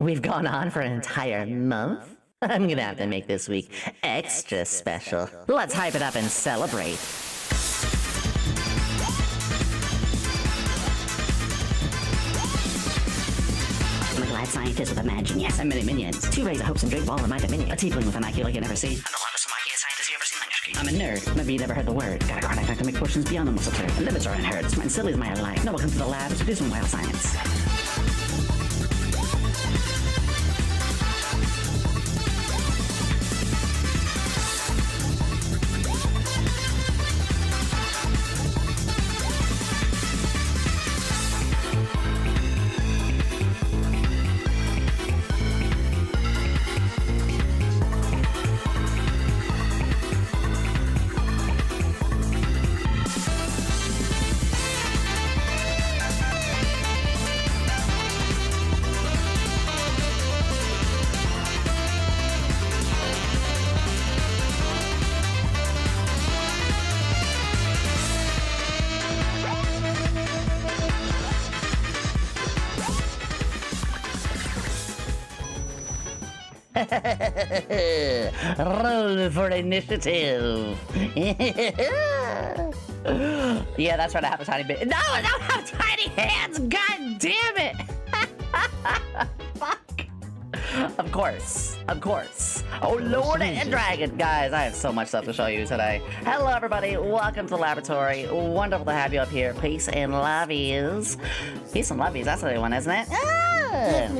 We've gone on for an entire month. I'm gonna have to make this week extra special. Let's hype it up and celebrate. I'm a glad scientist with a mad genius and many minions. 2 rays of hopes and drink ball in my dominion. A tiefling with an IQ like you never see. I'm the largest scientist you ever seen on your screen. I'm a nerd. Maybe you never heard the word. Got a chronic academic portions beyond the muscle turd. Limits are unheard. Smart and silly is my life. No one comes to the lab to do some wild science. Roll for initiative. Yeah, that's right. I have a tiny bit. No, I don't have tiny hands. God damn it. Fuck. Of course. Oh, Lord and Dragon. Guys, I have so much stuff to show you today. Hello, everybody. Welcome to the laboratory. Wonderful to have you up here. Peace and lovies. Peace and lovies. That's the other one, isn't it?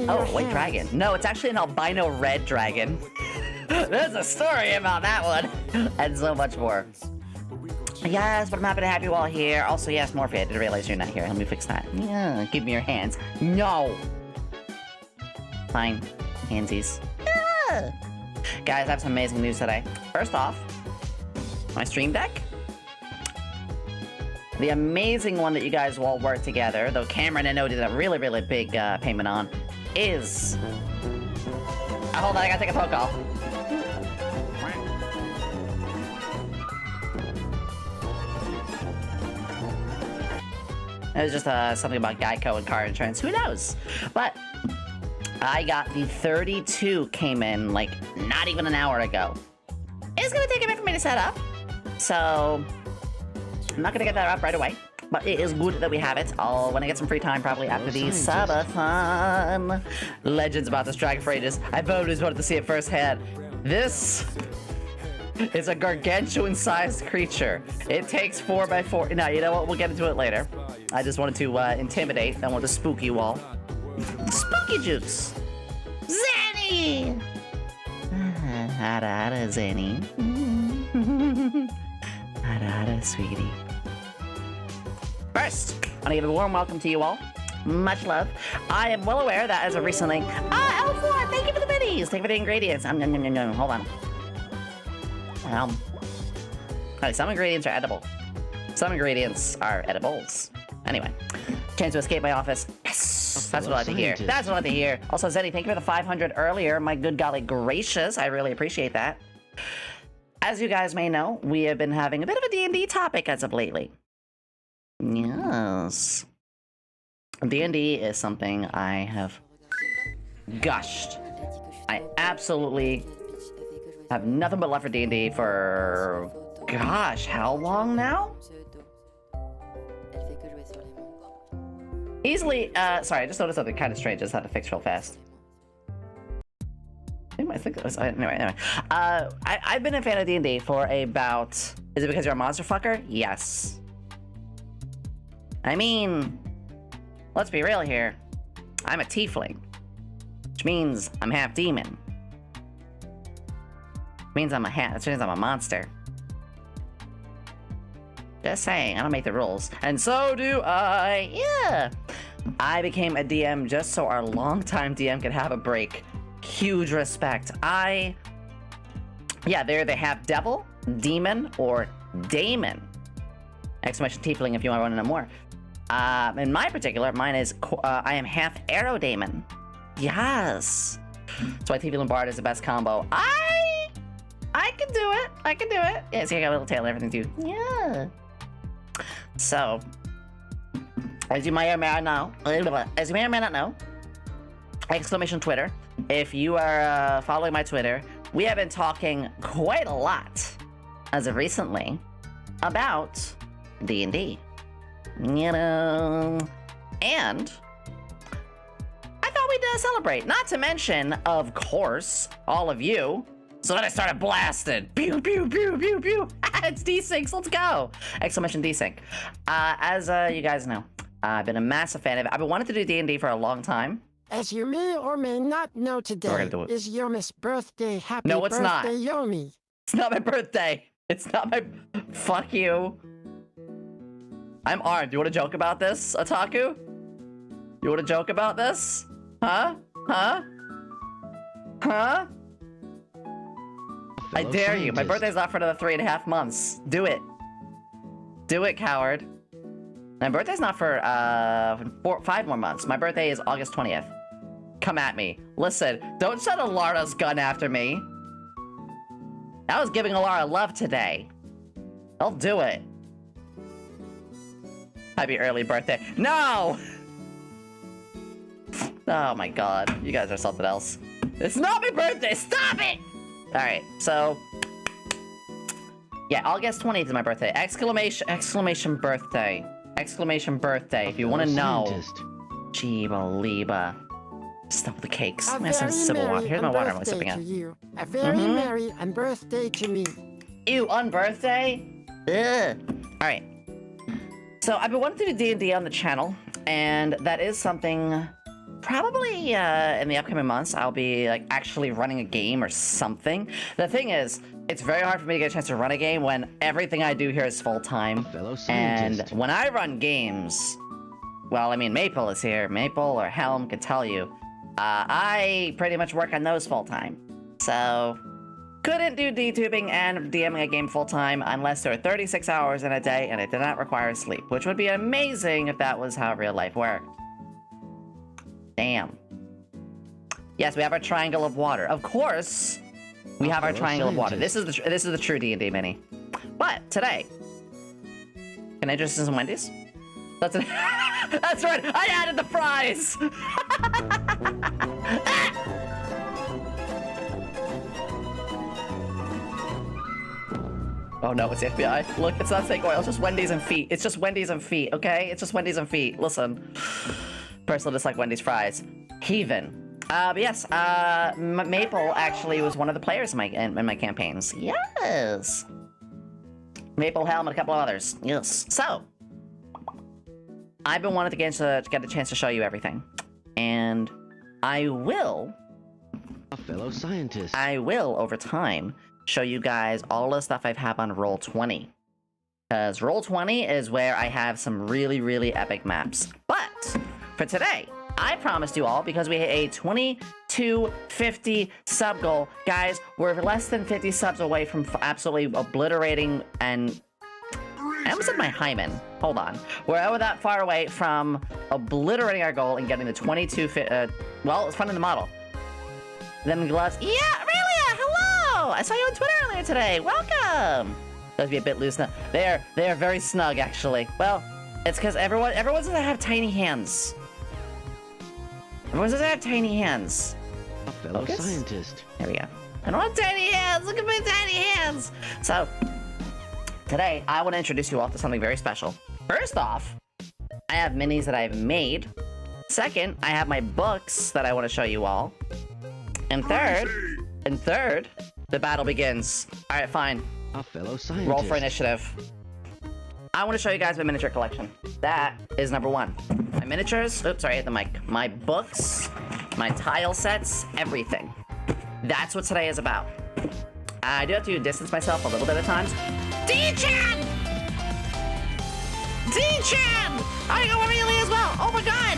Oh, white dragon. No, it's actually an albino red dragon. There's a story about that one. And so much more. Yes, but I'm happy to have you all here. Also, yes, Morphe, I didn't realize you're not here. Let me fix that. Yeah, give me your hands. No. Fine. Handsies. Yeah. Guys, I have some amazing news today. First off, my stream deck. The amazing one that you guys will all work together, though Cameron and O did a really, really big payment on, is... hold on, I gotta take a phone call. It was just something about Geico and car insurance. Who knows? But I got the 32 came in, like, not even an hour ago. It's gonna take a bit for me to set up. So, I'm not gonna get that up right away. But it is good that we have it. I'll, when I get some free time, probably after the Subathon. Legends about this dragon for ages. I've always wanted to see it firsthand. This is a gargantuan-sized creature. It takes 4x4. Now, you know what? We'll get into it later. I just wanted to intimidate. I want to spook you all. Spooky juice! Zanny! Hada, Zanny. Hada, sweetie. First, I want to give a warm welcome to you all. Much love. I am well aware that as of recently... L4, thank you for the biddies! Thank you for the ingredients. Hold on. Some ingredients are edible. Some ingredients are edibles. Anyway, chance to escape my office. Yes! That's what I like to hear. That's what I like to hear. Also, Zenny, thank you for the 500 earlier. My good golly gracious. I really appreciate that. As you guys may know, we have been having a bit of a D&D topic as of lately. Yes. D&D is something I have gushed. I absolutely have nothing but love for D&D for... gosh, how long now? Easily, sorry, I just noticed something kind of strange. I just had to fix real fast. I think that was, anyway. I've been a fan of D&D for about... Is it because you're a monster fucker? Yes. I mean, let's be real here. I'm a tiefling, which means I'm half demon. Which means I'm a monster. Just saying, I don't make the rules. And so do I. Yeah. I became a DM just so our longtime DM could have a break. Huge respect. Yeah, they have devil, demon, or daemon. Exclamation tiefling if you want to know more. In my particular, mine is, I am half arrow daemon. Yes. That's why tiefling bard is the best combo. I can do it. Yeah, see, I got a little tail and everything too. Yeah. So, as you may or may not know, exclamation Twitter. If you are following my Twitter, we have been talking quite a lot as of recently about D&D. You know, and I thought we'd celebrate. Not to mention, of course, all of you. So then I started blasting. Pew, pew, pew, pew, pew. It's desyncs, let's go. Exclamation desync. As you guys know, I've been a massive fan of it. I've been wanting to do D&D for a long time. As you may or may not know today, is Yomi's birthday. Happy No, it's not. birthday, Yomi. It's not my birthday. It's not my... Fuck you. I'm armed. You want to joke about this, Otaku? You want to joke about this? Huh? Huh? Huh? I dare you. My birthday's not for another 3.5 months. Do it. Do it, coward. My birthday's not for 5 more months. My birthday is August 20th. Come at me. Listen, don't send Alara's gun after me. I was giving Alara love today. I'll do it. Happy early birthday. No! Oh my god. You guys are something else. It's not my birthday! Stop it! Alright, so... yeah, August 20th is my birthday. Exclamation birthday. Exclamation birthday. If you want to know. Jeeba Liba. Stop the cakes. I'm gonna send Civil water. Here's my water. I'm sipping it. A very merry and birthday to me. Ew, on birthday? Ugh. Alright. So I've been wanting to do D&D on the channel, and that is something probably in the upcoming months I'll be like actually running a game or something. The thing is, it's very hard for me to get a chance to run a game when everything I do here is full-time. And when I run games, well, I mean, Maple is here. Maple or Helm can tell you. I pretty much work on those full-time. So, couldn't do D-tubing and DMing a game full-time unless there were 36 hours in a day and it did not require sleep, which would be amazing if that was how real life worked. Damn. Yes, we have our triangle of water. Of course, we have our triangle of water. This is the true D&D mini. But today, can I introduce some Wendy's? That's it. That's right. I added the fries. Oh no, it's the FBI. Look, it's not snake oil. It's just Wendy's and feet. It's just Wendy's and feet. Okay, it's just Wendy's and feet. Listen, personally dislike Wendy's fries. Heathen. But yes, Maple actually was one of the players in my campaigns. Yes. Maple, Helm, and a couple of others. Yes. So, I've been wanting to get a chance to show you everything. And I will... a fellow scientist. I will, over time, show you guys all the stuff I've had on Roll20. Because Roll20 is where I have some really, really epic maps. But, for today, I promised you all, because we hit a 2250 sub goal. Guys, we're less than 50 subs away from absolutely obliterating and... I almost said my hymen. Hold on. We're that far away from obliterating our goal and getting the well, it's fun in the model. Then gloves. Yeah, Aurelia, hello! I saw you on Twitter earlier today. Welcome! Those be a bit loose now. They are very snug, actually. Well, it's because everyone doesn't have tiny hands. Everyone doesn't have tiny hands. A fellow scientist. There we go. I don't have tiny hands. Look at my tiny hands. So, today, I want to introduce you all to something very special. First off, I have minis that I've made. Second, I have my books that I want to show you all. And third, the battle begins. All right, fine. A fellow scientist. Roll for initiative. I want to show you guys my miniature collection. That is number one. My miniatures, oops, sorry, I hit the mic. My books, my tile sets, everything. That's what today is about. I do have to distance myself a little bit at times. D-Chan! D-Chan! I go Amelia as well! Oh my god!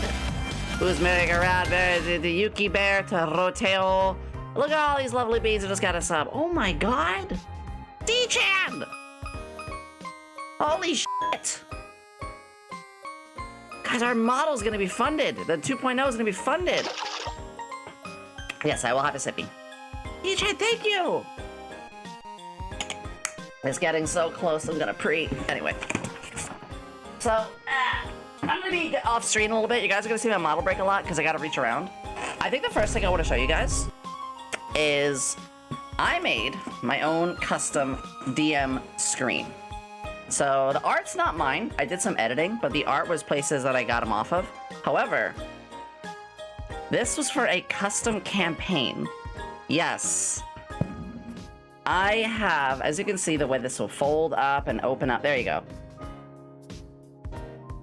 Who's moving around? The Yuki Bear to Roteo. Look at all these lovely beans who just got a sub. Oh my god! D-Chan! Holy shit! Guys, our model's gonna be funded. The 2.0 is gonna be funded. Yes, I will have a sippy. D-Chan, thank you! It's getting so close, I'm gonna pre. Anyway. So, I'm gonna be off screen a little bit. You guys are gonna see my model break a lot because I gotta reach around. I think the first thing I want to show you guys is I made my own custom DM screen. So the art's not mine. I did some editing, but the art was places that I got them off of. However, this was for a custom campaign. Yes. I have, as you can see, the way this will fold up and open up. There you go.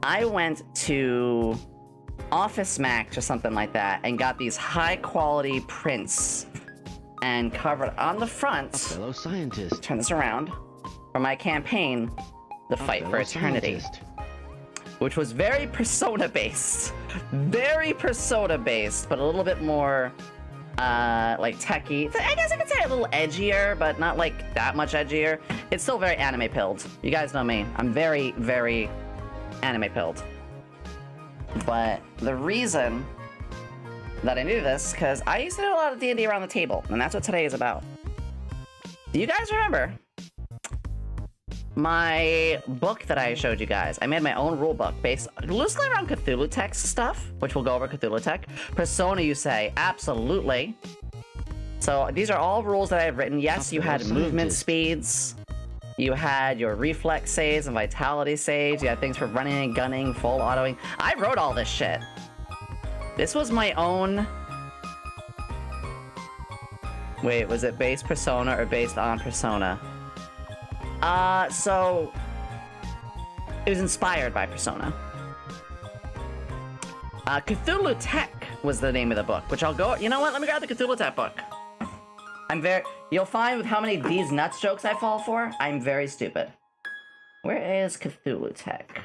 I went to Office Max or something like that and got these high quality prints and covered on the front. A fellow scientist. Turn this around for my campaign, The Fight for Eternity, which was very persona based. Very persona based, but a little bit more like techie. I guess I could say a little edgier, but not like that much edgier. It's still very anime pilled. You guys know me. I'm very, very anime pilled. But the reason that I knew this, because I used to do a lot of D&D around the table, and that's what today is about. Do you guys remember my book that I showed you guys? I made my own rule book based loosely around Cthulhu tech stuff, which we'll go over Cthulhu tech. Persona, you say? Absolutely. So these are all rules that I have written. Yes, you had movement speeds. You had your reflex saves and vitality saves. You had things for running and gunning, full autoing. I wrote all this shit. This was my own... Wait, was it based Persona or based on Persona? So... It was inspired by Persona. Cthulhu Tech was the name of the book, which I'll go... You know what? Let me grab the Cthulhu Tech book. You'll find with how many these nuts jokes I fall for, I'm very stupid. Where is Cthulhu Tech?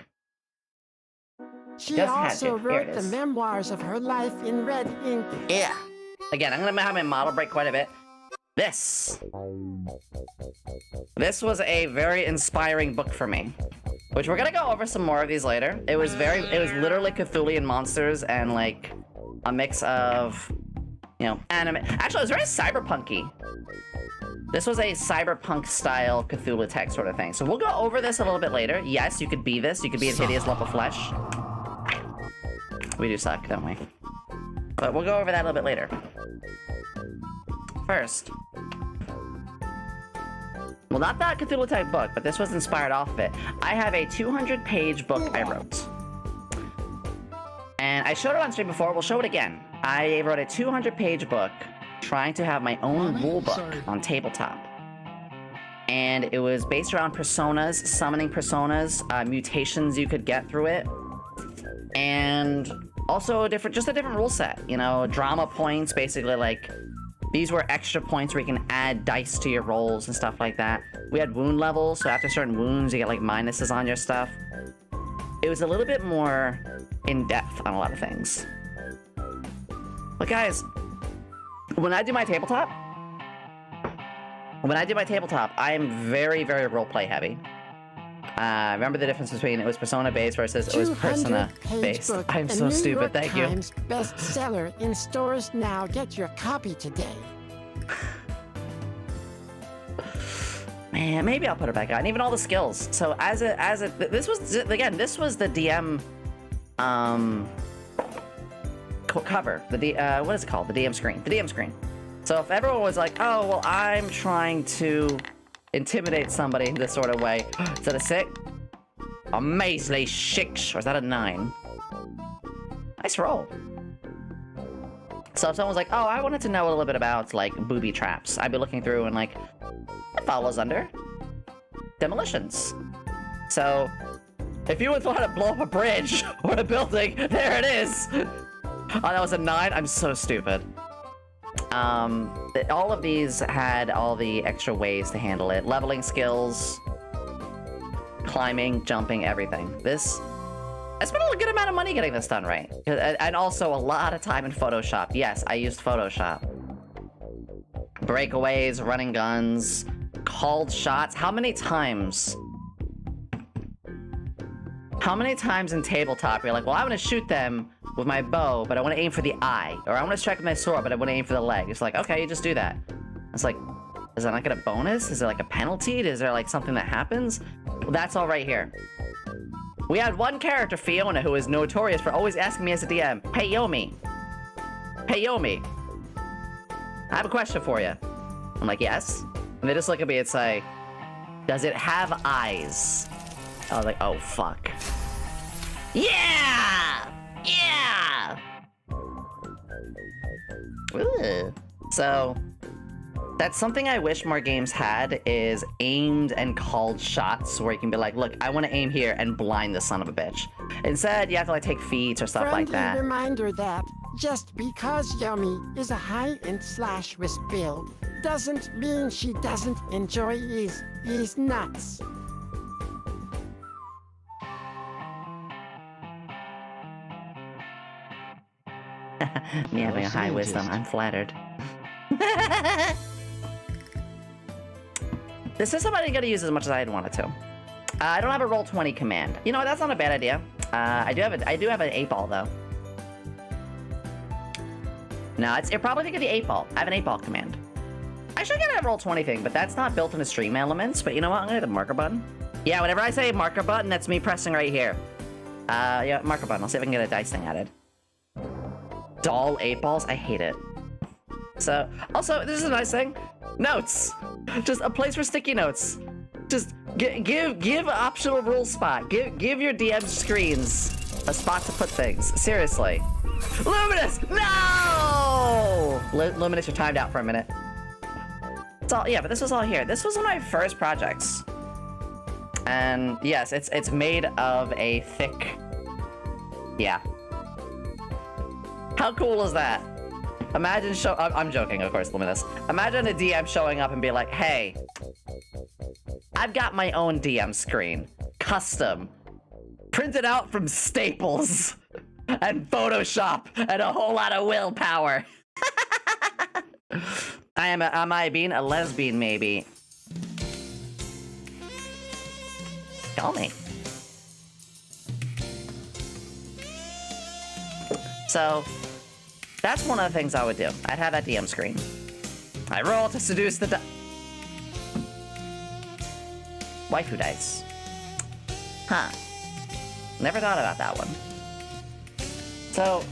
She also wrote the memoirs of her life in red ink. Yeah. Again, I'm gonna have my model break quite a bit. This was a very inspiring book for me, which we're gonna go over some more of these later. It was literally Cthulian monsters and like a mix of, you know, anime. Actually, it was very cyberpunky. This was a cyberpunk style Cthulhu Tech sort of thing. So we'll go over this a little bit later. Yes, you could be this. You could be a hideous lump of flesh. We do suck, don't we? But we'll go over that a little bit later. First. Well, not that Cthulhu Tech book, but this was inspired off of it. I have a 200-page book I wrote. And I showed it on stream before. We'll show it again. I wrote a 200-page book trying to have my own rule book on tabletop. And it was based around personas, summoning personas, mutations you could get through it. And also just a different rule set, you know, drama points, basically like, these were extra points where you can add dice to your rolls and stuff like that. We had wound levels, so after certain wounds, you get like minuses on your stuff. It was a little bit more in-depth on a lot of things. But guys, when I do my tabletop, I am very, very roleplay heavy. Remember the difference between it was persona-based versus it was persona-based. I'm so stupid, thank you. Times bestseller in stores now. Get your copy today. Man, maybe I'll put it back on. And even all the skills. So this was the DM cover. What is it called? The DM screen. The DM screen. So if everyone was like, oh, well, I'm trying to intimidate somebody in this sort of way. Is that a 6? A measly 6. Or is that a 9? Nice roll. So if someone was like, oh, I wanted to know a little bit about, like, booby traps, I'd be looking through and, like, it follows under demolitions. So if you would want to blow up a bridge or a building, there it is. Oh, that was a 9? I'm so stupid. All of these had all the extra ways to handle it. Leveling skills, climbing, jumping, everything. I spent a good amount of money getting this done right. And also a lot of time in Photoshop. Yes, I used Photoshop. Breakaways, running guns, called shots. How many times in tabletop you're like, well, I'm gonna shoot them with my bow, but I want to aim for the eye. Or I want to strike with my sword, but I want to aim for the leg. It's like, okay, you just do that. It's like, is that not get a bonus? Is there like a penalty? Is there like something that happens? Well, that's all right here. We had one character, Fiona, who is notorious for always asking me as a DM, hey, Yomi, hey, Yomi, I have a question for you. I'm like, yes. And they just look at me and say, does it have eyes? I was like, oh, fuck. Yeah! Yeah! Ooh. So, that's something I wish more games had, is aimed and called shots where you can be like, look, I want to aim here and blind the son of a bitch. Instead, you have to like take feats or stuff like that. Friendly reminder that just because Yomi is a high-end slash wrist build doesn't mean she doesn't enjoy his nuts. Me having a high wisdom, I'm flattered. This is something I'm gonna use as much as I wanted to. I don't have a roll 20 command. You know what, that's not a bad idea. I do have an 8-ball though. No, you're probably thinking the 8-ball. I have an 8-ball command. I should get a roll 20 thing, but that's not built into stream elements. But you know what? I'm gonna hit the marker button. Yeah, whenever I say marker button, that's me pressing right here. Yeah, marker button. I'll see if I can get a dice thing added. Doll 8-balls? I hate it. So, also, this is a nice thing. Notes! Just a place for sticky notes. Just give optional rule spot. Give your DM screens a spot to put things. Seriously. Luminous! No! Luminous, you're timed out for a minute. It's all, yeah, but this was all here. This was one of my first projects. And yes, it's made of a thick... Yeah. How cool is that? Imagine I'm joking, of course, Luminous. Imagine a DM showing up and be like, hey, I've got my own DM screen. Custom. Printed out from Staples. And Photoshop. And a whole lot of willpower. Am I being a lesbian, maybe? Call me. So... that's one of the things I would do. I'd have that DM screen. I roll to seduce the waifu dice. Huh. Never thought about that one. So,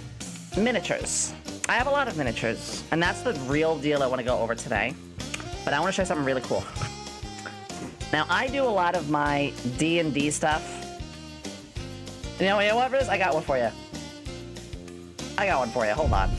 miniatures. I have a lot of miniatures, and that's the real deal I want to go over today. But I want to show you something really cool. Now, I do a lot of my D&D stuff. You know what it is? I got one for you. I got one for you. Hold on.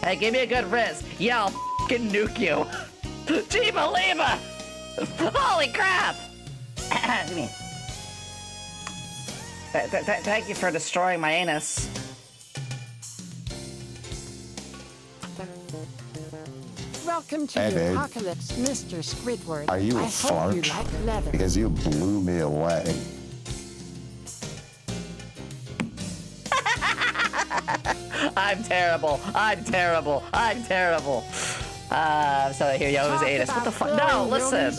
Hey, give me a good riz. Yeah, I'll f***ing nuke you. Jeeba Lima! Holy crap! Give me. Thank you for destroying my anus. Welcome to Hey, the babe. apocalypse, Mr. Squidward. Are you a I hope you fart? like leather. Because you blew me away. I'm terrible. I'm terrible. I'm terrible. So here, Yomi's anus. What the fuck? No, listen.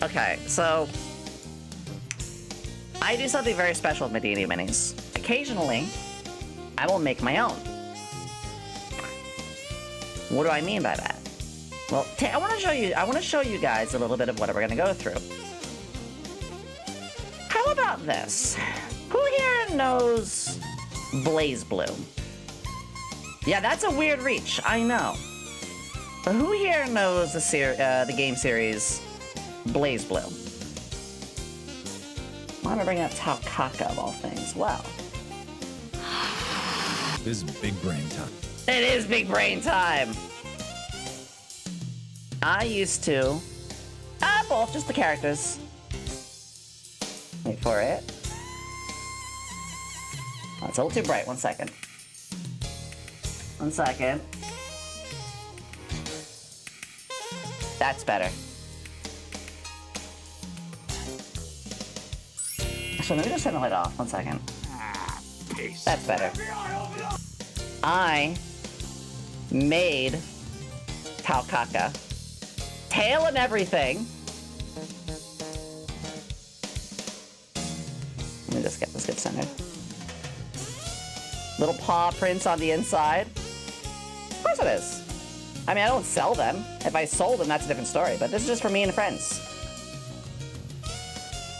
Okay, so I do something very special with my D&D minis. Occasionally, I will make my own. What do I mean by that? Well, I want to show you guys a little bit of what we're gonna go through. How about this? Who here knows Blaze Blue? Yeah, that's a weird reach, I know. But who here knows the game series Blaze Blue? Why am I bringing up Taukaka of all things? Well. This is big brain time. It is big brain time! I used to... both, just the characters. Wait for it. Oh, it's a little too bright, 1 second. 1 second. That's better. So let me just turn the light off, 1 second. That's better. I made Taukaka tail and everything. Let me just get this centered. Little paw prints on the inside. Of course it is. I mean, I don't sell them. If I sold them, that's a different story. But this is just for me and friends.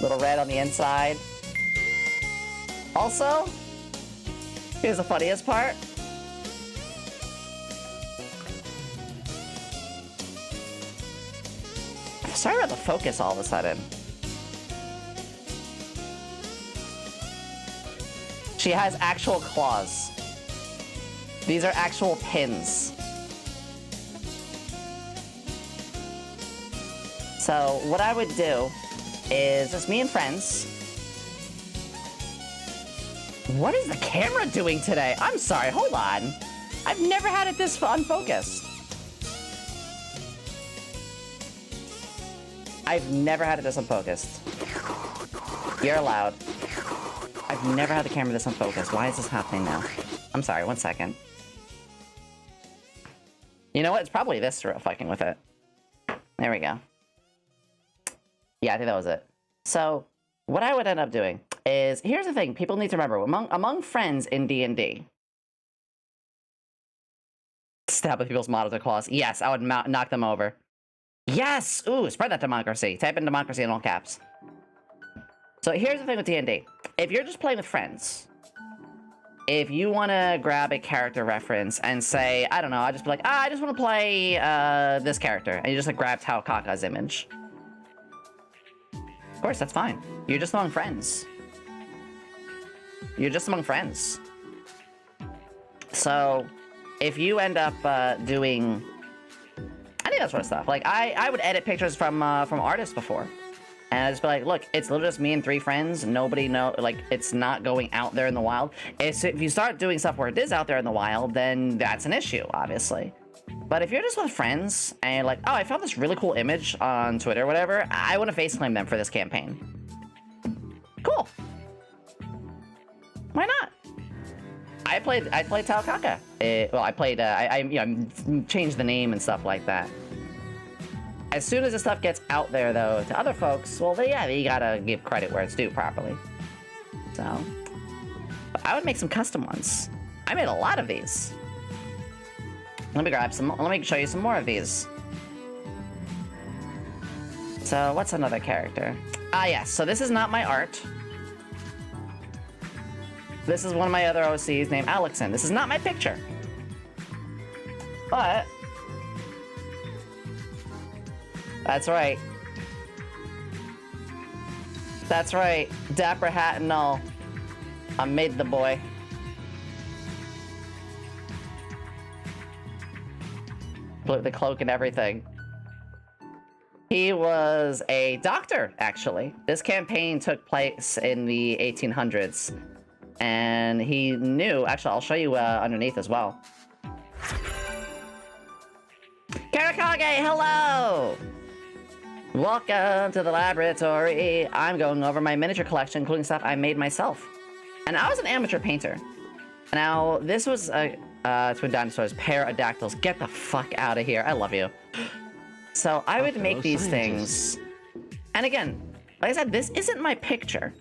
Little red on the inside. Also, here's the funniest part. Sorry about the focus all of a sudden. She has actual claws. These are actual pins. So what I would do is just me and friends. What is the camera doing today? I'm sorry, hold on. I've never had it this unfocused. I've never had it this unfocused. You're allowed. I've never had the camera this unfocused. Why is this happening now? I'm sorry, 1 second. You know what? It's probably this fucking with it. There we go. Yeah, I think that was it. So, what I would end up doing is, here's the thing people need to remember. Among friends in D&D, stab with people's models or claws. Yes, I would knock them over. Yes! Ooh, spread that democracy. Type in democracy in all caps. So here's the thing with D&D. If you're just playing with friends, if you want to grab a character reference and say, I don't know, I just be like, I just want to play this character, and you just like grab Tao Kaka's image. Of course, that's fine. You're just among friends. You're just among friends. So, if you end up doing any of that sort of stuff, like I would edit pictures from artists before, and I'd just be like, look, it's literally just me and 3 friends. Nobody know, like, it's not going out there in the wild. If you start doing stuff where it is out there in the wild, then that's an issue, obviously. But if you're just with friends and you're like, oh, I found this really cool image on Twitter or whatever, I want to face claim them for this campaign. Cool. Why not? I played Tao Kaka. Well, I played, I changed the name and stuff like that. As soon as this stuff gets out there, though, to other folks, well, yeah, you gotta give credit where it's due properly. So, but I would make some custom ones. I made a lot of these. Let me show you some more of these. So, what's another character? Ah, yes, so this is not my art. This is one of my other OCs named Alexon. This is not my picture. But that's right. That's right. Dapper hat and all. I made the boy. With the cloak and everything. He was a doctor, actually. This campaign took place in the 1800s. And he knew... Actually, I'll show you underneath as well. Karakage, hello! Welcome to the laboratory. I'm going over my miniature collection, including stuff I made myself. And I was an amateur painter. Now, this was Twin Dinosaurs, Pterodactyls. Get the fuck out of here. I love you. So I would make these things. And again, like I said, this isn't my picture.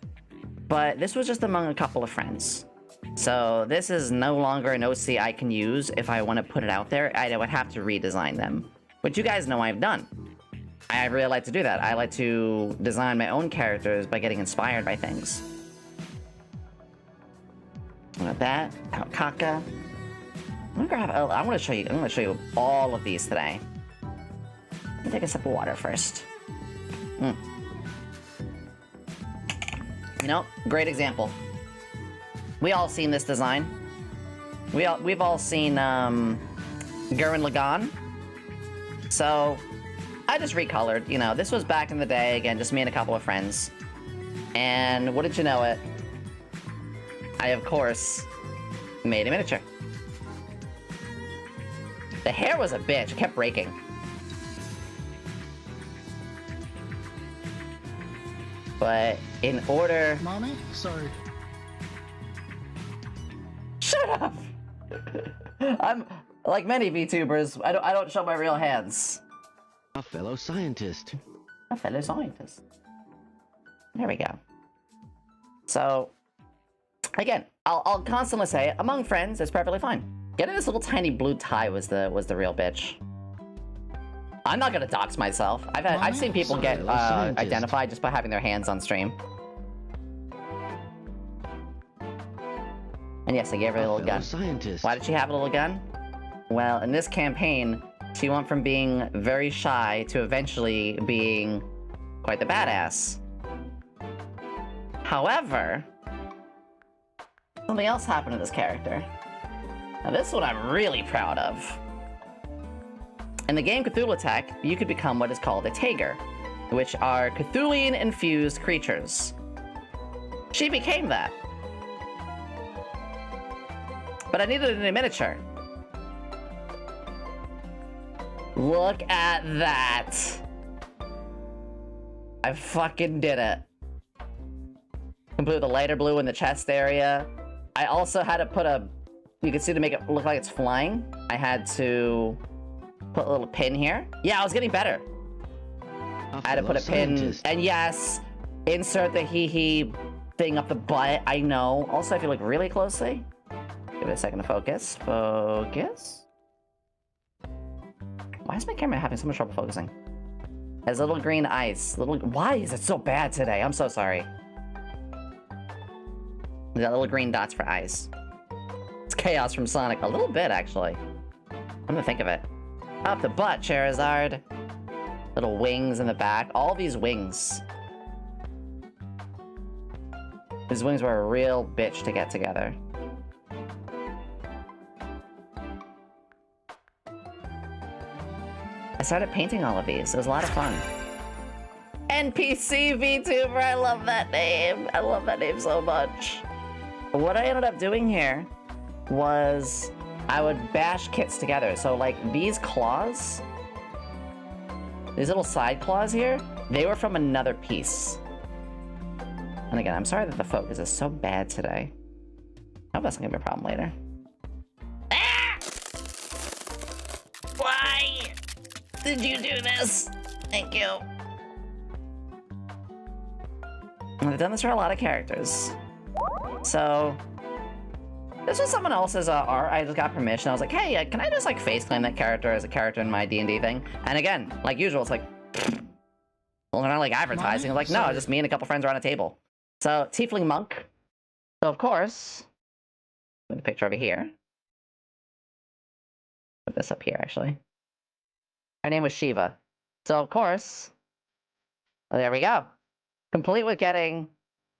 But this was just among a couple of friends. So this is no longer an OC I can use if I want to put it out there. I would have to redesign them. Which you guys know I've done. I really like to do that. I like to design my own characters by getting inspired by things. Like that. Kaka. I'm gonna show you all of these today. Let me take a sip of water first. You know, great example. We all seen this design. We've all seen Gurren Lagann. So I just recolored. You know, this was back in the day. Again, just me and a couple of friends. And wouldn't you know it? I of course made a miniature. The hair was a bitch. It kept breaking. But in order... Mommy? Sorry. Shut up! I'm like many VTubers. I don't show my real hands. A fellow scientist. A fellow scientist. There we go. So, again, I'll constantly say, among friends, it's perfectly fine. Getting this little tiny blue tie was the real bitch. I'm not gonna dox myself. I've seen people get identified just by having their hands on stream. And yes, I gave her a little gun. Scientist. Why did she have a little gun? Well, in this campaign, she went from being very shy to eventually being quite the badass. However, something else happened to this character. Now this one I'm really proud of. In the game Cthulhu Tech, you could become what is called a Tager, which are Cthulian-infused creatures. She became that. But I needed a new miniature. Look at that. I fucking did it. Completely the lighter blue in the chest area. I also had to put you can see to make it look like it's flying, I had to put a little pin here. Yeah, I was getting better. I had to put a pin, and yes, insert the hee-hee thing up the butt, I know. Also, if you look really closely, give it a second to focus. Focus. Why is my camera having so much trouble focusing? It has little green eyes. Why is it so bad today? I'm so sorry. We got little green dots for eyes. It's chaos from Sonic. A little bit, actually. I'm gonna think of it. Up the butt, Charizard. Little wings in the back. All these wings. These wings were a real bitch to get together. I started painting all of these. It was a lot of fun. NPC Vtuber, I love that name. I love that name so much. What I ended up doing here was I would bash kits together. So like these claws, these little side claws here, they were from another piece. And again, I'm sorry that the focus is so bad today. I hope that's not gonna be a problem later. Ah! Why did you do this? Thank you. I've done this for a lot of characters. So, this was someone else's art. I just got permission. I was like, hey, can I just like face claim that character as a character in my D&D thing? And again, like usual, it's like, well, they're not like advertising. Like, no, just me and a couple friends around a table. So, Tiefling Monk. So, of course, put the picture over here. Put this up here, actually. Her name was Shiva. So, of course, well, there we go. Complete with getting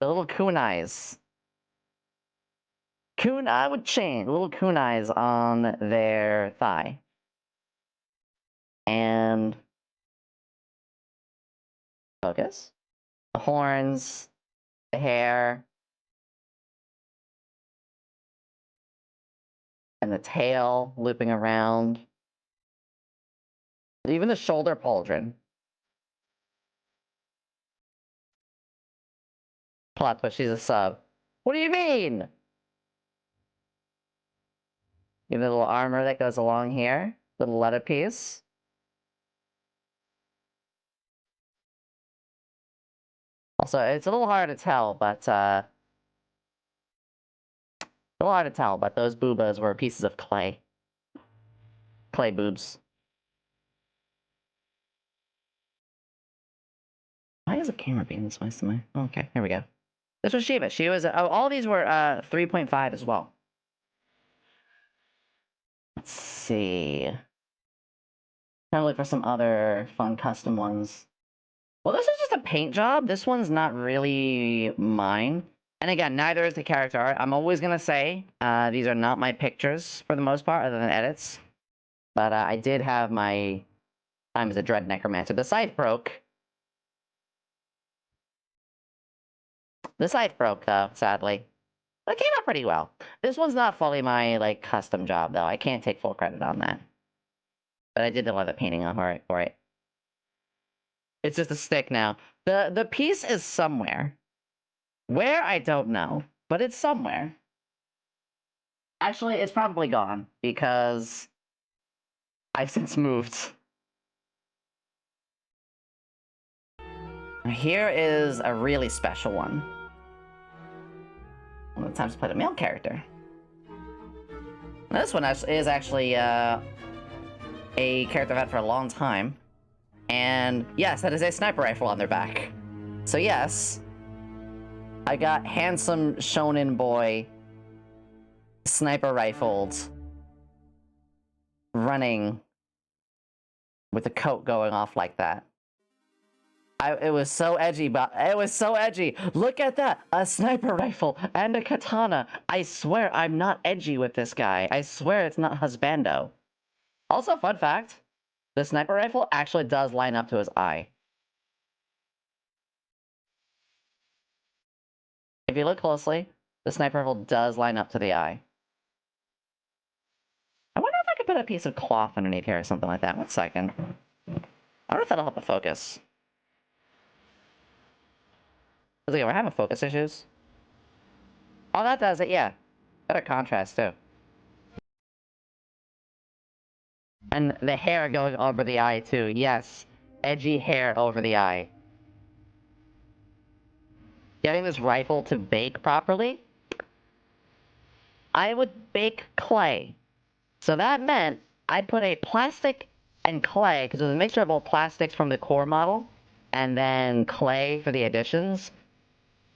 the little kunais. Kunai with chain, little kunais on their thigh. And focus. The horns, the hair, and the tail looping around. Even the shoulder pauldron. Plot twist, she's a sub. What do you mean? Give it a little armor that goes along here. Little leather piece. Also, it's a little hard to tell, but those boobas were pieces of clay. Clay boobs. Why is the camera being this way to me? Okay, here we go. This was Shiva. She was, all these were 3.5 as well. Let's see. Trying to look for some other fun custom ones. Well, this is just a paint job. This one's not really mine. And again, neither is the character art. I'm always gonna say, these are not my pictures for the most part, other than edits. But I did have my time as a Dread Necromancer. The scythe broke. The scythe broke, though, sadly. But it came out pretty well. This one's not fully my, like, custom job, though. I can't take full credit on that. But I did a lot of painting on for it. It's just a stick now. The piece is somewhere. Where, I don't know. But it's somewhere. Actually, it's probably gone, because I've since moved. Here is a really special one. One of the times to play the male character. Now, this one is actually a character I've had for a long time. And yes, that is a sniper rifle on their back. So yes, I got handsome shonen boy sniper rifled running with the coat going off like that. It was so edgy, but it was so edgy. Look at that, a sniper rifle and a katana. I swear I'm not edgy with this guy. I swear it's not husbando. Also, fun fact, the sniper rifle actually does line up to his eye. If you look closely, the sniper rifle does line up to the eye. I wonder if I could put a piece of cloth underneath here or something like that. 1 second. I wonder if that'll help the focus. Look, we're having focus issues. Oh, that does it, yeah. Better contrast, too. And the hair going over the eye, too. Yes. Edgy hair over the eye. Getting this rifle to bake properly, I would bake clay. So that meant I'd put a plastic and clay, because it was a mixture of both plastics from the core model, and then clay for the additions,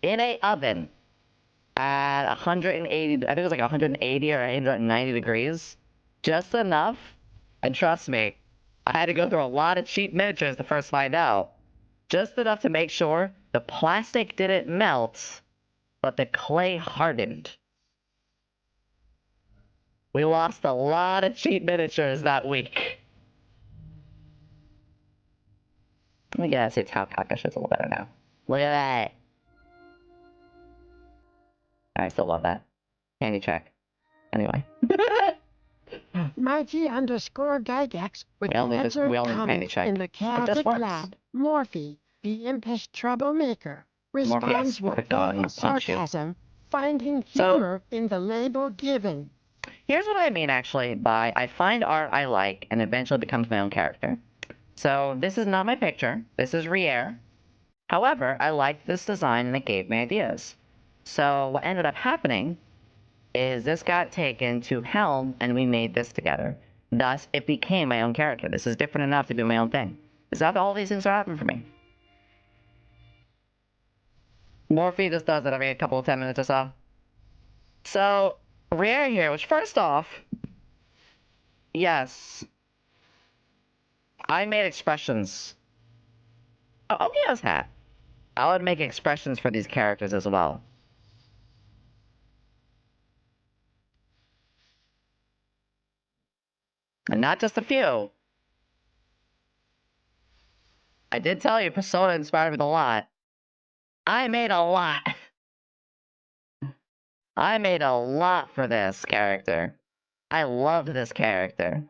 in a oven at 180, I think it was like 180 or 190 degrees. Just enough, and trust me, I had to go through a lot of cheap miniatures to first find out. Just enough to make sure the plastic didn't melt, but the clay hardened. We lost a lot of cheap miniatures that week. Let me get see how Kaka shit's a little better now. Look at that. I still love that. Candy check. Anyway. Mighty_Gygax with We all need answer we all need a comment candy check. in the It just chaotic works. lab. Morphe, the impish troublemaker, responds Morphe, with go full and of punch you. sarcasm, finding So- humor in the label given. Here's what I mean, actually, by I find art I like and eventually becomes my own character. So, this is not my picture. This is Rier. However, I liked this design and it gave me ideas. So, what ended up happening is this got taken to Helm and we made this together. Thus, it became my own character. This is different enough to do my own thing. Is that all these things are happening for me? Morphe just does it every couple of 10 minutes or so. So, Rier here, which first off, yes, I made expressions. Oh, yes, hat. I would make expressions for these characters as well. And not just a few. I did tell you Persona inspired me a lot. I made a lot. I made a lot for this character. I loved this character.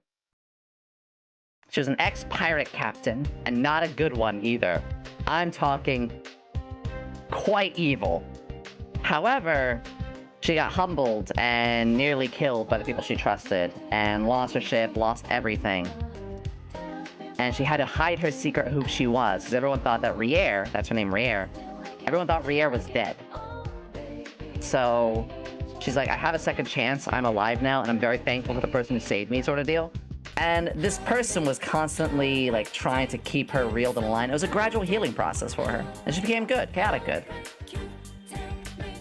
She was an ex-pirate captain, and not a good one either. I'm talking quite evil. However, she got humbled and nearly killed by the people she trusted, and lost her ship, lost everything. And she had to hide her secret who she was, because everyone thought that Rier, that's her name, Rier, everyone thought Rier was dead. So, she's like, I have a second chance, I'm alive now, and I'm very thankful for the person who saved me, sort of deal. And this person was constantly, like, trying to keep her reeled in line. It was a gradual healing process for her. And she became good, chaotic good.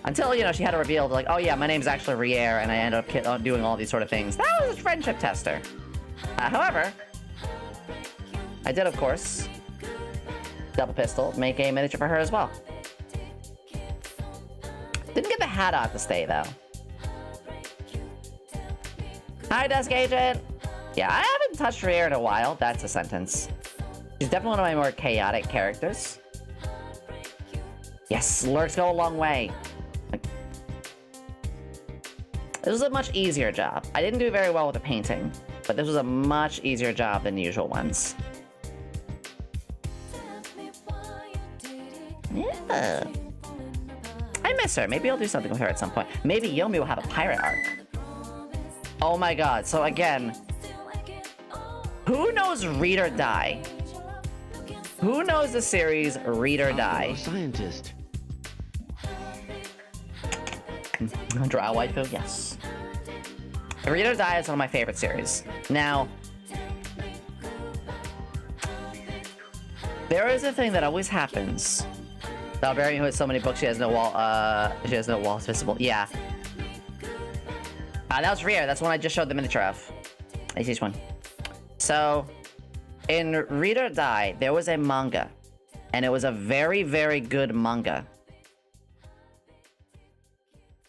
Until, you know, she had to reveal, like, oh yeah, my name's actually Rier, and I ended up doing all these sort of things. That was a friendship tester. However, I did, of course, double pistol, make a miniature for her as well. Didn't get the hat out to stay, though. Hi, Desk Agent! Yeah, I haven't touched Rier in a while, that's a sentence. She's definitely one of my more chaotic characters. Yes, lurks go a long way. This was a much easier job. I didn't do very well with the painting, but this was a much easier job than the usual ones. Yeah. I miss her. Maybe I'll do something with her at some point. Maybe Yomi will have a pirate arc. Oh my god, so again, who knows Read or Die? Who knows the series Read or Die? Scientist. Dry Whitefield, yes. Read or Die is one of my favorite series. Now, there is a thing that always happens. Valbarian, who has so many books, she has no walls visible. Yeah. That was Rare. That's one I just showed the miniature of. I see this one. So, in Read or Die, there was a manga. And it was a very, very good manga.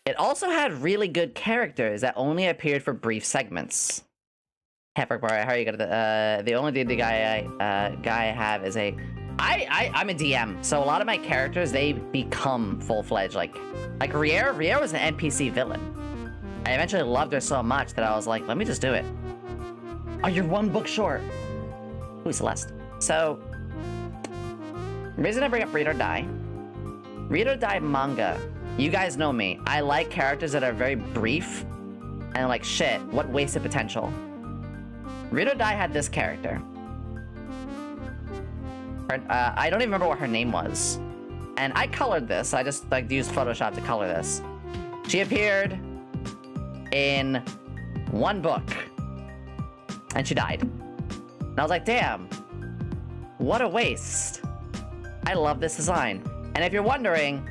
It also had really good characters that only appeared for brief segments. Heifer, how are you gonna? The only D&D guy I have is I'm a DM, so a lot of my characters they become full-fledged. Like Riere was an NPC villain. I eventually loved her so much that I was like, let me just do it. Oh, you're one book short. Ooh, Celeste. So, the reason I bring up Read or Die manga. You guys know me. I like characters that are very brief and like, shit, what wasted potential. Read or Die had this character. I don't even remember what her name was. And I colored this. I just like used Photoshop to color this. She appeared in one book. And she died. And I was like, damn. What a waste. I love this design. And if you're wondering,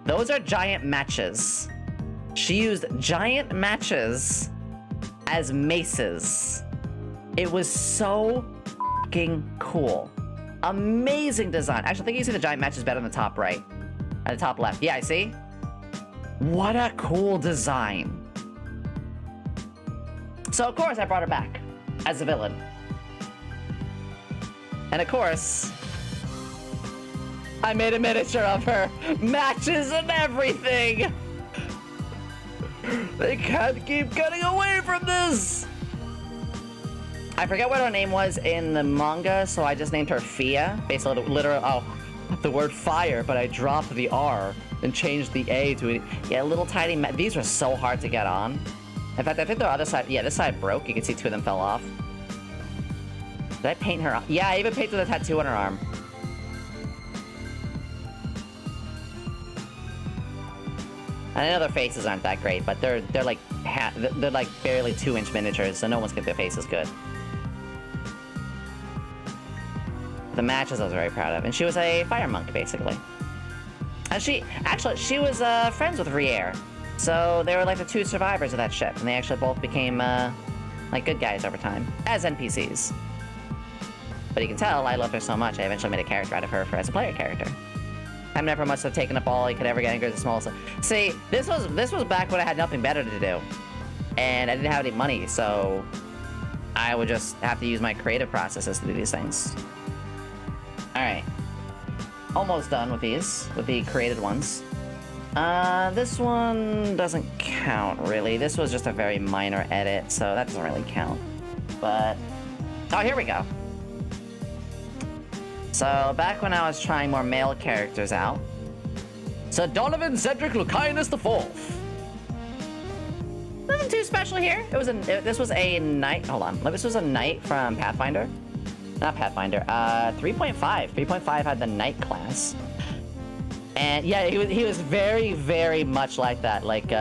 those are giant matches. She used giant matches as maces. It was so fucking cool. Amazing design. Actually, I think you see the giant matches better on the top right. At the top left. Yeah, I see. What a cool design. So, of course, I brought her back as a villain. And, of course, I made a miniature of her. Matches and everything. They can't keep getting away from this. I forget what her name was in the manga, so I just named her Fia. Basically, the word fire, but I dropped the R and changed the A to a little tiny. These were so hard to get on. In fact, I think the other side, this side broke. You can see two of them fell off. Did I paint her? Yeah, I even painted a tattoo on her arm. I know their faces aren't that great, but they're like barely 2-inch miniatures, so no one's gonna get their faces good. The matches I was very proud of, and she was a fire monk basically. And she was friends with Riere, so they were like the two survivors of that ship, and they actually both became like good guys over time as NPCs. But you can tell I loved her so much, I eventually made a character out of her as a player character. I'm never much have taken up all you could ever get angry as the smallest. See, this was back when I had nothing better to do. And I didn't have any money, so I would just have to use my creative processes to do these things. Alright. Almost done with these, with the created ones. This one doesn't count, really. This was just a very minor edit, so that doesn't really count. But, oh, here we go. So, back when I was trying more male characters out. Sir Donovan Cedric Lucanus IV. Nothing too special here. This was a knight. Hold on. This was a knight from Pathfinder. Not Pathfinder. 3.5. 3.5 had the knight class. And yeah, he was very, very much like that. Like,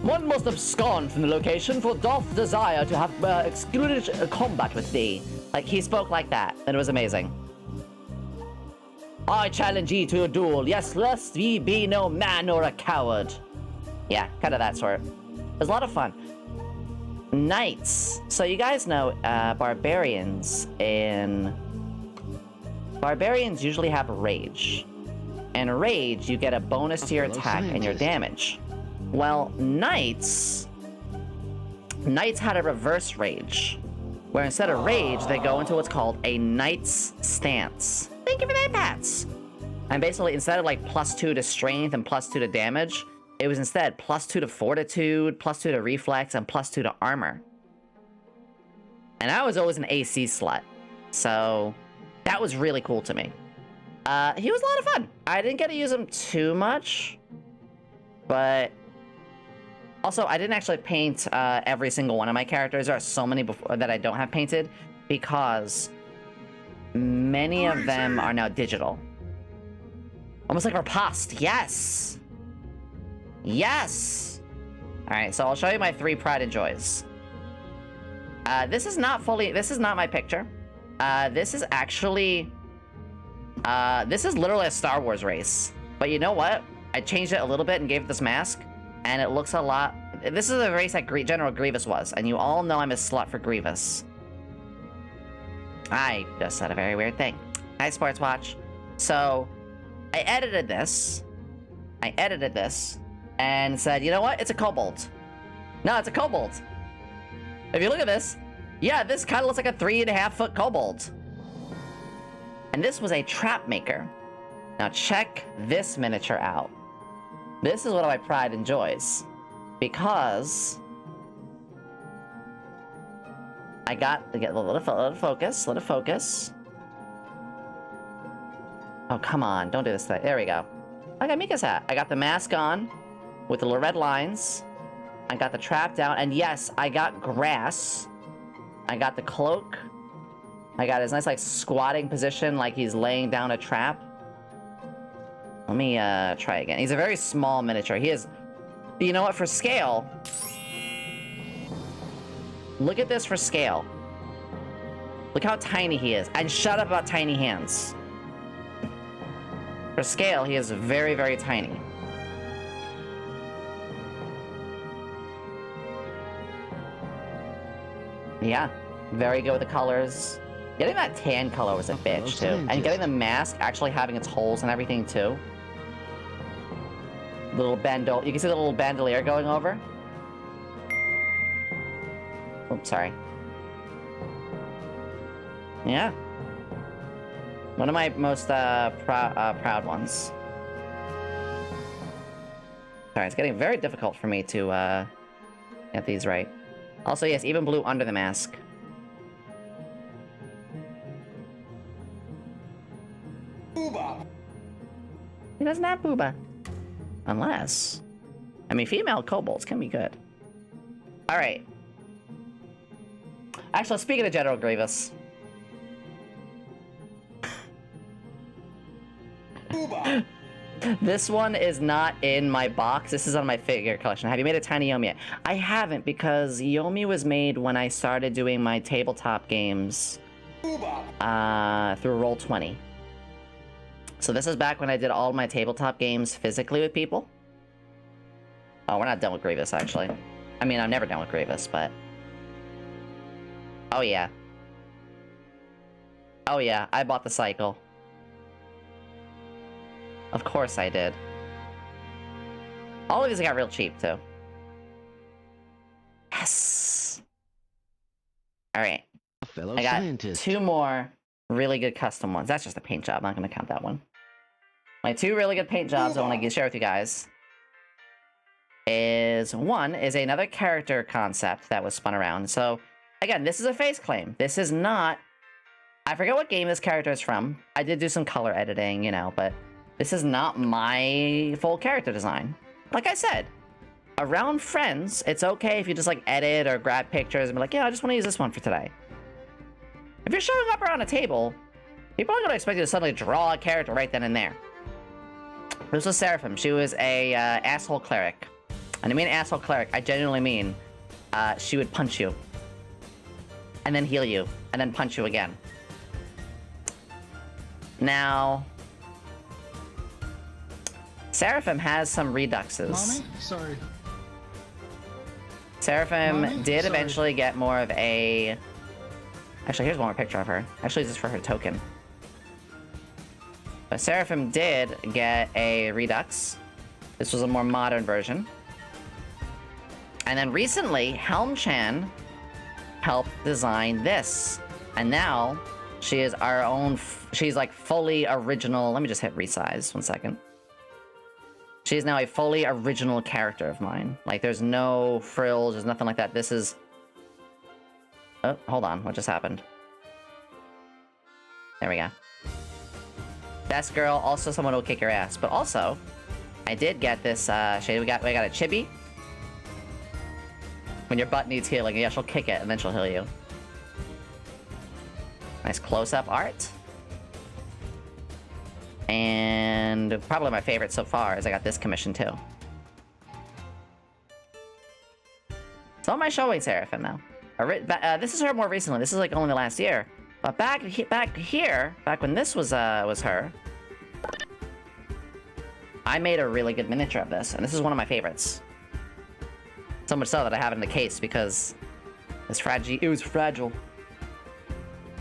one must abscond from the location for doth desire to have excluded combat with thee. Like, he spoke like that, and it was amazing. I challenge ye to a duel, yes, lest ye be no man nor a coward. Yeah, kind of that sort. It was a lot of fun. Knights. So you guys know, barbarians usually have rage. And rage, you get a bonus to your attack and your damage. Well, knights had a reverse rage, where instead of rage, they go into what's called a knight's stance. Thank you for that, Pats. And basically, instead of like +2 to strength and +2 to damage, it was instead +2 to fortitude, +2 to reflex, and +2 to armor. And I was always an AC slut, so that was really cool to me. He was a lot of fun. I didn't get to use him too much, but also I didn't actually paint every single one of my characters. There are so many that I don't have painted because Many of them are now digital. Almost like Riposte. Yes! Yes! Alright, so I'll show you my 3 pride and joys. This is not my picture. This is actually... this is literally a Star Wars race. But you know what? I changed it a little bit and gave it this mask, and it looks a lot... This is a race that General Grievous was, and you all know I'm a slut for Grievous. I just said a very weird thing. Hi, Sports Watch. So, I edited this, and said, you know what? It's a kobold. No, it's a kobold. If you look at this, yeah, this kind of looks like a 3.5-foot kobold. And this was a trap maker. Now check this miniature out. This is one of my pride and joys. Because... I got... Let it focus. Oh, come on. Don't do this thing. There we go. I got Mika's hat. I got the mask on with the little red lines. I got the trap down. And yes, I got grass. I got the cloak. I got his nice, like, squatting position, like he's laying down a trap. Let me, try again. He's a very small miniature. He is... You know what? For scale... Look at this for scale. Look how tiny he is. And shut up about tiny hands. For scale, he is very, very tiny. Yeah. Very good with the colors. Getting that tan color was a bitch, too. And getting the mask actually having its holes and everything, too. Little bandolier. You can see the little bandolier going over. Oops, sorry. Yeah. One of my most proud ones. Sorry, it's getting very difficult for me to get these right. Also, yes, even blue under the mask. Booba! He doesn't have booba. Unless... I mean, female kobolds can be good. Alright. Actually, speaking of General Grievous... This one is not in my box. This is on my figure collection. Have you made a tiny Yomi yet? I haven't, because Yomi was made when I started doing my tabletop games through Roll20. So this is back when I did all my tabletop games physically with people. Oh, we're not done with Grievous, actually. I mean, I'm never done with Grievous, but... Oh, yeah. Oh, yeah, I bought the cycle. Of course I did. All of these got real cheap, too. Yes! Alright. I got 2 more really good custom ones. That's just a paint job. I'm not going to count that one. My 2 really good paint jobs I want to share with you guys is... One is another character concept that was spun around. So, again, this is a face claim. This is not... I forget what game this character is from. I did do some color editing, you know, but... This is not my full character design. Like I said, around friends, it's okay if you just like edit or grab pictures and be like, yeah, I just want to use this one for today. If you're showing up around a table, people aren't going to expect you to suddenly draw a character right then and there. This was Seraphim. She was a asshole cleric. And I mean asshole cleric, I genuinely mean she would punch you. And then heal you. And then punch you again. Now... Seraphim has some reduxes. Mommy? Sorry. Seraphim Mommy? did Sorry. eventually get more of a... Actually, here's one more picture of her. Actually, this is for her token. But Seraphim did get a redux. This was a more modern version. And then recently, Helm-chan helped design this. And now, she is our own... She's like fully original... Let me just hit resize. 1 second. She is now a fully original character of mine. Like, there's no frills, there's nothing like that. This is... Oh, hold on. What just happened? There we go. Best girl, also someone who'll kick your ass. But also, I did get this shade. We got a chibi. When your butt needs healing, yeah, she'll kick it, and then she'll heal you. Nice close-up art. And probably my favorite so far is I got this commission too. So am I showing Seraphim now? This is her more recently. This is like only the last year. But back when this was her, I made a really good miniature of this, and this is one of my favorites. So much so that I have it in the case because it's fragile. It was fragile.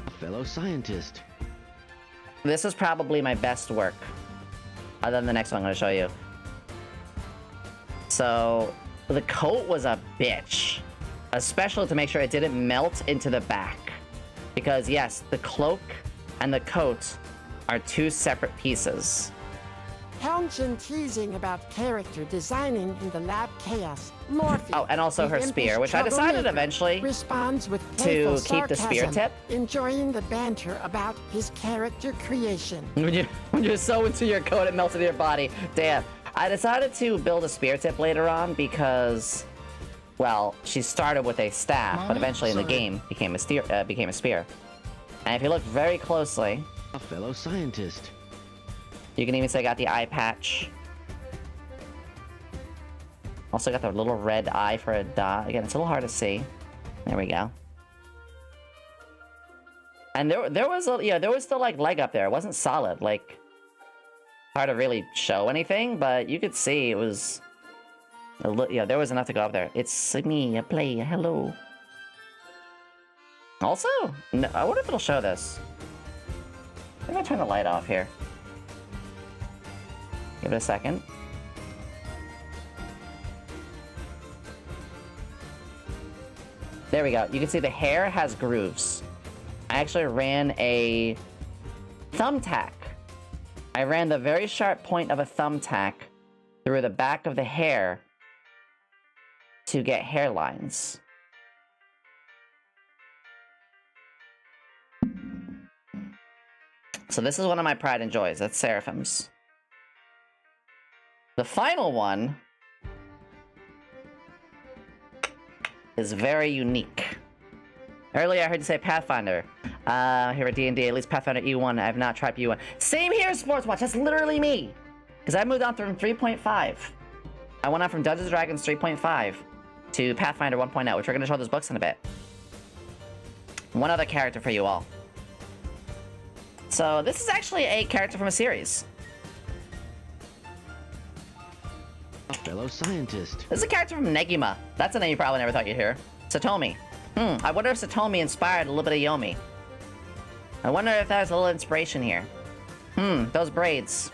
A fellow scientist. This is probably my best work, other than the next one I'm going to show you. So, the coat was a bitch, especially to make sure it didn't melt into the back. Because yes, the cloak and the coat are two separate pieces. Helmchen teasing about character designing in the lab chaos. Morphe, Oh, and also the her spear, impish which I decided troublemaker, eventually responds with to playful keep the spear sarcasm, tip. enjoying the banter about his character creation. When you're so into your coat, it melts into your body. Damn. I decided to build a spear tip later on because, well, she started with a staff, but eventually in the game became a spear. And if you look very closely, A fellow scientist. you can even say I got the eye patch. Also got the little red eye for a dot. Again, it's a little hard to see. There we go. And there was still like leg up there. It wasn't solid. Like, hard to really show anything, but you could see it was. There was enough to go up there. It's me, a play. Hello. Also, no, I wonder if it'll show this. I'm gonna turn the light off here. Give it a second. There we go. You can see the hair has grooves. I actually ran a thumbtack. I ran the very sharp point of a thumbtack through the back of the hair to get hairlines. So this is one of my pride and joys. That's Seraphim's. The final one is very unique. Earlier I heard you say Pathfinder. Here at D&D, at least Pathfinder E1, I have not tried E1. Same here, Sports Watch, that's literally me! Because I moved on from 3.5. I went on from Dungeons & Dragons 3.5 to Pathfinder 1.0, which we're going to show those books in a bit. One other character for you all. So, this is actually a character from a series. A fellow scientist. This is a character from Negima. That's a name you probably never thought you'd hear. Satomi. I wonder if Satomi inspired a little bit of Yomi. I wonder if there's a little inspiration here. Those braids.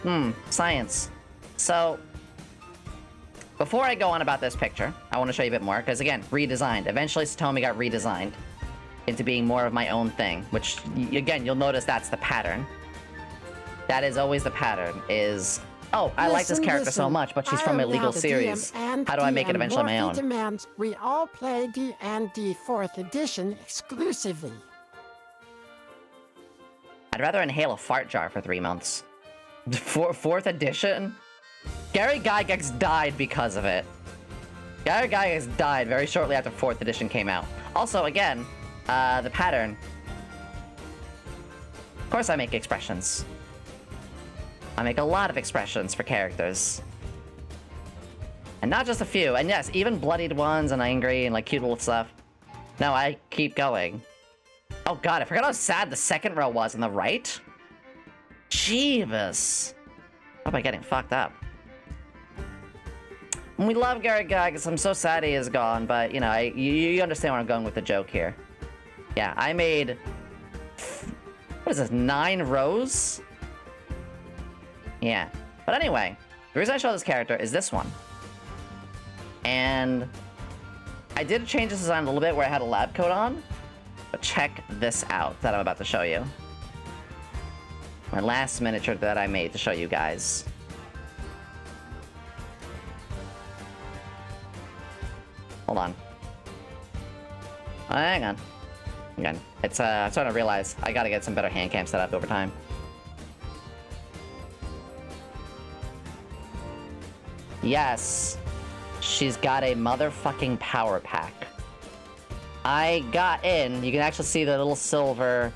Science. So, before I go on about this picture, I want to show you a bit more, because again, redesigned. Eventually, Satomi got redesigned into being more of my own thing, which, again, you'll notice that's the pattern. That is always the pattern, is, oh, I like this character so much, but she's from a legal series. How do I make it eventually my own? Demands we all play D&D 4th edition exclusively. I'd rather inhale a fart jar for 3 months. 4th edition? Gary Gygax died because of it. Gary Gygax died very shortly after 4th edition came out. Also, again, the pattern. Of course I make expressions. I make a lot of expressions for characters. And not just a few. And yes, even bloodied ones and angry and like cute little stuff. No, I keep going. Oh god, I forgot how sad the second row was on the right. Jeebus. How am I getting fucked up? We love Gary Gygax. I'm so sad he is gone, but you know, you understand where I'm going with the joke here. Yeah, I made, what is this, 9 rows? Yeah. But anyway, the reason I show this character is this one. And I did change this design a little bit where I had a lab coat on, but check this out that I'm about to show you. My last miniature that I made to show you guys. Hold on. Oh, hang on. Again, it's I'm starting to realize I gotta get some better hand cam set up over time. Yes, she's got a motherfucking power pack. I got in, you can actually see the little silver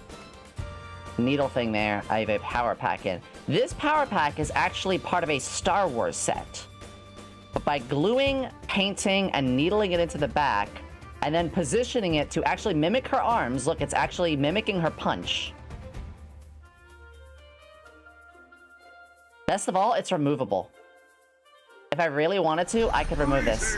needle thing there. I have a power pack in. This power pack is actually part of a Star Wars set. But by gluing, painting, and needling it into the back, and then positioning it to actually mimic her arms, look, it's actually mimicking her punch. Best of all, it's removable. If I really wanted to, I could remove this.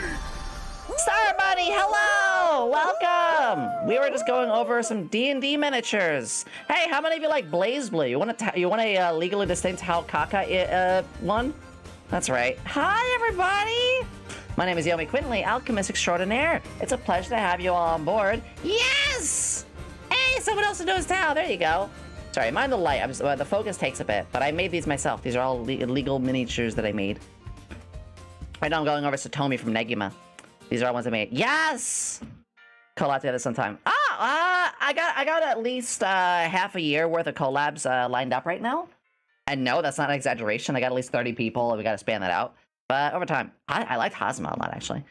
Star Bunny, hello! Welcome! We were just going over some D&D miniatures. Hey, how many of you like Blaze Blue? You want a legally distinct Halkaka one? That's right. Hi, everybody! My name is Yomi Quinnley, Alchemist Extraordinaire. It's a pleasure to have you all on board. Yes! Hey, someone else knows how. There you go. Sorry, mind the light. The focus takes a bit, but I made these myself. These are all legal miniatures that I made. Right now I'm going over Satomi from Negima. These are all ones I made. Yes! Collab together sometime. I got at least half a year worth of collabs lined up right now. And no, that's not an exaggeration. I got at least 30 people, and we got to span that out. But over time, I liked Hazama a lot, actually.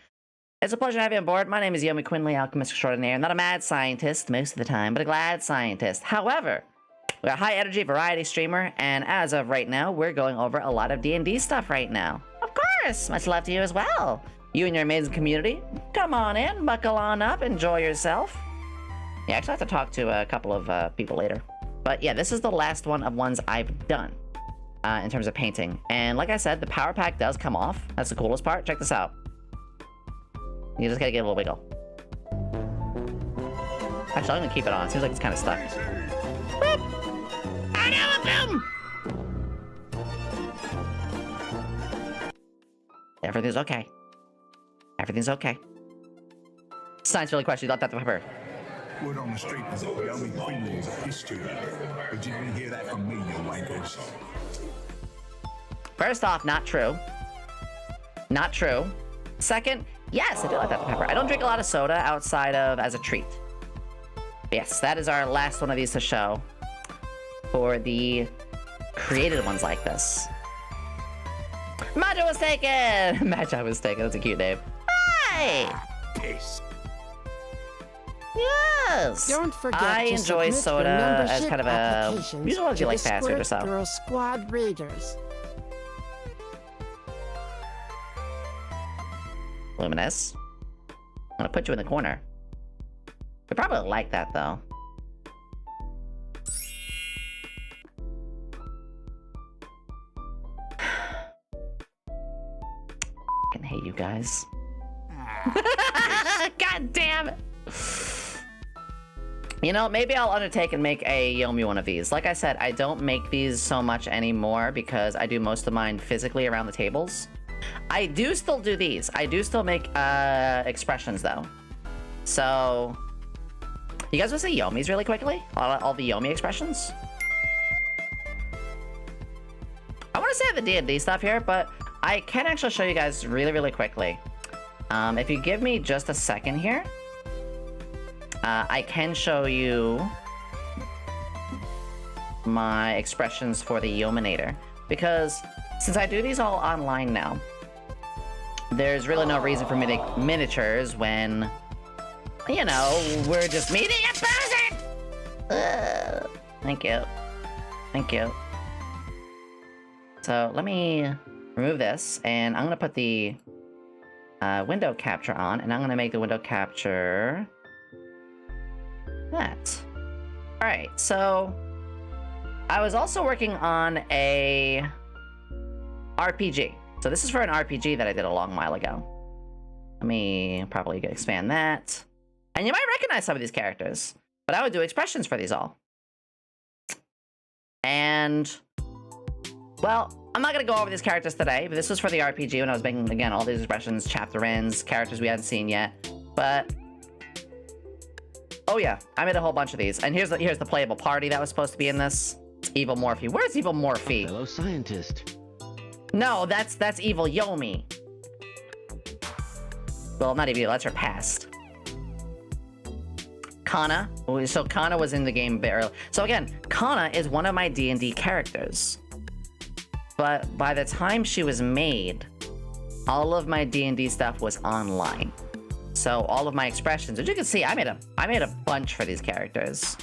It's a pleasure to have you on board. My name is Yomi Quinnley, Alchemist Extraordinaire. I'm not a mad scientist most of the time, but a glad scientist. However, we're a high-energy variety streamer, and as of right now, we're going over a lot of D&D stuff right now. Of course! Much love to you as well. You and your amazing community, come on in, buckle on up, enjoy yourself. Yeah, actually I have to talk to a couple of people later. But yeah, this is the last one of ones I've done in terms of painting. And like I said, the power pack does come off. That's the coolest part. Check this out. You just gotta give it a little wiggle. Actually, I'm gonna keep it on. It seems like it's kind of stuck. Whoop! I know, boom! Everything's okay. Everything's okay. Science really question. You left that to pepper. Word on the street is that Yomi Quinnley is a piss tuber. But you didn't hear that from me, you wankers. First off, not true. Not true. Second, yes, I do like that pepper. I don't drink a lot of soda outside of as a treat. Yes, that is our last one of these to show for the created ones like this. Magi was taken! Magi was taken. That's a cute name. Hi! Piss. Yes! Don't forget I to enjoy submit soda your as membership kind of a... applications Usually I to do like the fast food or Squirt so. Girl Squad Raiders. Luminous. I'm gonna put you in the corner. We probably like that, though. I can hate you guys. God damn it! You know, maybe I'll undertake and make a Yomi one of these. Like I said, I don't make these so much anymore because I do most of mine physically around the tables. I do still do these. I do still make expressions, though. So, you guys want to say Yomis really quickly? All the Yomi expressions? I want to say the D&D stuff here, but I can actually show you guys really, really quickly. If you give me just a second here, I can show you my expressions for the Yominator. Because since I do these all online now, there's really no reason for me to make miniatures when, you know, we're just meeting in person! Thank you. Thank you. So let me remove this, and I'm gonna put the window capture on, and I'm gonna make the window capture that. Alright, so I was also working on a RPG. So this is for an RPG that I did a long while ago. Let me probably expand that. And you might recognize some of these characters, but I would do expressions for these all. And, well, I'm not going to go over these characters today, but this was for the RPG when I was making, again, all these expressions, chapter ends, characters we hadn't seen yet. But, oh yeah, I made a whole bunch of these. And here's the playable party that was supposed to be in this. It's Evil Morphe. Where's Evil Morphe? Fellow scientist. No, that's Evil Yomi. Well, not even, that's her past. Kana. So Kana was in the game a bit early. So again, Kana is one of my D&D characters. But by the time she was made, all of my D&D stuff was online. So all of my expressions, as you can see, I made a bunch for these characters.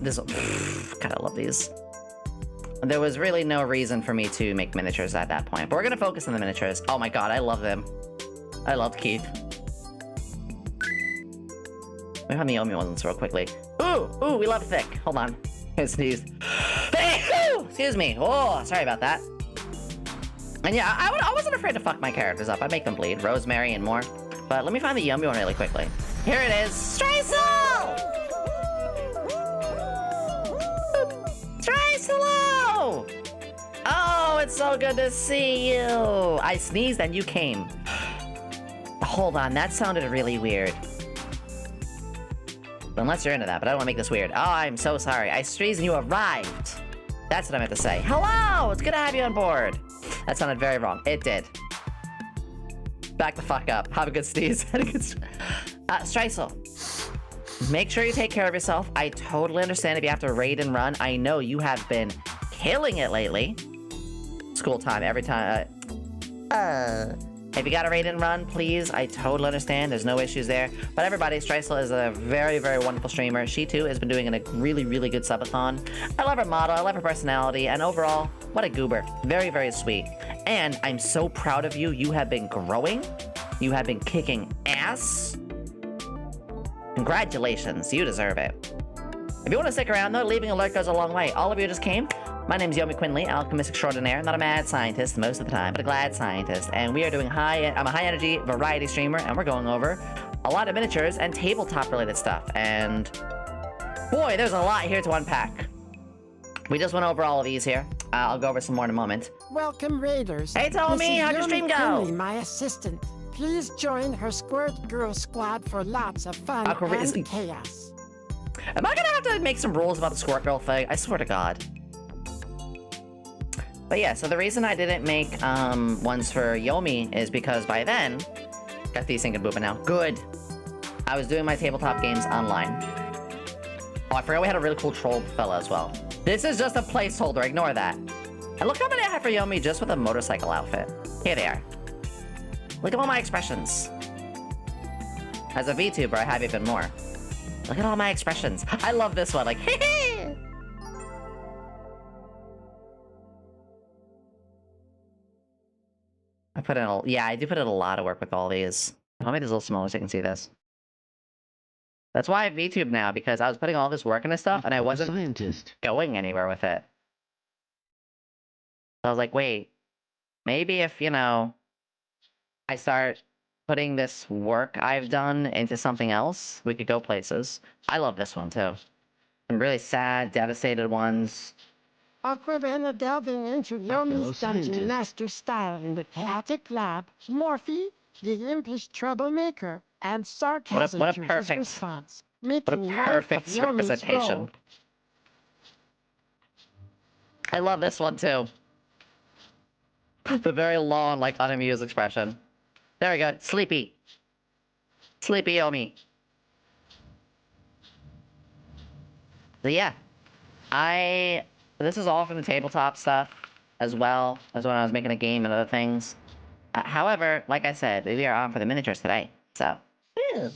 This. God, I love these. There was really no reason for me to make miniatures at that point, but we're gonna focus on the miniatures. Oh my god, I love them. I loved Keith. Let me find the Yomi ones real quickly. Ooh, we love thick. Hold on. I sneezed. Excuse me. Oh, sorry about that. And yeah, I wasn't afraid to fuck my characters up. I'd make them bleed. Rosemary and more. But let me find the Yomi one really quickly. Here it is. Streisel! Streisel! Oh, it's so good to see you. I sneezed and you came. Hold on, that sounded really weird. Unless you're into that, but I don't want to make this weird. Oh, I'm so sorry. I sneezed and you arrived. That's what I meant to say. Hello! It's good to have you on board. That sounded very wrong. It did. Back the fuck up. Have a good sneeze. Streisel. Make sure you take care of yourself. I totally understand if you have to raid and run. I know you have been killing it lately. School time, every time. If you gotta raid and run, please, I totally understand. There's no issues there. But everybody, Streisel is a very, very wonderful streamer. She, too, has been doing a really, really good subathon. I love her model, I love her personality, and overall, what a goober. Very, very sweet. And I'm so proud of you. You have been growing. You have been kicking ass. Congratulations. You deserve it. If you want to stick around, though, leaving a alert goes a long way. All of you just came. My name's Yomi Quinnley, alchemist extraordinaire, not a mad scientist most of the time, but a glad scientist. And we are doing I'm a high-energy variety streamer, and we're going over a lot of miniatures and tabletop-related stuff. And boy, there's a lot here to unpack. We just went over all of these here. I'll go over some more in a moment. Welcome, Raiders. Hey, Tommy, how'd your stream go? Quinnley, my assistant. Please join her Squirt Girl Squad for lots of fun and chaos. Am I gonna have to make some rules about the Squirt Girl thing? I swear to God. But yeah, so the reason I didn't make ones for Yomi is because by then, got these thinking booping now. Good. I was doing my tabletop games online. Oh, I forgot we had a really cool troll fella as well. This is just a placeholder, ignore that. And look how many I have for Yomi just with a motorcycle outfit. Here they are. Look at all my expressions. As a VTuber, I have even more. Look at all my expressions. I love this one, like, hee. I put in I do put in a lot of work with all these. I'll make this a little smaller so you can see this. That's why I have VTube now, because I was putting all this work into stuff and I wasn't going anywhere with it. So I was like, wait, maybe if, you know, I start putting this work I've done into something else, we could go places. I love this one too. Some really sad, devastated ones. Awkward and delving into Yomi's dungeon master style in the chaotic lab, Morphe, the impish troublemaker, and sarcasm what a to his perfect response. What a perfect representation. I love this one too. The very long, like, unamused expression. There we go. Sleepy. Sleepy Yomi. So yeah. This is all from the tabletop stuff, as well as when I was making a game and other things. However, like I said, we are on for the miniatures today, so. Yeah.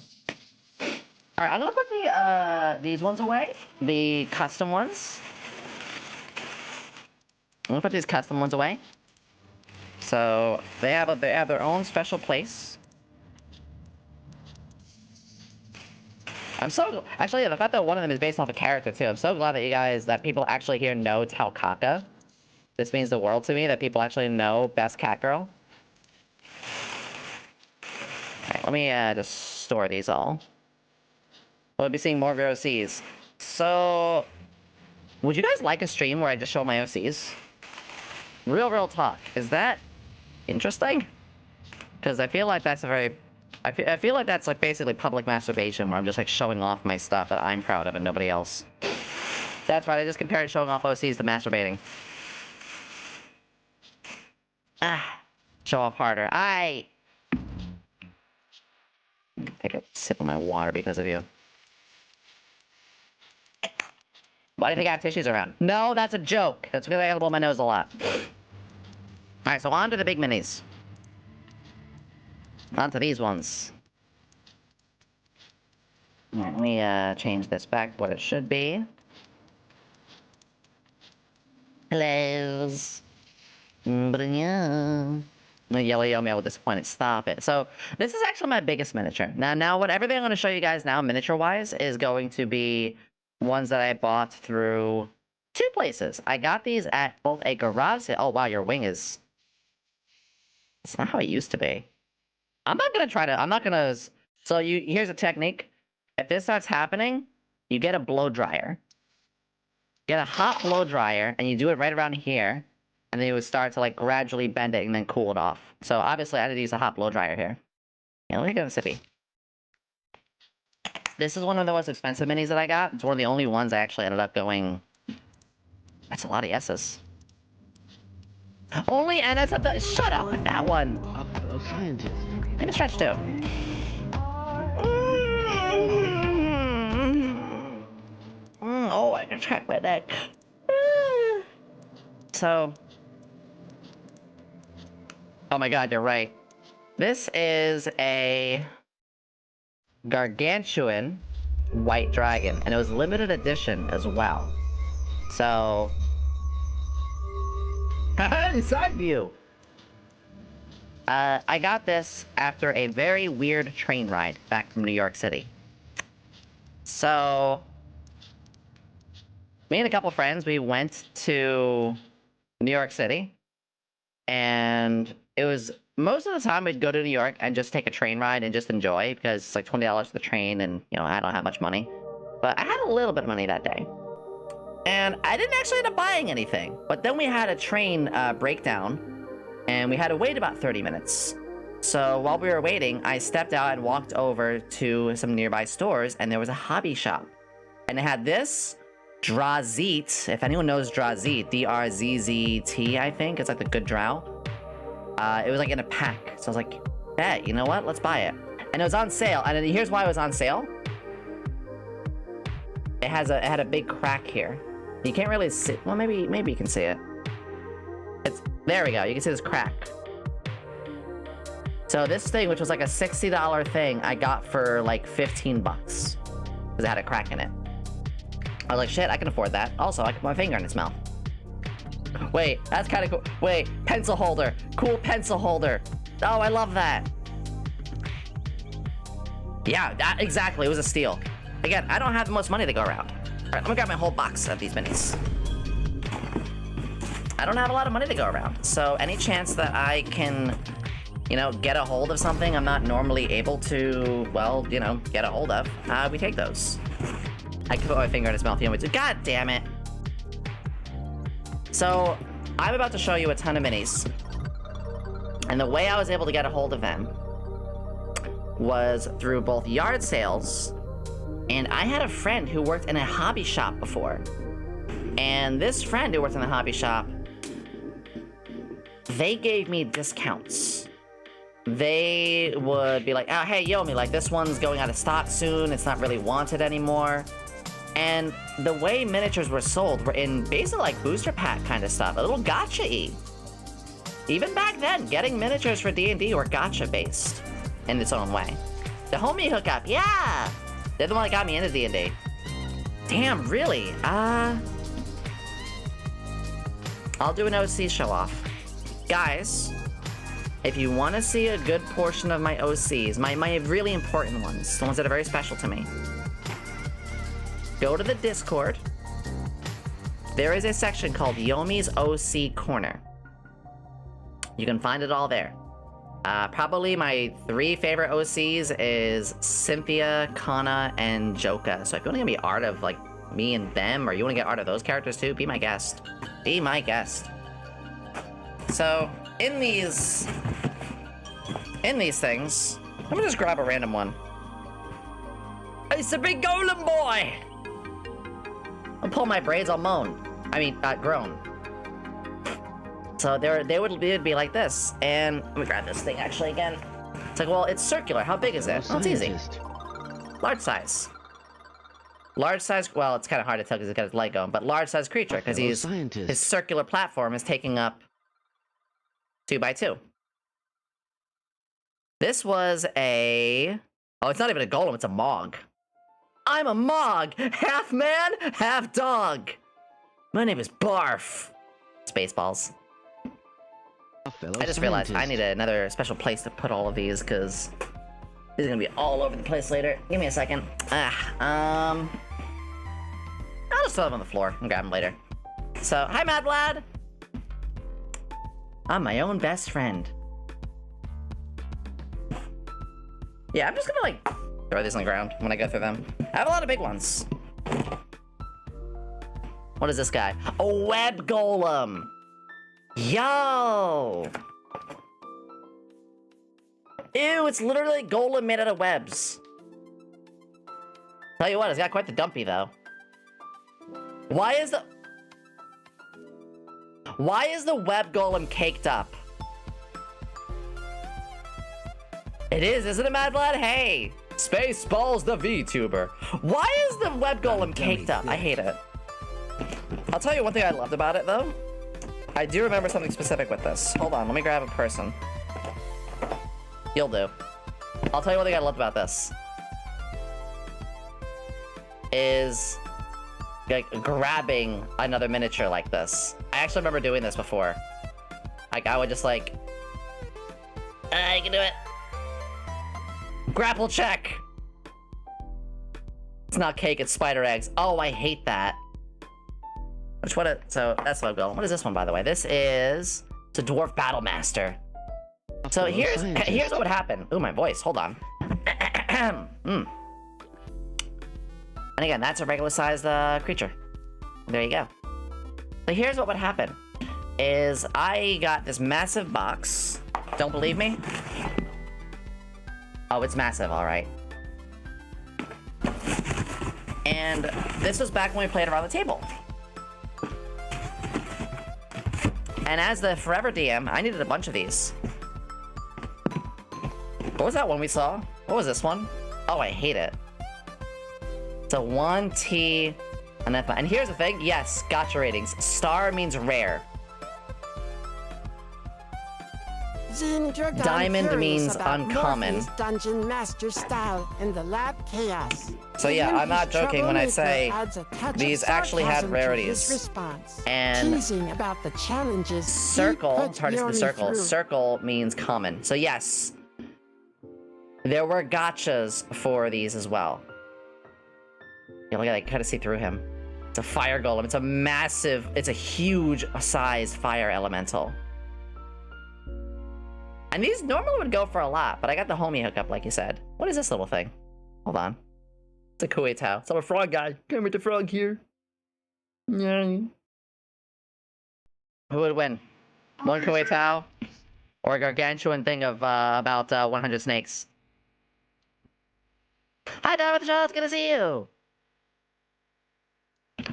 Alright, I'm gonna put these ones away. The custom ones. I'm gonna put these custom ones away. So, they have their own special place. Actually, the fact that one of them is based off a character, too. I'm so glad that people actually here know Talkaka. This means the world to me, that people actually know Best Cat Girl. Alright, let me just store these all. We'll be seeing more of your OCs. So, would you guys like a stream where I just show my OCs? Real talk. Is that interesting? Because I feel like that's a very... I feel like that's like basically public masturbation where I'm just like showing off my stuff that I'm proud of and nobody else. That's right, I just compared showing off OCs to masturbating. Show off harder. Take a sip of my water because of you. Why do you think I have tissues around? No, that's a joke. That's because I gotta blow my nose a lot. Alright, so on to the big minis. On to these ones. Alright, let me change this back to what it should be. Hello. No, Yellow Yomi, I will disappointed. Stop it. So this is actually my biggest miniature. Now what everything I'm going to show you guys now, miniature-wise, is going to be ones that I bought through two places. I got these at both a garage sale. Oh wow, your wing is. It's not how it used to be. I'm not gonna. So here's a technique. If this starts happening, you get a blow dryer. Get a hot blow dryer, and you do it right around here. And then it would start to like gradually bend it and then cool it off. So obviously I had to use a hot blow dryer here. Yeah, look at the city. This is one of the most expensive minis that I got. It's one of the only ones I actually ended up going. That's a lot of S's. Only and that's the shut up with that one. A fellow scientist. Let me stretch too. Oh, I can track my neck. So. Oh my god, you're right. This is a gargantuan white dragon, and it was limited edition as well. So, side view. I got this after a very weird train ride back from New York City. So, me and a couple friends, we went to New York City, and it was most of the time we'd go to New York and just take a train ride and just enjoy because it's like $20 for the train, and you know I don't have much money, but I had a little bit of money that day, and I didn't actually end up buying anything. But then we had a train breakdown, and we had to wait about 30 minutes. So while we were waiting, I stepped out and walked over to some nearby stores, and there was a hobby shop, and it had this Drazit. If anyone knows Drazit, D-R-Z-Z-T, I think it's like the good drow. It was like in a pack, so I was like, bet, you know what? Let's buy it. And it was on sale, and here's why it was on sale. It had a big crack here. You can't really see. Well, maybe you can see it. There we go. You can see this crack. So this thing, which was like a $60 thing, I got for like 15 bucks because it had a crack in it. I was like, shit, I can afford that. Also, I can put my finger in its mouth. Wait, that's kind of cool. Wait, pencil holder. Cool pencil holder. Oh, I love that. Yeah, exactly. It was a steal. Again, I don't have the most money to go around. All right, let me grab my whole box of these minis. I don't have a lot of money to go around. So any chance that I can, you know, get a hold of something I'm not normally able to, well, you know, get a hold of, we take those. I can put my finger in his mouth. God damn it. So, I'm about to show you a ton of minis. And the way I was able to get a hold of them was through both yard sales, and I had a friend who worked in a hobby shop before. And this friend who worked in the hobby shop, they gave me discounts. They would be like, oh, hey, Yomi, like, this one's going out of stock soon. It's not really wanted anymore. And the way miniatures were sold were in basically like booster pack kind of stuff, a little gacha-y. Even back then, getting miniatures for D&D were gacha-based in its own way. The homie hookup, yeah! They're the one that got me into D&D. Damn, really? I'll do an OC show-off. Guys, if you want to see a good portion of my OCs, my really important ones, the ones that are very special to me, go to the Discord. There is a section called Yomi's OC Corner. You can find it all there. Probably my 3 favorite OCs is Cynthia, Kana, and Joka. So if you want to get me art of like me and them, or you want to get art of those characters too, be my guest. Be my guest. So in these things, let me just grab a random one. It's a big golem boy! I'll pull my braids, I'll moan. I mean, groan. So they would be like this, and let me grab this thing actually again. It's like, well, it's circular. How big is it? Oh, it's easy. Large size. Large size. Well, it's kind of hard to tell because he's got his leg going, but large size creature because his circular platform is taking up 2x2. This was a. Oh, it's not even a golem. It's a Mog. I'm a Mog, half man, half dog. My name is Barf. Spaceballs. A fellow I just realized I scientist. need another special place to put all of these, because these are gonna be all over the place later. Give me a second. I'll just throw them on the floor and grab them later. So, hi, Mad Vlad! I'm my own best friend. Yeah, I'm just gonna, like, throw these on the ground when I go through them. I have a lot of big ones. What is this guy? A web golem! Yo! Ew, it's literally a golem made out of webs. Tell you what, it's got quite the dumpy, though. Why is the web golem caked up? It is, isn't it, Mad Vlad? Hey! Spaceballs the VTuber. Why is the web golem caked up? I hate it. I'll tell you one thing I loved about it, though. I do remember something specific with this. Hold on, let me grab a person. You'll do. I'll tell you one thing I loved about this. Is like grabbing another miniature like this. I actually remember doing this before. Like I would just like, I can do it. Grapple check. It's not cake, it's spider eggs. Oh, I hate that. So that's what What is this one, by the way? This is it's a dwarf battle master. So here's what would happen. Ooh, my voice. Hold on. And again, that's a regular sized creature. There you go. So here's what would happen. Is I got this massive box. Don't believe me? Oh, it's massive, alright. And this was back when we played around the table. And as the forever DM, I needed a bunch of these. What was that one we saw? What was this one? Oh, I hate it. It's a 1T, and F. And here's the thing. Yes, gotcha ratings. Star means rare. Diamond means uncommon. Dungeon master style in the lab chaos. So yeah, I'm not joking when I say these actually had rarities. And teasing about the challenges. Circle, hard to see the circle. Circle means common. So yes, there were gotchas for these as well. Yeah, look at that, I kind of see through him. It's a fire golem. It's a massive, it's a huge size fire elemental. And these normally would go for a lot, but I got the homie hookup, like you said. What is this little thing? Hold on. It's a Kuei Tao. It's a frog guy. Come with the frog here. Yeah. Who would win? One Kuei Tao? Or a gargantuan thing of about 100 snakes? Hi, Dom, it's good to see you!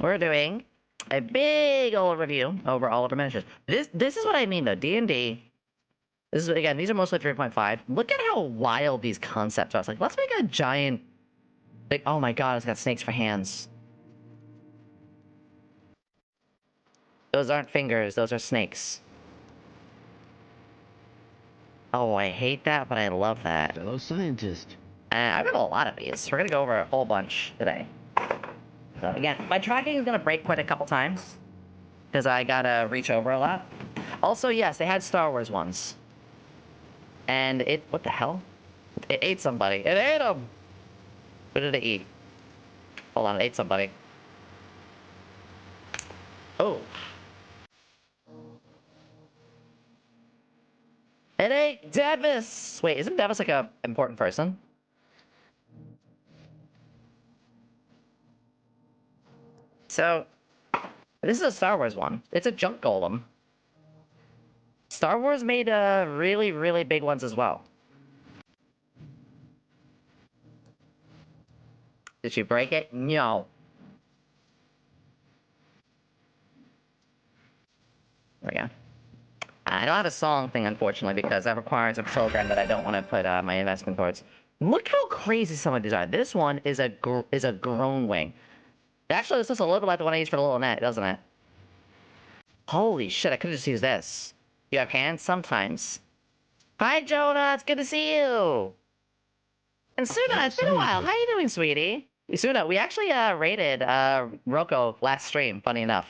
We're doing a big old review over all of our miniatures. This is what I mean, though. D&D. This is, again, these are mostly 3.5. Look at how wild these concepts are. It's like, let's make a giant... Like, oh my god, it's got snakes for hands. Those aren't fingers, those are snakes. Oh, I hate that, but I love that. Fellow scientist. I've got a lot of these. We're gonna go over a whole bunch today. So again, my tracking is gonna break quite a couple times. Because I gotta reach over a lot. Also, yes, they had Star Wars ones. And it, what the hell? It ate somebody. It ate them! What did it eat? Hold on, it ate somebody. Oh. It ate Davis! Wait, isn't Davis like a important person? So, this is a Star Wars one. It's a junk golem. Star Wars made really, really big ones as well. Did you break it? No. There we go. I don't have a song thing, unfortunately, because that requires a program that I don't want to put my investment towards. Look how crazy some of these are. This one is a grown wing. Actually, this looks a little bit like the one I used for the little net, doesn't it? Holy shit, I could have just used this. You have hands? Sometimes. Hi, Jonah, it's good to see you! And Suna, it's been a while. How you doing, sweetie? Suna, we actually raided Roko last stream, funny enough.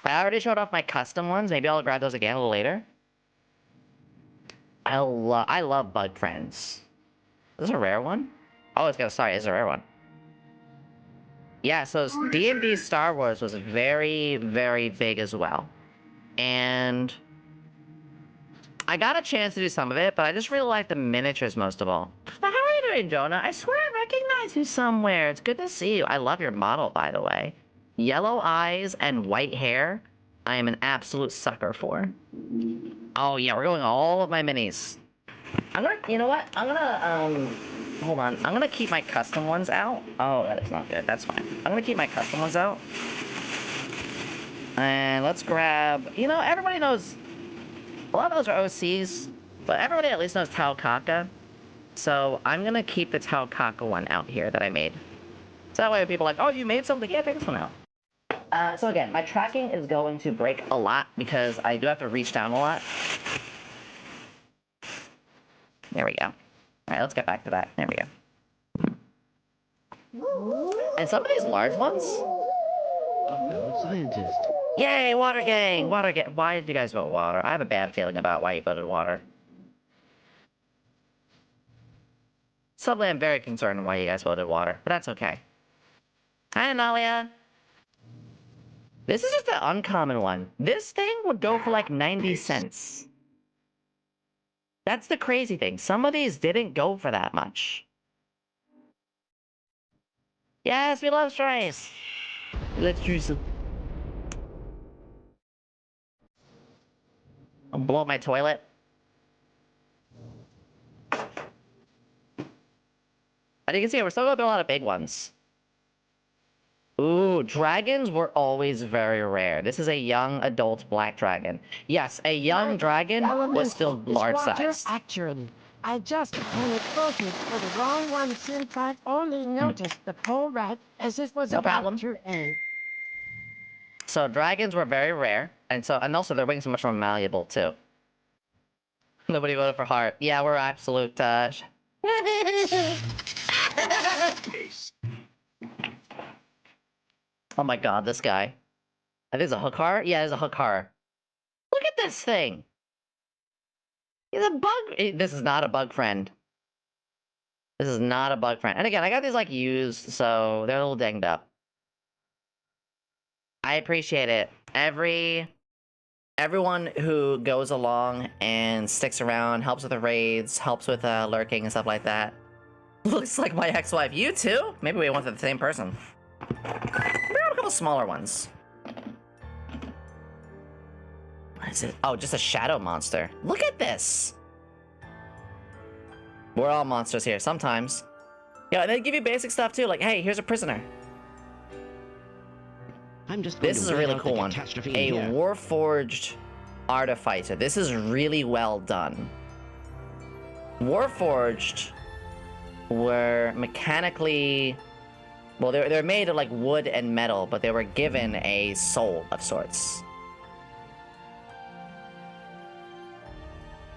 I already showed off my custom ones. Maybe I'll grab those again a little later. I love bug friends. Is this a rare one? Oh, it's a rare one. Yeah, so D&D Star Wars was very, very big as well. And I got a chance to do some of it, but I just really like the miniatures most of all. Now, how are you doing, Jonah? I swear I recognize you somewhere. It's good to see you. I love your model, by the way. Yellow eyes and white hair, I am an absolute sucker for. Oh yeah, we're going all of my minis. You know what? Hold on. I'm gonna keep my custom ones out. Oh, that is not good. That's fine. I'm gonna keep my custom ones out. And let's grab, everybody knows, a lot of those are OCs, but everybody at least knows Taokaka. So I'm gonna keep the Taokaka one out here that I made. So that way people are like, oh, you made something? Yeah, take this one out. So again, my tracking is going to break a lot because I do have to reach down a lot. There we go. Alright, let's get back to that. There we go. And some of these large ones... A fellow scientist. Yay, Water Gang! Water Gang. Why did you guys vote water? I have a bad feeling about why you voted water. Suddenly I'm very concerned why you guys voted water, but that's okay. Hi, Analia. This is just an uncommon one. This thing would go for like 90 cents. That's the crazy thing. Some of these didn't go for that much. Yes, we love strays. Let's do some. I'll blow up my toilet. As you can see, we're still going through a lot of big ones. Ooh, dragons were always very rare. This is a young adult black dragon. Yes, a young dragon was still large size. Actually, I just voted for the wrong one since I've only noticed the pole rat as it was No about problem. to end. So dragons were very rare, and also their wings are much more malleable too. Nobody voted for heart. Yeah, we're absolute Oh my god, this guy. That is a hookar? Yeah, it's a hookar. Look at this thing! He's a bug. This is not a bug friend. This is not a bug friend. And again, I got these like used, so they're a little dinged up. I appreciate it. Everyone who goes along and sticks around, helps with the raids, helps with lurking and stuff like that. Looks like my ex-wife. You too? Maybe we went to the same person. We have a couple smaller ones. What is it? Oh, just a shadow monster. Look at this. We're all monsters here, sometimes. Yeah, and they give you basic stuff too, like, hey, here's a prisoner. I'm just This is a really cool one. A Warforged Artificer. This is really well done. Warforged were mechanically... Well, they're made of like wood and metal, but they were given a soul of sorts.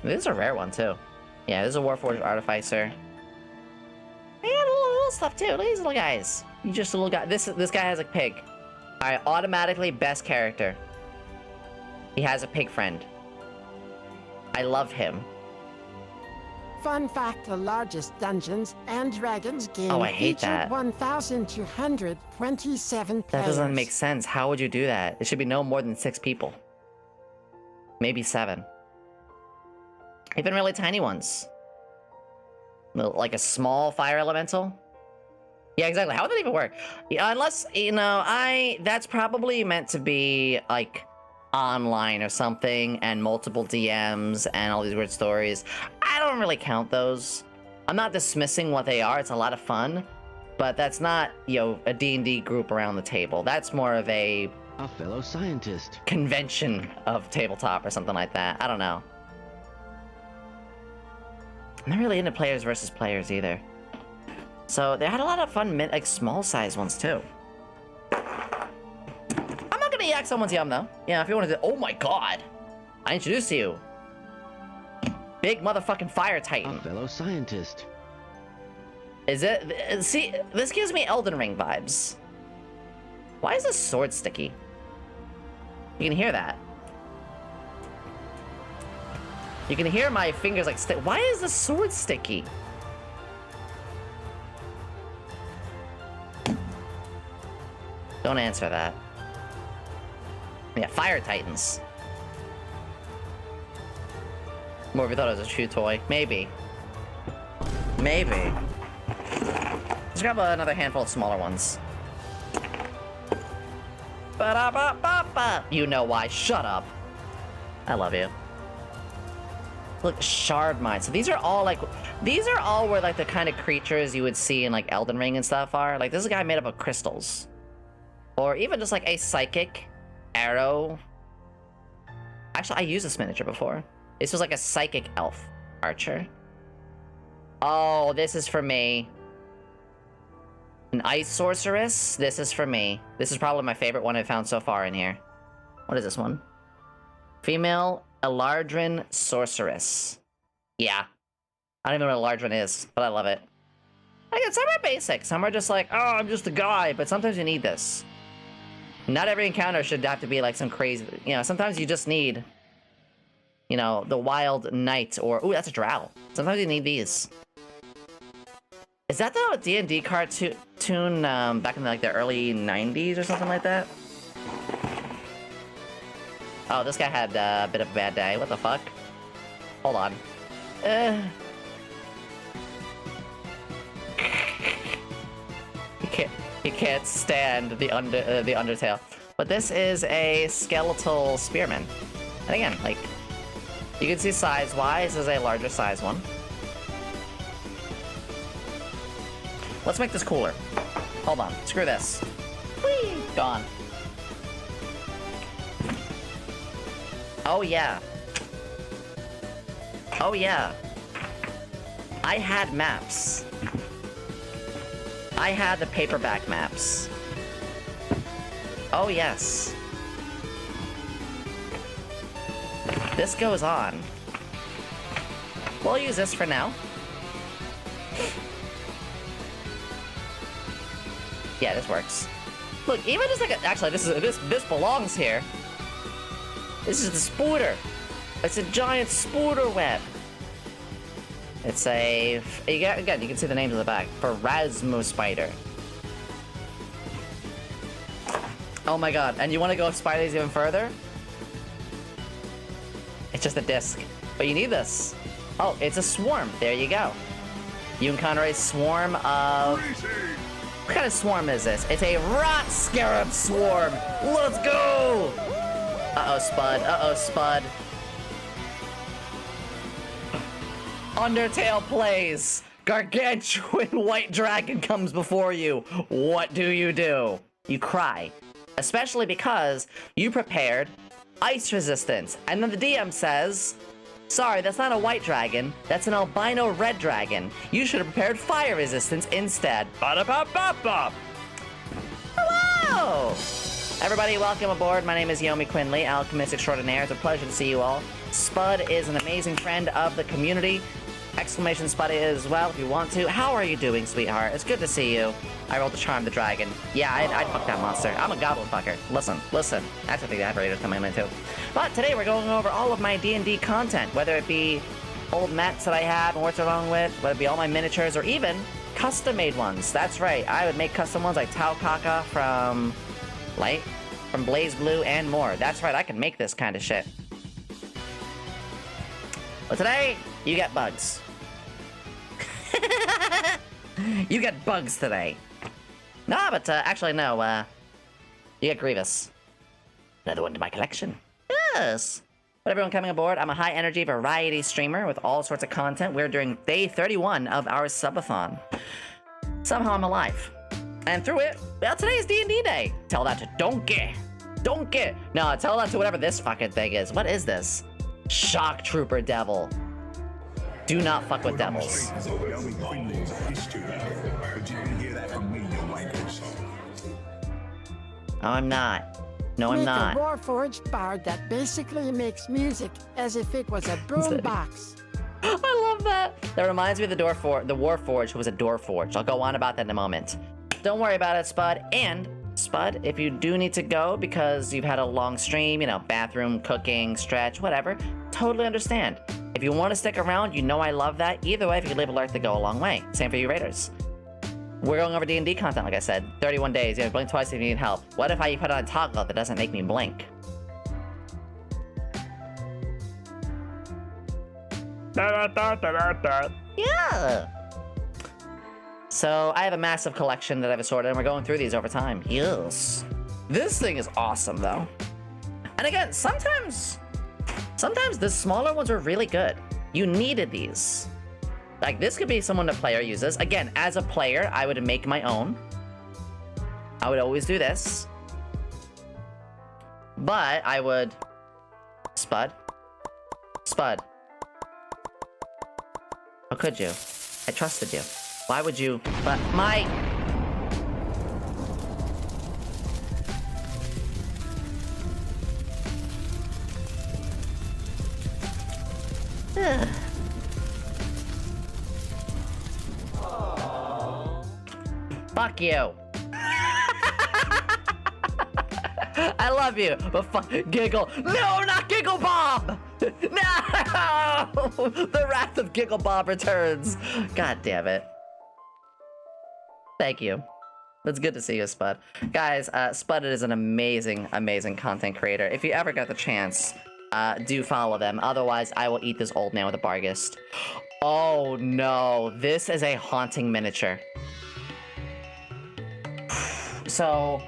This is a rare one too. Yeah, this is a Warforged Artificer. They got little stuff too. Look at these little guys. You just a little guy. This guy has a pig. Alright, automatically best character. He has a pig friend. I love him. Fun fact, the largest Dungeons and Dragons game Oh, I hate featured that. 1,227 players. That doesn't make sense. How would you do that? It should be no more than 6 people. Maybe 7. Even really tiny ones. Like a small fire elemental. Yeah, exactly. How would that even work? Yeah, unless, that's probably meant to be, like, online or something, and multiple DMs, and all these weird stories. I don't really count those. I'm not dismissing what they are. It's a lot of fun. But that's not, a D&D group around the table. That's more of a fellow scientist. Convention of tabletop or something like that. I don't know. I'm not really into players versus players either. So they had a lot of fun, like small size ones too. I'm not gonna yak someone's yum though. Yeah, if you wanted to. Oh my god! I introduced you. Big motherfucking fire titan. A fellow scientist. Is it? See, this gives me Elden Ring vibes. Why is this sword sticky? You can hear that. You can hear my fingers like stick. Why is the sword sticky? Don't answer that. Yeah, Fire Titans. More if you thought it was a chew toy. Maybe. Maybe. Let's grab another handful of smaller ones. Ba-da-ba-ba-ba. You know why. Shut up. I love you. Look, shard mines. So these are all like, these are all where like the kind of creatures you would see in like Elden Ring and stuff are. Like this is a guy made up of crystals. Or even just like a psychic arrow. Actually, I used this miniature before. This was like a psychic elf archer. Oh, this is for me. An ice sorceress. This is for me. This is probably my favorite one I've found so far in here. What is this one? Female Elardrin sorceress. Yeah. I don't even know what Elardrin is, but I love it. Again, some are basic. Some are just like, oh, I'm just a guy, but sometimes you need this. Not every encounter should have to be like some crazy, you know, sometimes you just need, you know, the wild knight or, ooh, that's a drow. Sometimes you need these. Is that the D&D cartoon back in like the early 90s or something like that? Oh, this guy had a bit of a bad day. What the fuck? Hold on. He can't stand the Undertale. But this is a skeletal spearman. And again, like, you can see size-wise, this is a larger size one. Let's make this cooler. Hold on. Screw this. Whee! Gone. Oh, yeah. Oh, yeah. I had maps. I had the paperback maps. Oh, yes. This goes on. We'll use this for now. Yeah, this works. Look, even just like actually, this belongs here. This is the spooter. It's a giant spooter web. It's a again, you can see the names on the back. Pharasmo spider. Oh my god! And you want to go spiders even further? It's just a disc, but you need this. Oh, it's a swarm. There you go. You encounter a swarm of. What kind of swarm is this? It's a rot scarab swarm! Let's go! Uh-oh, Spud. Uh-oh, Spud. Undertale plays. Gargantuan white dragon comes before you. What do? You cry. Especially because you prepared ice resistance. And then the DM says, sorry, that's not a white dragon. That's an albino red dragon. You should have prepared fire resistance instead. Ba-da-ba-ba-ba! Hello! Everybody, welcome aboard. My name is Yomi Quinnley, Alchemist Extraordinaire. It's a pleasure to see you all. Spud is an amazing friend of the community. Exclamation Spuddy as well, if you want to. How are you doing, sweetheart? It's good to see you. I rolled to charm the dragon. Yeah, I'd fuck that monster. I'm a goblin fucker. Listen. Actually, I think the operator's coming in too. But today we're going over all of my D&D content, whether it be old mats that I have and what's wrong with, whether it be all my miniatures, or even custom-made ones. That's right, I would make custom ones like Tau Kaka from Blaze Blue and more. That's right, I can make this kind of shit. But today, you get bugs. You get bugs today. Nah, but actually no, you get Grievous. Another one to my collection. Yes. But everyone coming aboard, I'm a high energy variety streamer with all sorts of content. We're doing day 31 of our Subathon. Somehow I'm alive. And through it, well, today is D&D day. Tell that to Donkey. No, tell that to whatever this fucking thing is. What is this? Shock Trooper Devil. Do not fuck with devils. Yomi Quinnley's Vtuber. But you didn't hear that from me, you wankers. Oh, I'm not. No, I'm not. Make a Warforged bard that basically makes music as if it was a boombox. I love that. That reminds me of the Warforged, who was a Doorforged. I'll go on about that in a moment. Don't worry about it, Spud. And Spud, if you do need to go because you've had a long stream, you know, bathroom, cooking, stretch, whatever, totally understand. If you want to stick around, you know I love that. Either way, if you could leave a alert to go a long way. Same for you Raiders. We're going over D&D content, like I said. 31 days. You have to blink twice if you need help. What if I put on a toggle that doesn't make me blink? Yeah. So I have a massive collection that I've assorted, and we're going through these over time. Yes. This thing is awesome, though. And again, sometimes the smaller ones were really good. You needed these. Like, this could be someone the player uses. Again, as a player, I would make my own. I would always do this. But I would... Spud. Spud. How could you? I trusted you. Why would you? But my... Ugh. Fuck you. I love you, but fuck, Giggle. No, not Giggle Bob! No! The wrath of Giggle Bob returns. God damn it. Thank you. It's good to see you, Spud. Guys, Spud is an amazing, amazing content creator. If you ever get the chance, do follow them. Otherwise, I will eat this old man with a Barghest. Oh no, this is a haunting miniature. So,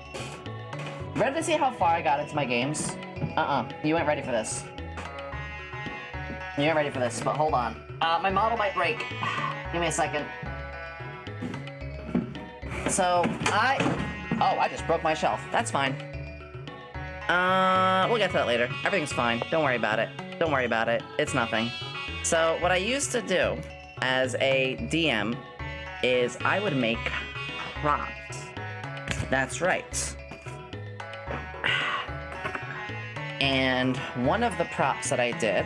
ready to see how far I got into my games? You ain't ready for this. You ain't ready for this, but hold on. My model might break. Give me a second. So, I just broke my shelf. That's fine. We'll get to that later. Everything's fine. Don't worry about it. Don't worry about it. It's nothing. So, what I used to do as a DM is I would make props. That's right. And one of the props that I did...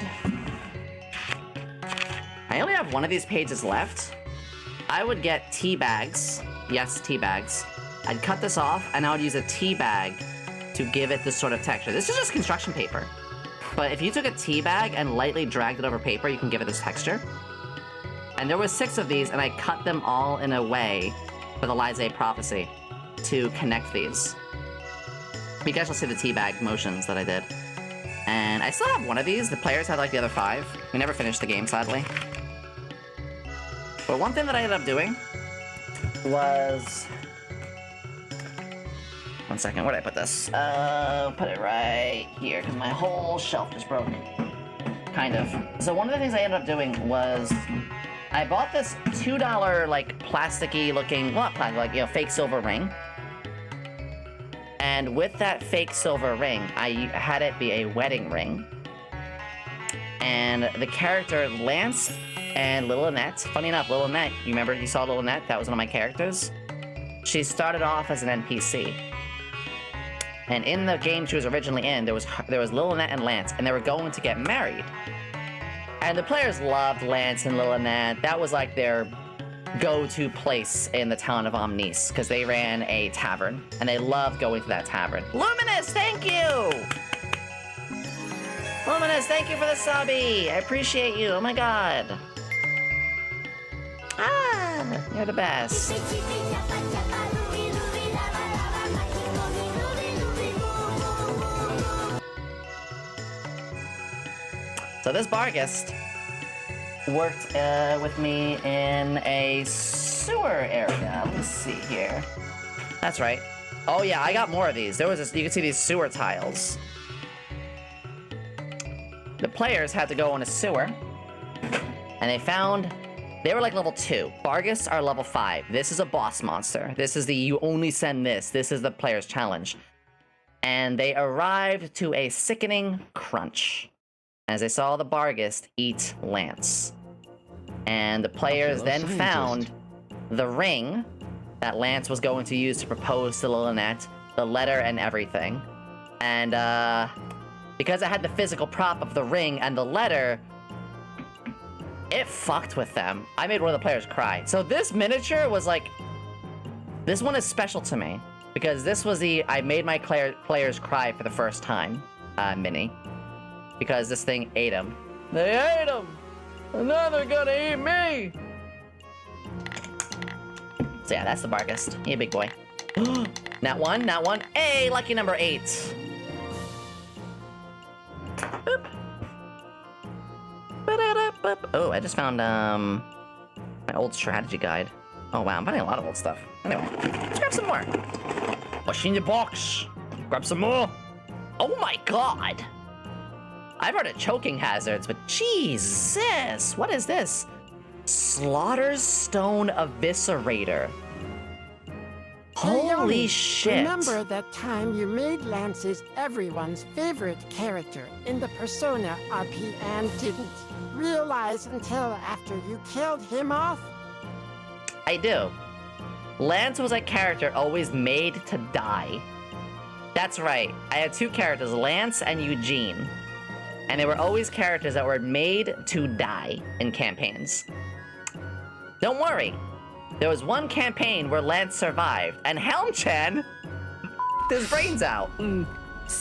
I only have one of these pages left. I would get tea bags. Yes, tea bags. I'd cut this off, and I would use a tea bag to give it this sort of texture. This is just construction paper. But if you took a tea bag and lightly dragged it over paper, you can give it this texture. And there were 6 of these, and I cut them all in a way for the Lize prophecy to connect these. You guys will see the tea bag motions that I did. And I still have one of these. The players had like the other 5. We never finished the game, sadly. But one thing that I ended up doing was... One second, where did I put this? Put it right here, because my whole shelf just broke. Kind of. So one of the things I ended up doing was... I bought this $2, like, plasticky looking... Well, not plastic, like, you know, fake silver ring. And with that fake silver ring, I had it be a wedding ring. And the character Lance and Little Annette, funny enough, Little Annette, you remember you saw Little Annette? That was one of my characters. She started off as an NPC. And in the game she was originally in, there was Little Annette and Lance, and they were going to get married. And the players loved Lance and Little Annette. That was like their go-to place in the town of Omnis, because they ran a tavern, and they loved going to that tavern. Luminous, thank you! Luminous, thank you for the subby! I appreciate you, oh my god. Ah, you're the best. So this Barghest worked with me in a sewer area. Let's see here. That's right. Oh yeah, I got more of these. There was this, you can see these sewer tiles. The players had to go in a sewer, and they were like level 2. Barghests are level 5. This is a boss monster. This is the you only send this. This is the player's challenge. And they arrived to a sickening crunch as they saw the Barghest eat Lance. And the players then found the ring that Lance was going to use to propose to Lynette, the letter and everything. And because I had the physical prop of the ring and the letter, it fucked with them. I made one of the players cry. So this miniature was like, this one is special to me Because this was the I made my players cry for the first time mini. Because this thing ate him. They ate him! And now they're gonna eat me! So yeah, that's the Barkist. Yeah, big boy. Not one, not one. Hey, lucky number 8. Boop. Ba-da-da-boop. Oh, I just found my old strategy guide. Oh wow, I'm finding a lot of old stuff. Anyway, let's grab some more. What's in your box? Grab some more. Oh my god! I've heard of choking hazards, but Jesus! What is this? Slaughter's Stone Eviscerator. Hey, Holy Yomi, shit. Remember that time you made Lance's everyone's favorite character in the Persona RP and didn't realize until after you killed him off? I do. Lance was a character always made to die. That's right. I had 2 characters, Lance and Eugene. And they were always characters that were made to die in campaigns. Don't worry. There was one campaign where Lance survived, and Helm-chan his brains out.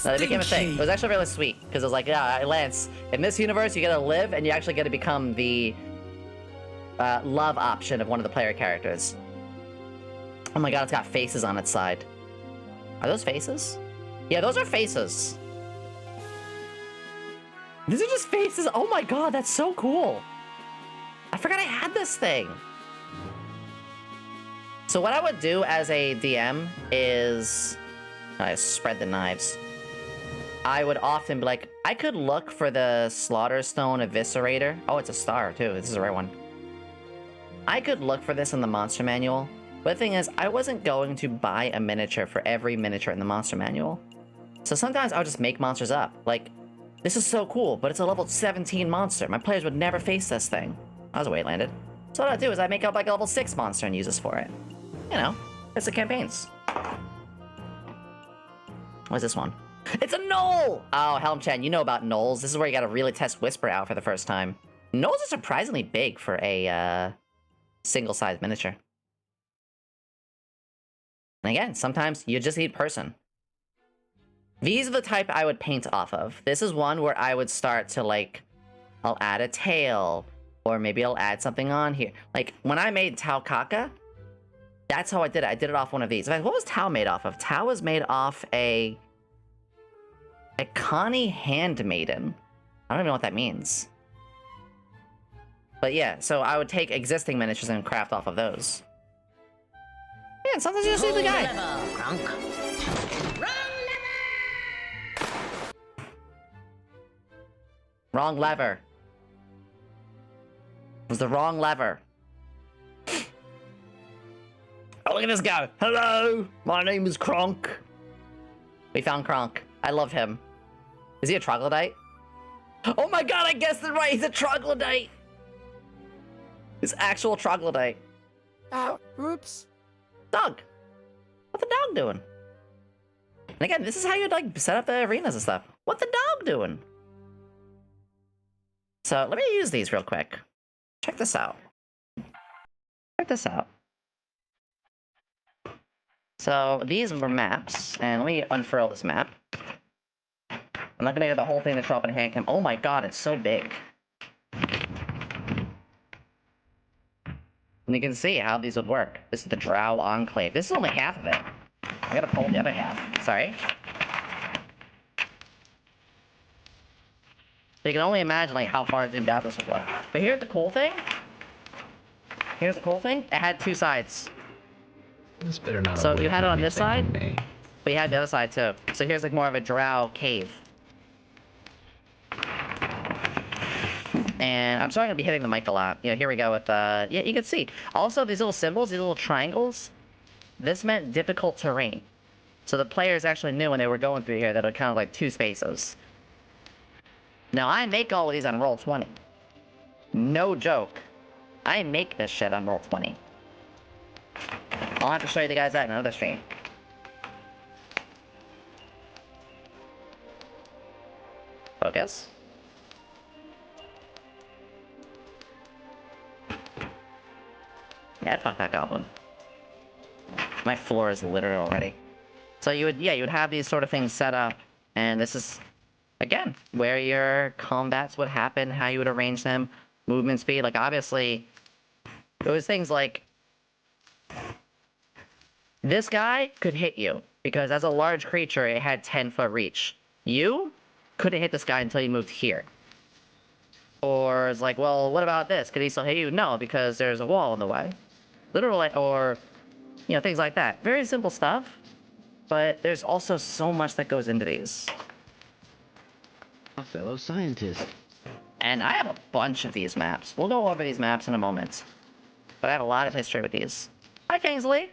That became a thing. It was actually really sweet, because it was like, yeah, Lance, in this universe, you gotta live, and you actually get to become the love option of one of the player characters. Oh my god, it's got faces on its side. Are those faces? Yeah, those are faces. These are just faces. Oh my god, that's so cool. I forgot I had this thing. So what I would do as a DM is... I spread the knives. I would often be like, I could look for the Slaughterstone Eviscerator. Oh, it's a star, too. This is the right one. I could look for this in the monster manual. But the thing is, I wasn't going to buy a miniature for every miniature in the monster manual. So sometimes I would just make monsters up. Like, this is so cool, but it's a level 17 monster. My players would never face this thing. I was weight landed. So what I'd do is I'd make up like a level 6 monster and use this for it. You know, it's the campaigns. What's this one? It's a Knoll! Oh, Helm-chan, you know about Knolls. This is where you gotta really test Whisper out for the first time. Knolls are surprisingly big for a single-size miniature. And again, sometimes you just need person. These are the type I would paint off of. This is one where I would start to, like, I'll add a tail, or maybe I'll add something on here. Like, when I made Tao Kaka, that's how I did it. I did it off one of these. In fact, what was Tao made off of? Tao was made off a Connie Handmaiden. I don't even know what that means. But yeah, so I would take existing miniatures and craft off of those. Yeah, and sometimes you just need the guy. Wrong lever. It was the wrong lever. Oh, look at this guy. Hello, my name is Kronk. We found Kronk. I love him. Is he a troglodyte? Oh my god, I guessed it right. He's a troglodyte. He's actual troglodyte. Oh, oops. Dog. What the dog doing? And again, this is how you'd like set up the arenas and stuff. What the dog doing? So let me use these real quick. Check this out. Check this out. So these were maps, and let me unfurl this map. I'm not gonna get the whole thing to show up in handcam. Oh my god, it's so big. And you can see how these would work. This is the Drow Enclave. This is only half of it. I gotta pull the other half. Sorry. So you can only imagine like how far zoomed out this would look. But here's the cool thing. Here's the cool thing. It had 2 sides. This better not. So you had it on this side, anything from me. but you had the other side too. So here's like more of a drow cave. And I'm sorry I'm gonna be hitting the mic a lot. You know, here we go with, yeah, you can see. Also, these little symbols, these little triangles, this meant difficult terrain. So the players actually knew when they were going through here that it kind of like 2 spaces. Now, I make all of these on Roll20. No joke. I make this shit on Roll20. I'll have to show you the guys that in another stream. Focus. Yeah, fuck that goblin. My floor is littered already. So you would have these sort of things set up, and this is, again, where your combats would happen, how you would arrange them, movement speed. Like, obviously, there was things like, this guy could hit you, because as a large creature, it had 10-foot reach. You couldn't hit this guy until you moved here. Or it's like, well, what about this? Could he still hit you? No, because there's a wall in the way. Literally, or, things like that. Very simple stuff, but there's also so much that goes into these. A fellow scientist. And I have a bunch of these maps. We'll go over these maps in a moment. But I have a lot of history with these. Hi, Kingsley!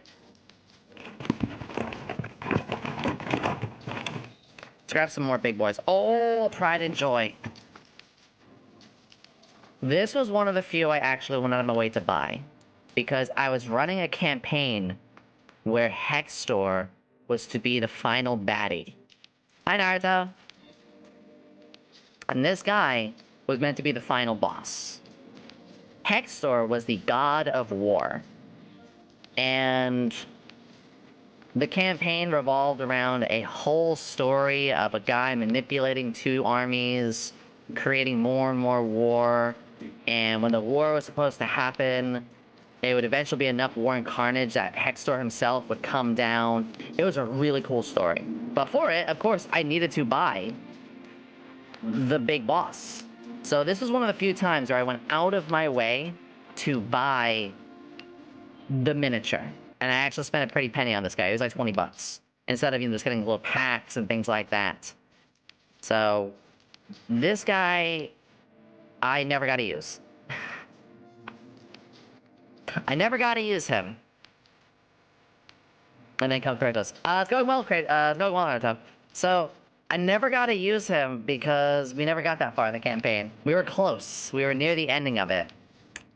Let's grab some more big boys. Oh, Pride and Joy. This was one of the few I actually went out of my way to buy. Because I was running a campaign where Hextor was to be the final baddie. Hi, Naruto! And this guy was meant to be the final boss. Hextor was the god of war. And the campaign revolved around a whole story of a guy manipulating two armies, creating more and more war, and when the war was supposed to happen, there would eventually be enough war and carnage that Hextor himself would come down. It was a really cool story. But for it, of course, I needed to buy the big boss. So this was one of the few times where I went out of my way to buy the miniature. And I actually spent a pretty penny on this guy. It was like 20 bucks. Instead of, just getting little packs and things like that. So, this guy, I never got to use. I never got to use him. And then comes Kratos. It's going well, Naruto. So, I never got to use him because we never got that far in the campaign. We were close. We were near the ending of it.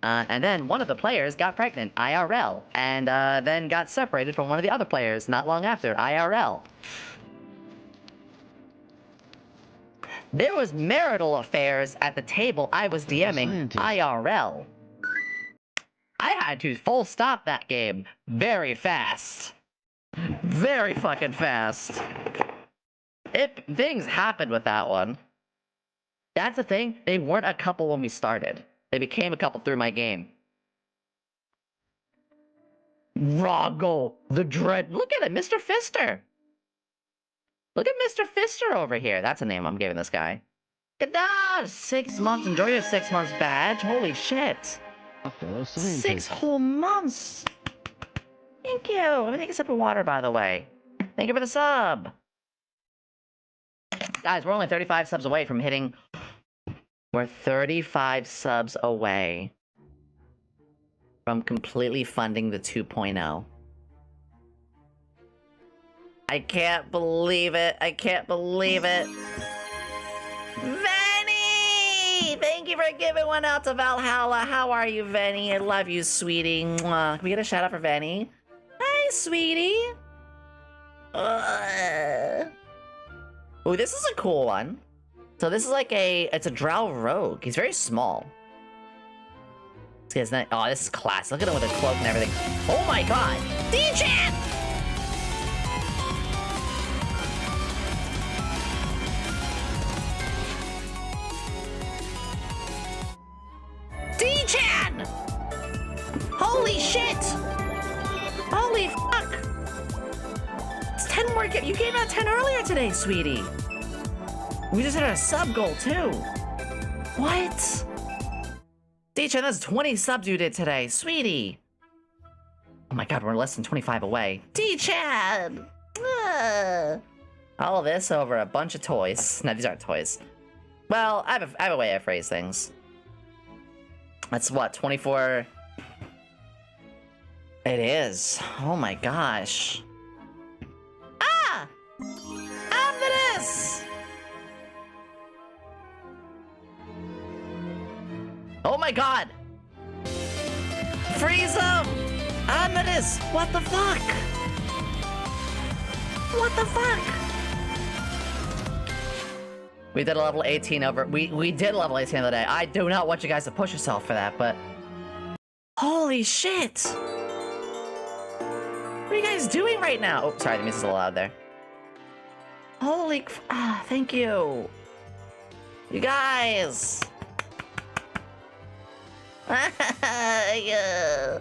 And then one of the players got pregnant, IRL, and then got separated from one of the other players not long after, IRL. There was marital affairs at the table I was DMing, IRL. I had to full stop that game very fast. Very fucking fast. Things happened with that one. That's the thing, they weren't a couple when we started. They became a couple through my game. Roggle, the Dread. Look at it, Mr. Fister. Look at Mr. Fister over here. That's a name I'm giving this guy. Good job! 6 months. Enjoy your 6 months badge. Holy shit. A fellow scientist. 6 whole months. Thank you. Let me take a sip of water, by the way. Thank you for the sub. Guys, we're only 35 subs away from hitting... We're 35 subs away from completely funding the 2.0. I can't believe it. I can't believe it. Venny! Thank you for giving one out to Valhalla. How are you, Venny? I love you, sweetie. Mwah. Can we get a shout out for Venny? Hi, sweetie. Oh, this is a cool one. So this is like it's a Drow Rogue. He's very small. Oh, this is class. Look at him with a cloak and everything. Oh my god! D-Chan! D-Chan! Holy shit! Holy fuck! It's 10 more. You gave out 10 earlier today, sweetie. We just hit our sub goal, too. What? D-Chan, that's 20 subs you did today. Sweetie. Oh my god, we're less than 25 away. D-Chan! All this over a bunch of toys. No, these aren't toys. Well, I have a way I phrase things. That's what, 24... It is. Oh my gosh. Ah! After this! Oh my god! Freeze him! Amadeus! What the fuck? What the fuck? We did a level 18 over... We did level 18 the other day. I do not want you guys to push yourself for that, but... Holy shit! We are you guys doing right now? Oh, sorry, the music's a little loud there. Holy, thank you. You guys. Yeah.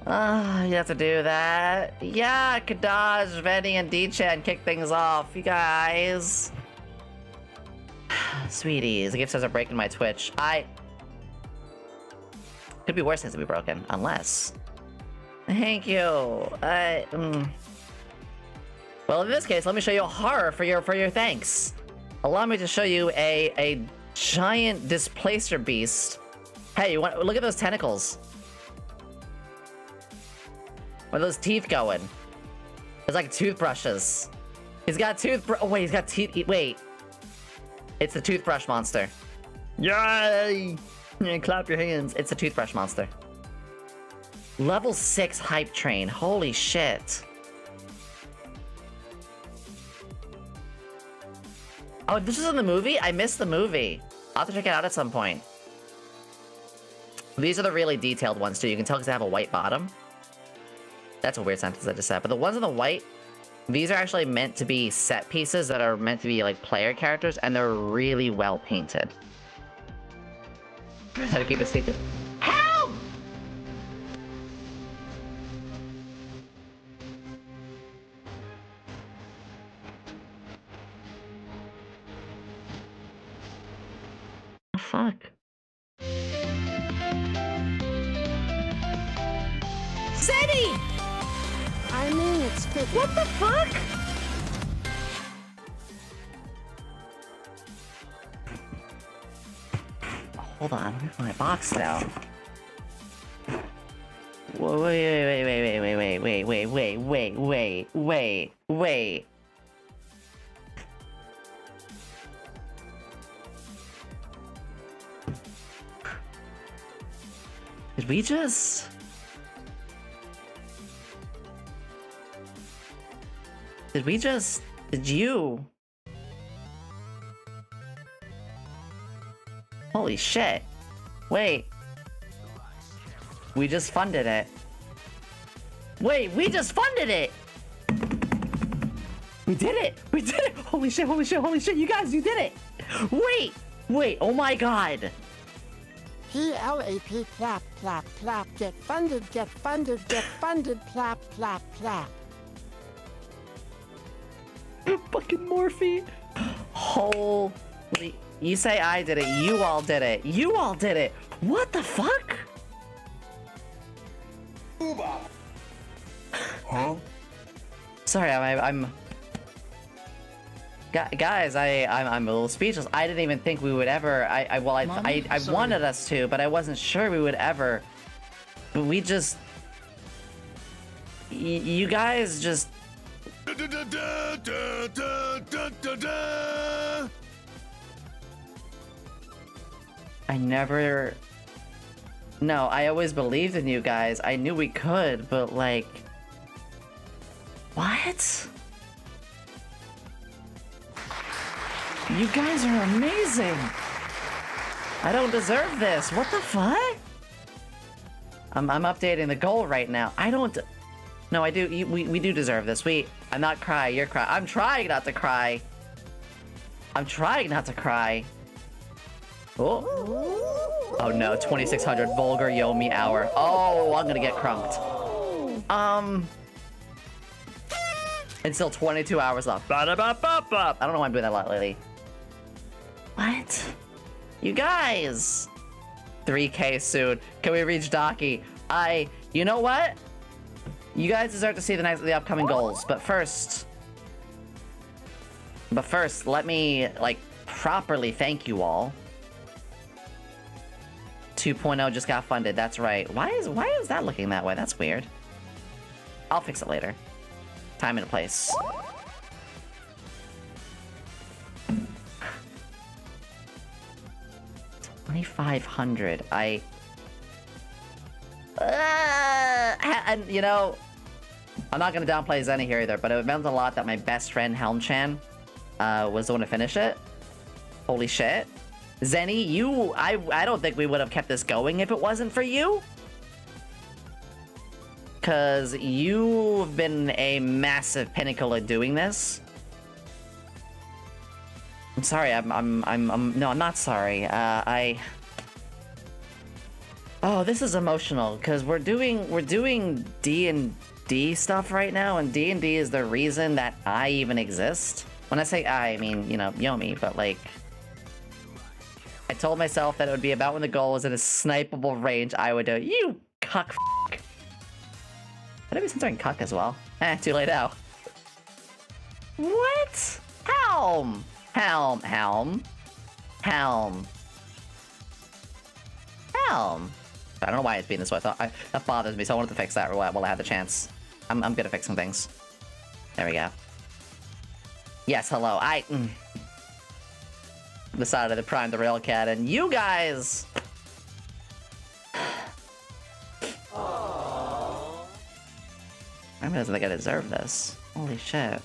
You have to do that. Yeah, Kadaj, Venny, and D-Chan kick things off. You guys. Sweeties, the gift says I'm breaking my Twitch. Could be worse things to be broken, unless. Thank you. Well, in this case, let me show you a horror for your thanks. Allow me to show you a giant displacer beast. Hey, you want look at those tentacles? Where are those teeth going? It's like toothbrushes. He's got toothbrush. Oh wait, he's got teeth. Wait, it's the toothbrush monster. Yay! Yeah, clap your hands. It's a toothbrush monster. Level 6 hype train. Holy shit. Oh, this is in the movie? I missed the movie. I'll have to check it out at some point. These are the really detailed ones too. You can tell because they have a white bottom. That's a weird sentence I just said. But the ones on the white, these are actually meant to be set pieces that are meant to be like player characters, and they're really well painted. How to keep a secret. Help! Fuck. Zeddy! I mean, it's fitting. What the fuck? Hold on, where's my box now? Whoa, wait. Did we just... Did you... Holy shit. Wait. We just funded it. Wait, we just funded it! We did it! We did it! Holy shit, holy shit, holy shit, you guys, you did it! Wait, oh my god! PLAP, plap, plap, plap, get funded, plap, plap, plap. Fucking Morphe! Holy... You say I did it, you all did it. You all did it! What the fuck? Huh? Sorry, I'm... Guys, I'm a little speechless. I didn't even think we would ever... I wanted us to, but I wasn't sure we would ever. But we just... You guys just... I never... No, I always believed in you guys. I knew we could, but like... What? You guys are amazing! I don't deserve this. What the fuck? I'm updating the goal right now. I don't... No, I do. We do deserve this. I'm not crying. You're crying. I'm trying not to cry. I'm trying not to cry. Oh. Oh no, 2600 vulgar Yomi hour. Oh, I'm gonna get crunked. It's still 22 hours left. I don't know why I'm doing that a lot lately. What? You guys! 3K soon. Can we reach Daki? You know what? You guys deserve to see the upcoming goals, but first, let me, like, properly thank you all. 2.0 just got funded, that's right. Why is that looking that way? That's weird. I'll fix it later. Time and place. $2,500. And you know, I'm not gonna downplay Zenny here either, but it meant a lot that my best friend Helm-chan was the one to finish it. Holy shit. Zenny, I don't think we would have kept this going if it wasn't for you. because you've been a massive pinnacle at doing this. I'm sorry, no, I'm not sorry. Oh, this is emotional, because we're doing D&D stuff right now, and D&D is the reason that I even exist. When I say I mean, you know, Yomi, but like... I told myself that it would be about when the goal was in a snipeable range, I would do it. You cuck f***. Could I be censoring cuck as well? Too late now. What? Helm! Helm. I don't know why it's being this way. That bothers me, so I wanted to fix that while I had the chance. I'm good at fixing things. There we go. Yes, hello. Decided to prime the rail cat, and you guys. I doesn't think I deserve this. Holy shit.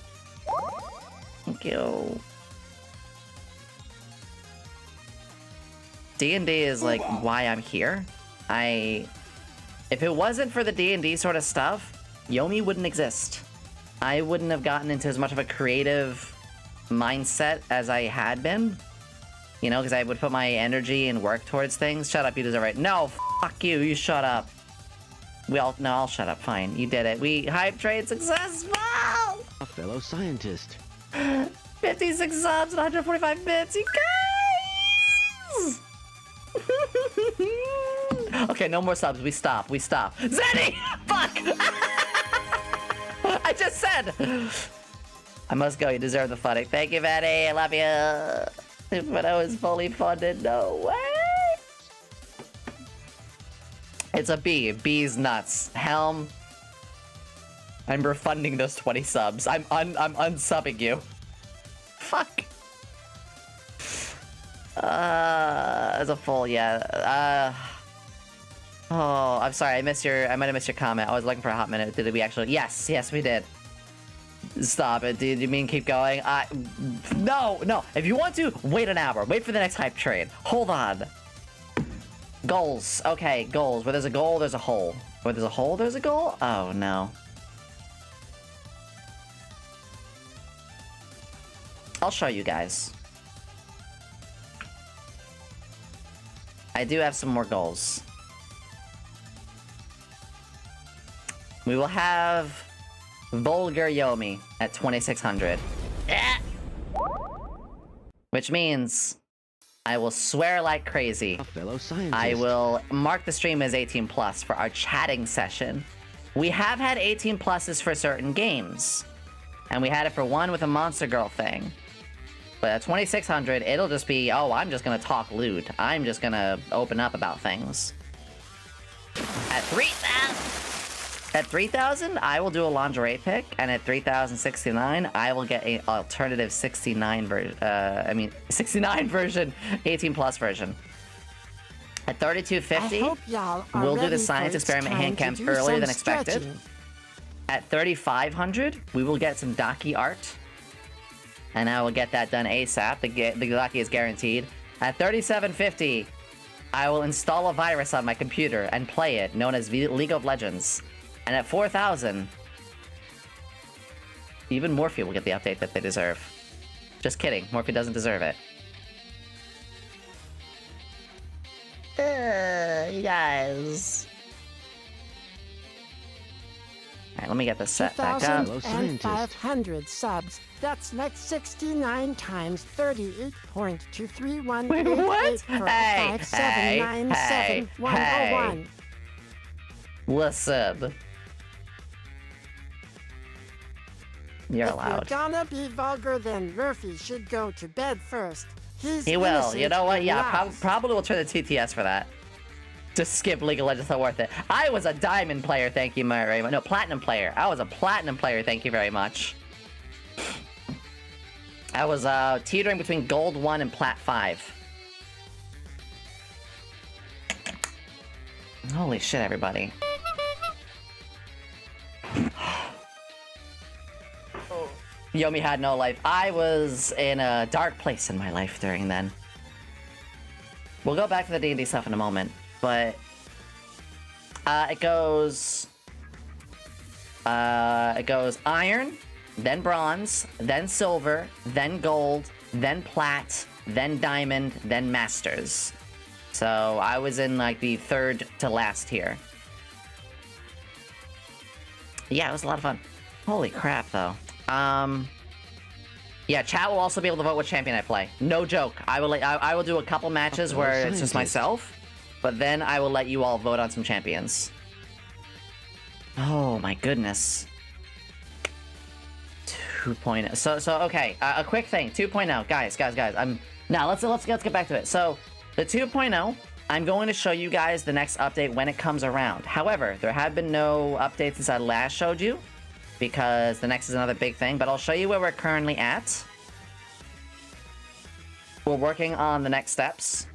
Thank you. D&D is like why I'm here. If it wasn't for the D&D sort of stuff, Yomi wouldn't exist. I wouldn't have gotten into as much of a creative mindset as I had been. You know, because I would put my energy and work towards things. Shut up, you deserve it. No, fuck you, you shut up. No, I'll shut up, fine. You did it. Hype train successful! A fellow scientist. 56 subs and 145 bits, you guys! Okay, no more subs, we stop. Zenny! Fuck! I just said! I must go, you deserve the funding. Thank you, Vanny, I love you. But I was fully funded, no way! It's a B. B's nuts. Helm. I'm refunding those 20 subs. I'm unsubbing you. Fuck. As a full, yeah. Oh, I'm sorry. I might have missed your comment. I was looking for a hot minute. Did we actually? Yes, we did. Stop it. Did you mean keep going? No. If you want to, wait an hour. Wait for the next hype train. Hold on. Goals. Okay, goals. Where there's a goal, there's a hole. Where there's a hole, there's a goal? Oh, no. I'll show you guys. I do have some more goals. We will have Vulgar Yomi at 2600. Which means I will swear like crazy. A fellow scientist. I will mark the stream as 18+ for our chatting session. We have had 18+ for certain games. And we had it for one with a Monster Girl thing. But at 2600, it'll just be, oh, I'm just gonna talk lewd. I'm just gonna open up about things. At 3,000, I will do a lingerie pick, and at 3,069, I will get an alternative 69 version, 69 version, 18+ version. At 3,250, we'll do the science experiment hand cams earlier than expected. At 3,500, we will get some Daki art. And I will get that done ASAP. The Daki is guaranteed. At 3,750, I will install a virus on my computer and play it, known as League of Legends. And at 4,000, even Morphe will get the update that they deserve. Just kidding, Morphe doesn't deserve it. You guys. Alright, let me get this set back up. 2,500 subs. That's like 69 times 38.231. Wait, what? Hey. Listen. You're allowed. If you're gonna be vulgar, then Murphy should go to bed first. He will. You know what? Yeah, probably will turn the TTS for that. Just skip League of Legends, not worth it. I was a diamond player, thank you very much. No, platinum player. I was a platinum player, thank you very much. I was teetering between gold 1 and plat 5. Holy shit, everybody. Yomi had no life. I was in a dark place in my life during then. We'll go back to the D&D stuff in a moment, but it goes It goes iron, then bronze, then silver, then gold, then plat, then diamond, then masters. So I was in like the third to last here. Yeah, it was a lot of fun. Holy crap, though. Yeah, chat will also be able to vote what champion I play. No joke. I will do a couple matches where it's just myself, but then I will let you all vote on some champions. Oh my goodness. 2.0. So okay. A quick thing. 2.0, guys. Now let's get back to it. So the 2.0. I'm going to show you guys the next update when it comes around. However, there have been no updates since I last showed you, because the next is another big thing, but I'll show you where we're currently at. We're working on the next steps.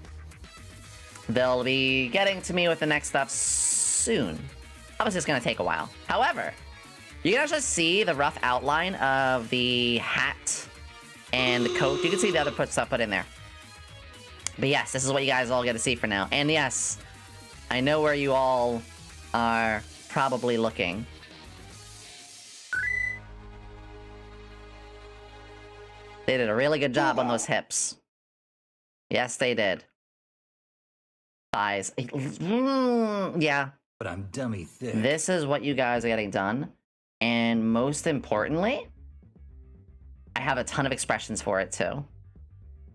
They'll be getting to me with the next steps soon. Obviously, it's going to take a while. However, you can actually see the rough outline of the hat and the coat. You can see the other stuff put in there. But yes, this is what you guys all get to see for now. And yes, I know where you all are probably looking. They did a really good job on those hips. Yes, they did. Thighs. Yeah. But I'm dummy thick. This is what you guys are getting done. And most importantly, I have a ton of expressions for it too.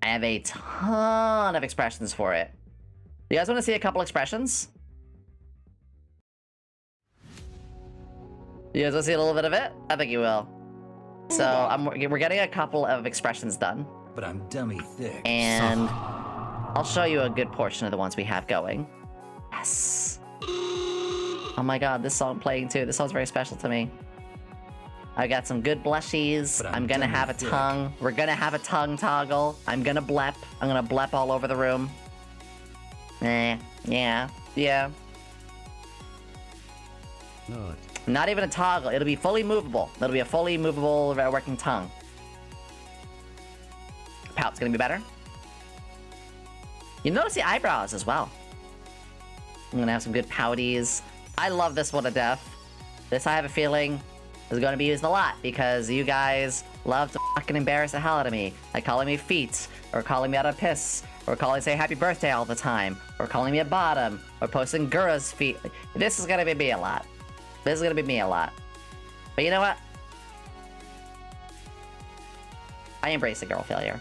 I have a ton of expressions for it. You guys want to see a couple expressions? You guys want to see a little bit of it? I think you will. So we're getting a couple of expressions done. But I'm dummy thick. And I'll show you a good portion of the ones we have going. Yes. Oh my god, this song playing too. This song's very special to me. I got some good blushies. I'm gonna have a tongue. We're gonna have a tongue toggle. I'm gonna blep. I'm gonna blep all over the room. Yeah. No. Not even a toggle. It'll be fully movable. It'll be a fully movable working tongue. Pout's gonna be better. You notice the eyebrows as well. I'm gonna have some good pouties. I love this one to death. This, I have a feeling, is going to be used a lot because you guys love to fucking embarrass the hell out of me. Like calling me feet, or calling me out of piss, or calling say happy birthday all the time, or calling me a bottom, or posting Gura's feet. This is going to be me a lot. This is going to be me a lot. But you know what? I embrace a girl failure.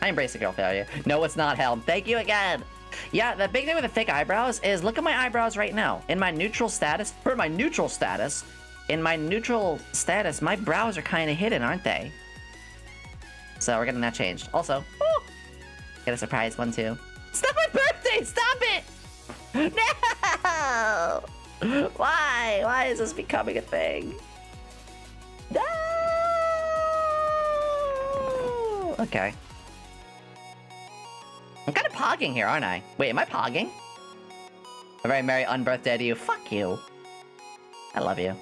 I embrace a girl failure. No, it's not, Helm. Thank you again. Yeah, the big thing with the thick eyebrows is look at my eyebrows right now. In my neutral status, my brows are kind of hidden, aren't they? So we're getting that changed. Also, get a surprise one too. It's not my birthday! Stop it! No! Why? Why is this becoming a thing? No! Okay. I'm kind of pogging here, aren't I? Wait, am I pogging? A very merry unbirthday to you. Fuck you. I love you.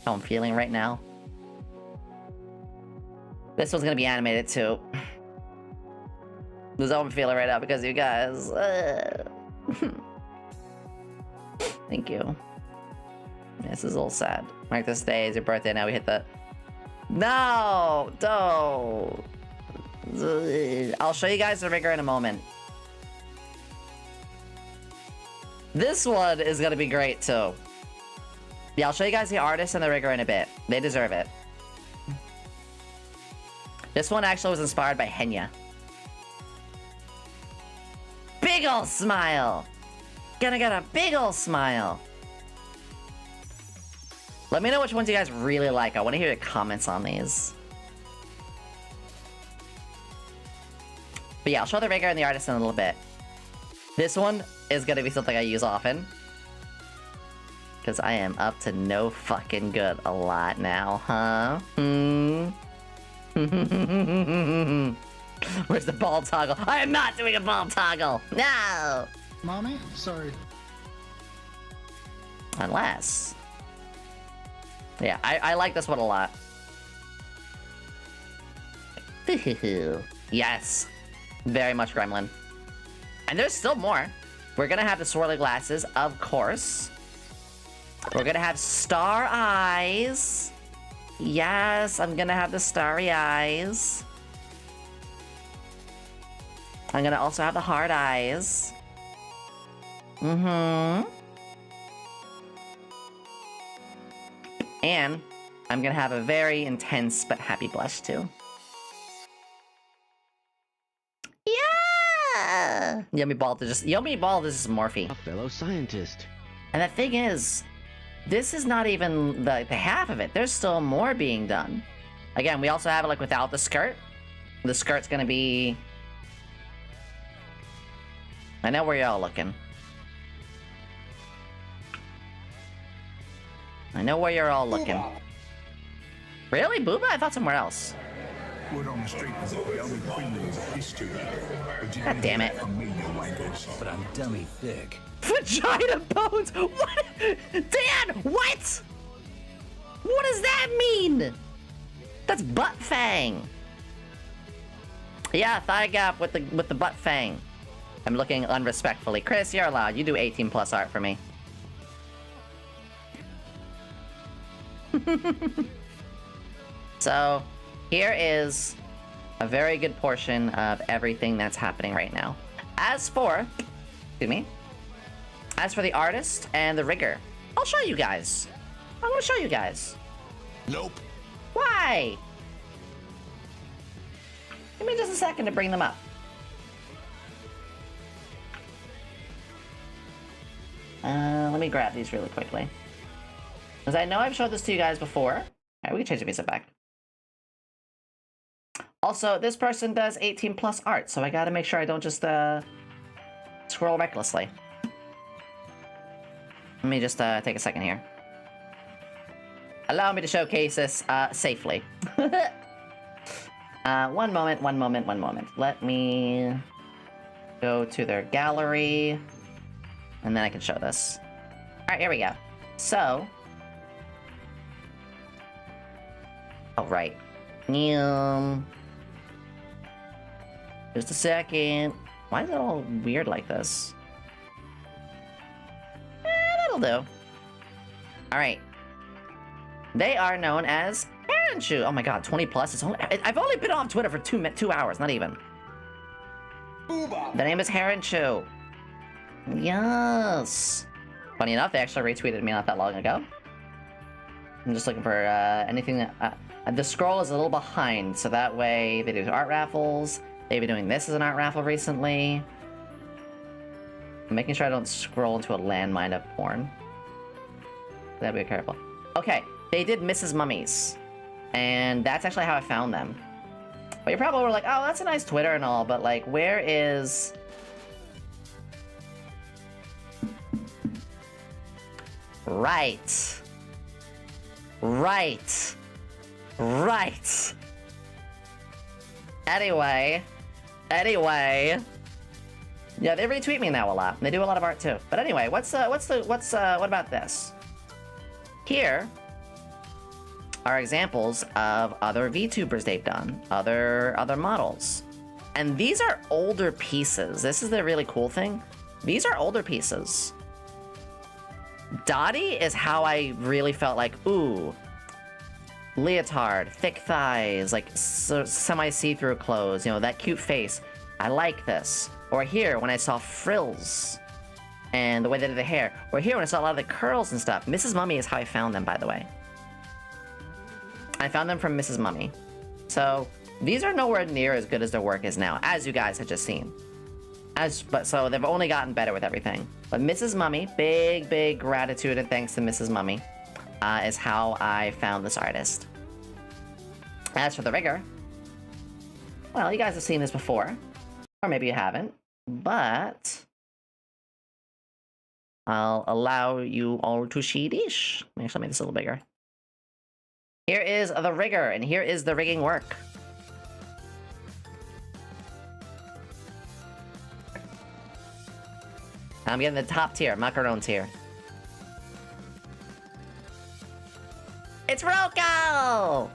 How I'm feeling right now. This one's gonna be animated too. This is how I'm feeling right now because of you guys. Thank you. This is a little sad. Mark this day is your birthday. Now we hit the... No! Don't! I'll show you guys the rigor in a moment. This one is gonna be great too. Yeah, I'll show you guys the artist and the rigor in a bit. They deserve it. This one actually was inspired by Henya. Big ol' smile! Gonna get a big ol' smile! Let me know which ones you guys really like. I want to hear your comments on these. But yeah, I'll show the rigor and the artist in a little bit. This one is gonna be something I use often. Because I am up to no fucking good a lot now, huh? Where's the ball toggle? I am not doing a ball toggle! No! Mommy? Sorry. Unless... Yeah, I like this one a lot. Yes. Very much Gremlin. And there's still more. We're gonna have the swirly glasses, of course. We're gonna have star eyes. Yes, I'm gonna have the starry eyes. I'm gonna also have the hard eyes. Mm-hmm. And I'm gonna have a very intense but happy blush too. Yeah! Yomi Bald is just Morphe. A fellow scientist. And the thing is, this is not even the half of it. There's still more being done. Again, we also have it like without the skirt. The skirt's gonna be... I know where y'all looking. I know where you're all looking. Really? Booba? I thought somewhere else. Word on the street is that Yomi Quinnley is a Vtuber. God damn it. From me, you wankers. But I'm dummy thick. Vagina bones? What? Dan, what? What does that mean? That's butt fang. Yeah, thigh gap with the butt fang. I'm looking unrespectfully. Chris, you're allowed. You do 18 plus art for me. So, here is a very good portion of everything that's happening right now. As for the artist and the rigger, I'll show you guys. I'm gonna show you guys. Nope. Why? Give me just a second to bring them up. Let me grab these really quickly. Because I know I've showed this to you guys before. Alright, we can change the music back. Also, this person does 18 plus art, so I gotta make sure I don't just, scroll recklessly. Let me just, take a second here. Allow me to showcase this, safely. One moment. Let me go to their gallery, and then I can show this. Alright, here we go. So... Alright. Just a second. Why is it all weird like this? That'll do. Alright. They are known as Heron Shoe. Oh my god, 20 plus. I've only been off Twitter for 2 hours, not even. The name is Heron Shoe. Yes. Funny enough, they actually retweeted me not that long ago. I'm just looking for anything that... the scroll is a little behind, so that way they do art raffles. They've been doing this as an art raffle recently. I'm making sure I don't scroll into a landmine of porn. Gotta be careful. Okay, they did Mrs. Mummies. And that's actually how I found them. But you probably were like, oh, that's a nice Twitter and all, but like, where is... Right. Anyway. Yeah, they retweet me now a lot. They do a lot of art too. But anyway, what about this? Here are examples of other VTubers they've done, other models. And these are older pieces. This is the really cool thing. These are older pieces. Dottie is how I really felt like, ooh, leotard, thick thighs, like semi-see-through clothes, you know, that cute face. I like this. Or here, when I saw frills and the way they did the hair. Or here, when I saw a lot of the curls and stuff. Mrs. Mummy is how I found them, by the way. I found them from Mrs. Mummy. So, these are nowhere near as good as their work is now, as you guys have just seen. So they've only gotten better with everything. But Mrs. Mummy, big gratitude and thanks to Mrs. Mummy, is how I found this artist. As for the rigger, well, you guys have seen this before. Or maybe you haven't. But I'll allow you all to see this. Let me make this a little bigger. Here is the rigger, and here is the rigging work. I'm getting the top tier, macaron tier. It's Rocco!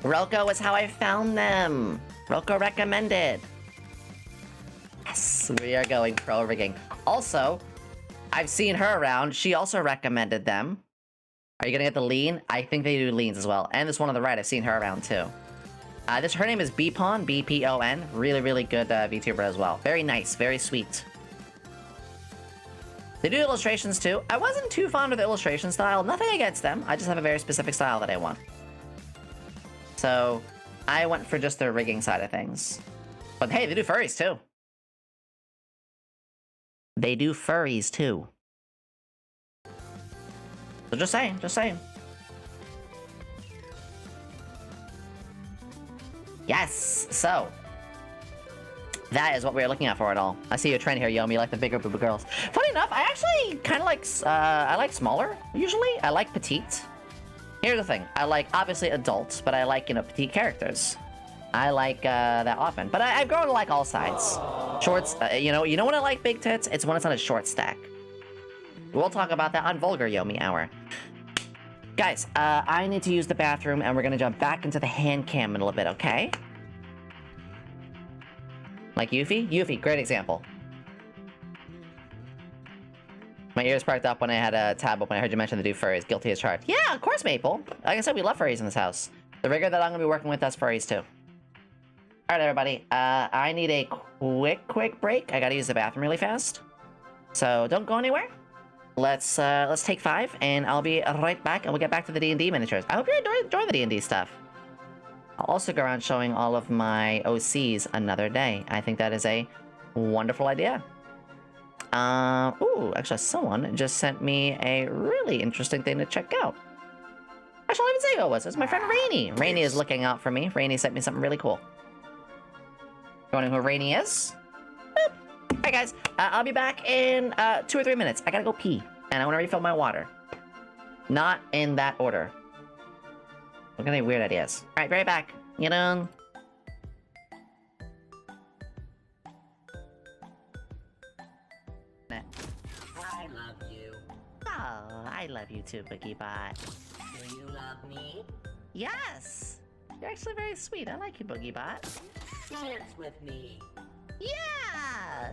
Rocco is how I found them. Rocco recommended. Yes, we are going pro rigging. Also, I've seen her around. She also recommended them. Are you gonna get the lean? I think they do leans as well. And this one on the right, I've seen her around too. Her name is Bpon, B-P-O-N. Really, really good VTuber as well. Very nice, very sweet. They do illustrations too. I wasn't too fond of the illustration style. Nothing against them. I just have a very specific style that I want. So, I went for just their rigging side of things. But hey, they do furries too. They do furries too. So just saying, just saying. Yes, so. That is what we're looking at for it all. I see your trend here, Yomi. You like the bigger booba girls. Funny enough, I actually kind of like, I like smaller, usually. I like petite. Here's the thing. I like, obviously, adults, but I like, you know, petite characters. I like that often. But I've grown to like all sides. Shorts, you know when I like big tits? It's when it's on a short stack. We'll talk about that on Vulgar Yomi Hour. Guys, I need to use the bathroom, and we're gonna jump back into the hand cam in a little bit, okay? Like Yuffie? Yuffie, great example. My ears perked up when I had a tab open. I heard you mention the do furries. Guilty as charged. Yeah, of course, Maple. Like I said, we love furries in this house. The rigger that I'm gonna be working with does furries too. Alright, everybody. I need a quick break. I gotta use the bathroom really fast. So don't go anywhere. Let's take 5, and I'll be right back, and we'll get back to the D&D miniatures. I hope you're enjoying the D&D stuff. I'll also go around showing all of my OCs another day. I think that is a wonderful idea. Ooh, actually, someone just sent me a really interesting thing to check out. Actually, I'll even say who it was. It's my friend Rainy. Rainy is looking out for me. Rainy sent me something really cool. You know who Rainy is? Boop. Alright, guys. I'll be back in 2 or 3 minutes. I gotta go pee, and I want to refill my water. Not in that order. Look at any weird ideas. Alright, be right back. You know. I love you. Oh, I love you too, Boogie Bot. Do you love me? Yes! You're actually very sweet. I like you, Boogie Bot. Dance with me. Yeah!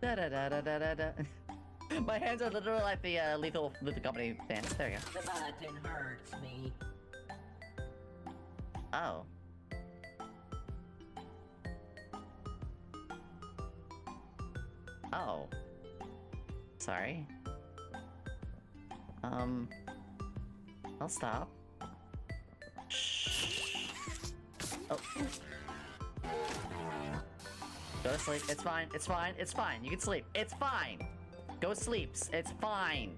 Da da da da da da da. My hands are literally like the Lethal Company dance. There you go. The button hurts me. Oh. Oh. Sorry. I'll stop. Shh. Oh. Go to sleep. It's fine. It's fine. It's fine. You can sleep. It's fine. Go sleeps. It's fine.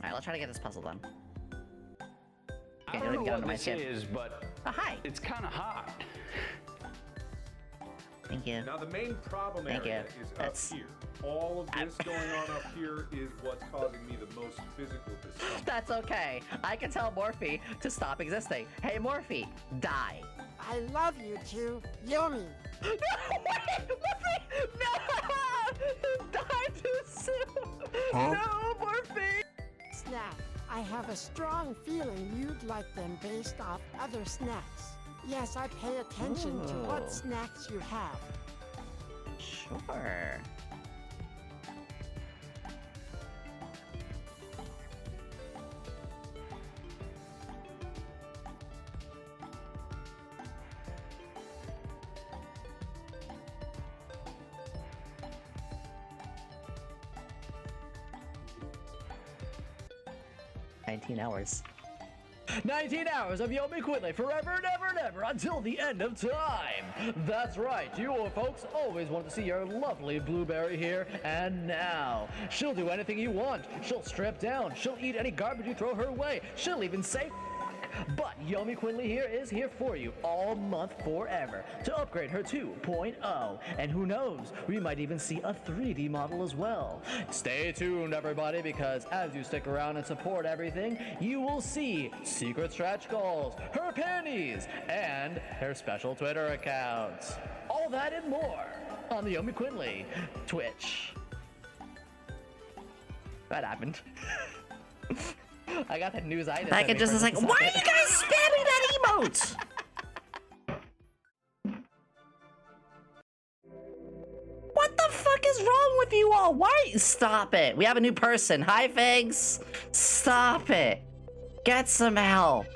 Alright, let's try to get this puzzle done. I don't know what this is, but hi. it's kind of hot. Thank you. Now the main problem Thank area you. is That's- up here. All of this going on up here is what's causing me the most physical discomfort. That's okay. I can tell Morphe to stop existing. Hey, Morphe, die. I love you too, Yomi. No, wait, Morphe! No! Die too soon! Huh? No, Morphe! Snack. I have a strong feeling you'd like them based off other snacks. Yes, I pay attention to what Ooh. snacks you have. Sure. $19 hours. 19 hours of Yomi Quinnley forever and ever and ever until the end of time. That's right, you folks always want to see your lovely Blueberry here, and now she'll do anything you want. She'll strip down, she'll eat any garbage you throw her way, she'll even say but Yomi Quinnley here is here for you all month forever to upgrade her 2.0. And who knows, we might even see a 3D model as well. Stay tuned, everybody, because as you stick around and support everything, you will see secret stretch goals, her panties, and her special Twitter accounts. All that and more on the Yomi Quinnley Twitch. That happened. I got the news item. I could just like, why are you guys spamming that emote? No, why? Stop it. We have a new person. Hi, Figs. Stop it. Get some help.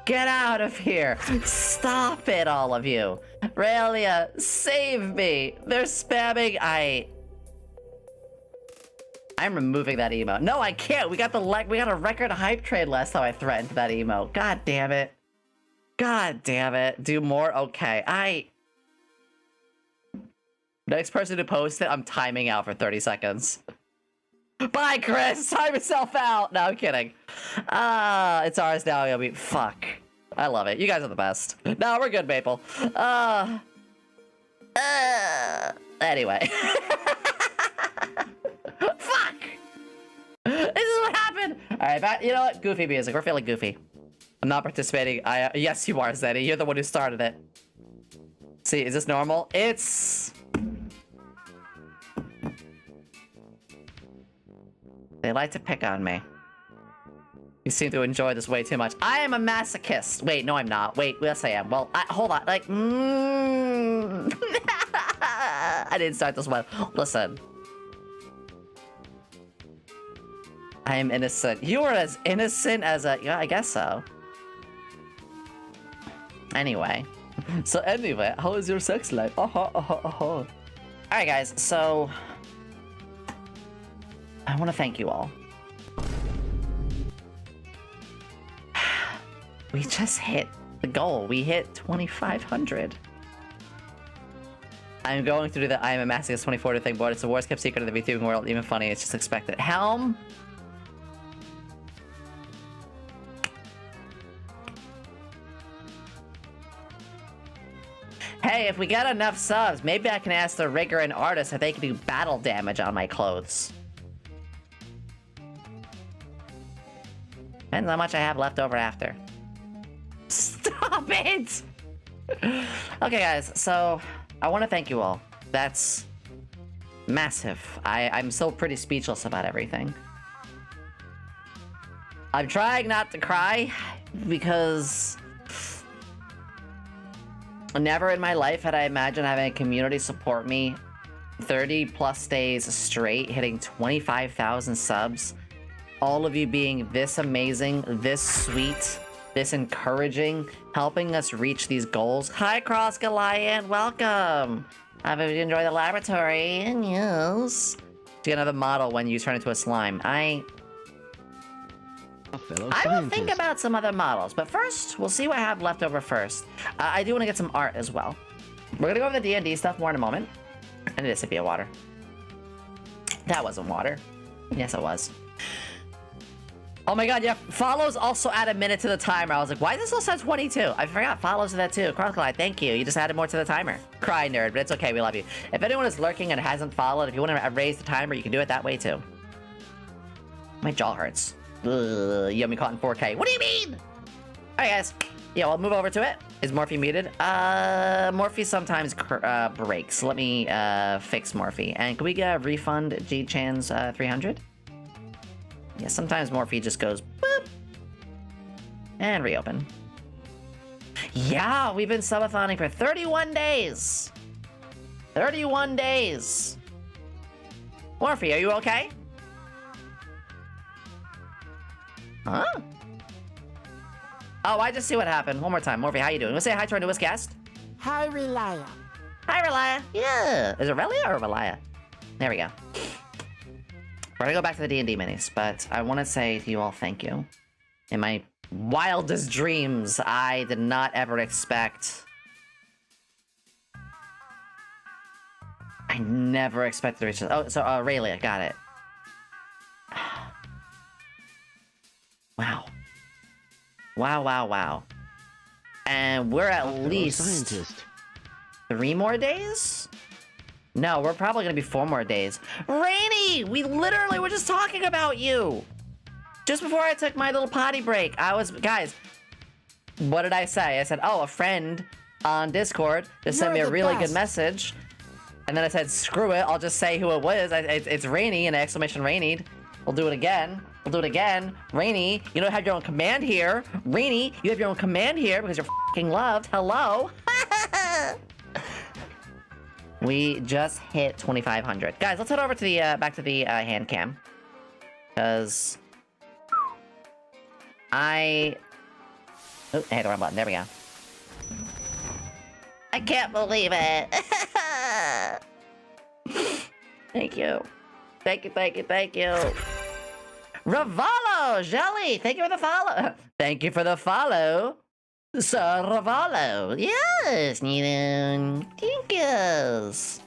Get out of here. Stop it, all of you. Raylia, save me. They're spamming. I'm removing that emote. No, I can't. We got a record hype trade last time I threatened that emote. God damn it. God damn it. Do more? Okay. Next person to post it, I'm timing out for 30 seconds. Bye, Chris. Time yourself out. No, I'm kidding. It's ours now, Yomi. Fuck. I love it. You guys are the best. No, we're good, Maple. Anyway. Fuck! This is what happened! Alright, you know what? Goofy music. We're feeling goofy. I'm not participating. Yes, you are, Zeddy. You're the one who started it. See, is this normal? It's... They like to pick on me. You seem to enjoy this way too much. I am a masochist. Wait, no, I'm not. Wait, yes, I am. Well, hold on. Like, I didn't start this one. Listen. I am innocent. You are as innocent as a... Yeah, I guess so. Anyway. So anyway, how is your sex life? Alright, guys, so... I want to thank you all. We just hit the goal. We hit 2,500. I'm going to do the I am a masochist 24 thing, but it's the worst kept secret of the VTubing world. Even funny, it's just expected. Helm? Hey, if we get enough subs, maybe I can ask the rigger and artist if they can do battle damage on my clothes. Depends how much I have left over after. Stop it! Okay, guys, so I want to thank you all. That's massive. I'm still pretty speechless about everything. I'm trying not to cry because never in my life had I imagined having a community support me 30 plus days straight, hitting 25,000 subs. All of you being this amazing, this sweet, this encouraging, helping us reach these goals. Hi, Cross Goliath, welcome. I hope you enjoy the laboratory. And yes, to get another model when you turn into a slime. I will think about some other models, but first, we'll see what I have left over first. I do want to get some art as well. We're gonna go over the D&D stuff more in a moment. I need a sip of water. That wasn't water. Yes, it was. Oh my god, yeah, follows also add a minute to the timer. I was like, why does this also have 22? I forgot follows to that too. Crocodile, thank you. You just added more to the timer. Cry, nerd, but it's okay, we love you. If anyone is lurking and hasn't followed, if you want to raise the timer, you can do it that way too. My jaw hurts. Ugh, Yomi caught in 4K. What do you mean? Alright, guys. Yeah, we'll move over to it. Is Morphe muted? Morphe sometimes breaks. Let me fix Morphe. And can we get a refund G-Chan's 300? Yeah, sometimes Morphe just goes boop. And reopen. Yeah, we've been subathoning for 31 days. 31 days. Morphe, are you okay? Huh? Oh, I just see what happened. One more time. Morphe, how you doing? Let's say hi to our newest guest. Hi, Relia. Hi, Relia. Yeah. Is it Relia or Relia? There we go. We're gonna go back to the D&D minis, but I want to say to you all thank you. In my wildest dreams, I did not ever expect... I never expected to reach this. Oh, so, Raylia, got it. Wow. Wow, wow, wow. And we're at least... Scientist. 3 more days? No, we're probably gonna be 4 more days. Rainy! We literally were just talking about you! Just before I took my little potty break, guys, what did I say? I said, oh, a friend on Discord just sent me a really good message. And then I said, screw it, I'll just say who it was. It's Rainy, an exclamation Rainied. We'll do it again. We'll do it again. Rainy, you don't have your own command here. Rainy, you have your own command here because you're f***ing loved. Hello? We just hit 2,500. Guys, let's head over to the back to the hand cam. Because I hit the wrong button. There we go. I can't believe it. Thank you. Thank you, thank you, thank you. Ravalo, Jelly, thank you for the follow. Thank you for the follow. Sir Ravalo. Yes, thank you.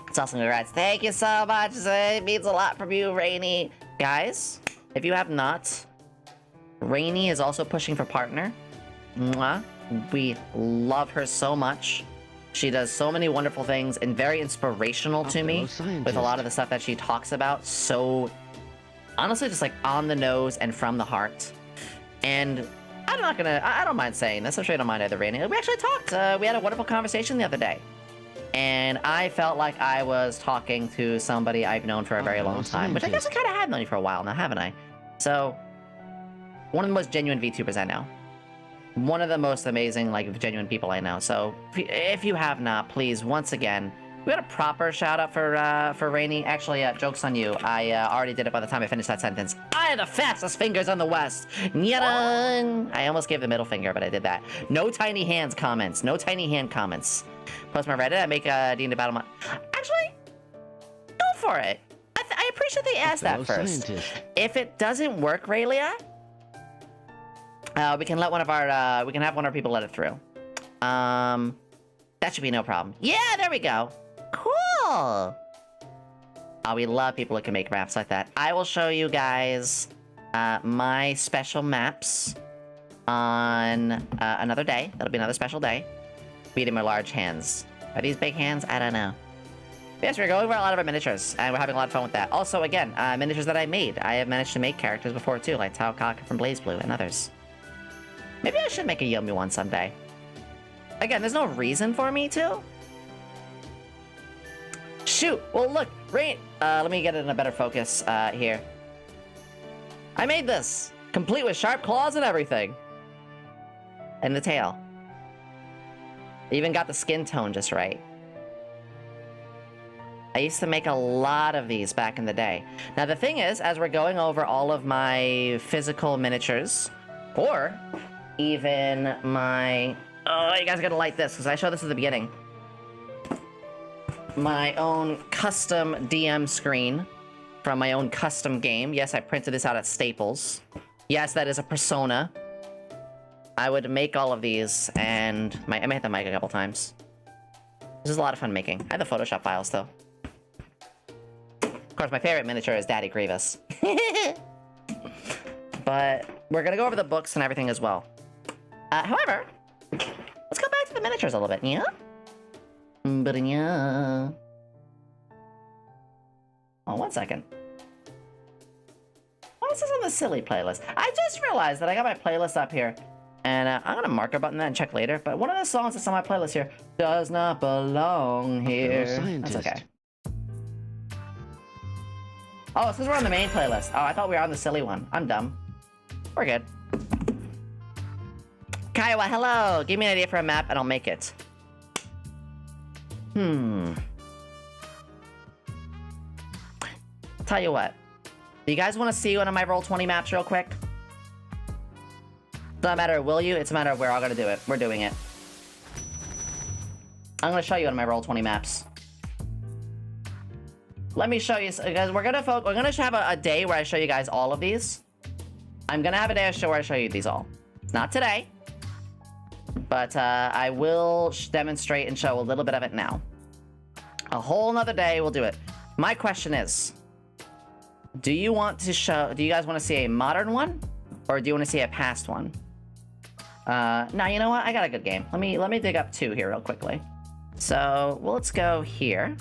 It's awesome, congrats. Thank you so much. It means a lot from you, Rainy. Guys, if you have not, Rainy is also pushing for partner. Mwah. We love her so much. She does so many wonderful things and very inspirational to me with a lot of the stuff that she talks about. So, honestly, just like on the nose and from the heart. And I don't mind saying this. I'm sure you don't mind either, Rainy. We actually talked. We had a wonderful conversation the other day. And I felt like I was talking to somebody I've known for a very long time, which I guess I kind of have known you for a while now, haven't I? So, one of the most genuine VTubers I know. One of the most amazing, like, genuine people I know. So, if you have not, please, once again, we had a proper shout-out for Rainy. Actually, joke's on you. I already did it by the time I finished that sentence. I have the fastest fingers on the West! Nyadang! I almost gave the middle finger, but I did that. No tiny hands comments. No tiny hand comments. Post my Reddit. I make D&D Battle Mod. Actually, go for it. I appreciate they asked that first. If it doesn't work, Raylia, we can let one of our, we can have one of our people let it through. That should be no problem. Yeah, there we go. Cool. Oh, we love people who can make maps like that. I will show you guys my special maps on another day. That'll be another special day. Medium or large hands. Are these big hands? I don't know. Yes, we're going over a lot of our miniatures, and we're having a lot of fun with that. Also, again, miniatures that I made. I have managed to make characters before, too, like Tao Kaka from Blaze Blue and others. Maybe I should make a Yomi one someday. Again, there's no reason for me to. Shoot! Well, look, Rain. Let me get it in a better focus here. I made this, complete with sharp claws and everything. And the tail. Even got the skin tone just right. I used to make a lot of these back in the day. Now, the thing is, as we're going over all of my physical miniatures, or even my... Oh, you guys gotta like this, because I showed this at the beginning. My own custom DM screen from my own custom game. Yes, I printed this out at Staples. Yes, that is a persona. I would make all of these, and I may hit the mic a couple times. This is a lot of fun making. I have the Photoshop files, though. Of course, my favorite miniature is Daddy Grievous. But we're gonna go over the books and everything as well. However, let's go back to the miniatures a little bit, yeah? But yeah. Oh, 1 second. Why is this on the silly playlist? I just realized that I got my playlist up here. And I'm gonna mark a button that and check later. But one of the songs that's on my playlist here does not belong here. That's okay. Oh, it's because we're on the main playlist. Oh, I thought we were on the silly one. I'm dumb. We're good. Kaiwa, hello! Give me an idea for a map and I'll make it. Tell you what. Do you guys want to see one of my Roll20 maps real quick? Doesn't matter, will you? It's a matter of we're all gonna do it. We're doing it. I'm gonna show you one of my Roll20 maps. Let me show you, guys. We're gonna have a day where I show you guys all of these. I'm gonna have a day where I show you these all. Not today, but I will demonstrate and show a little bit of it now. A whole nother day, we'll do it. My question is, do you guys want to see a modern one, or do you want to see a past one? Now, you know what? I got a good game. Let me dig up two here real quickly. So, well, let's go here.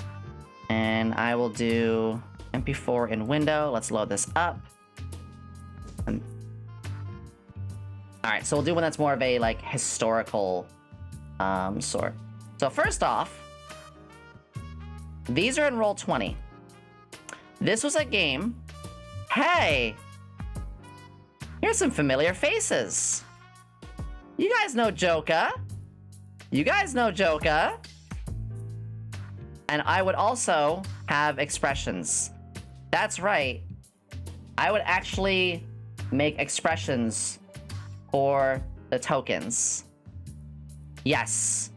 And I will do MP4 in window. Let's load this up. Alright, so we'll do one that's more of a, like, historical sort. So first off, these are in Roll20. This was a game. Hey! Here's some familiar faces. You guys know Joka. You guys know Joka. And I would also have expressions. That's right. I would actually make expressions for the tokens. Yes.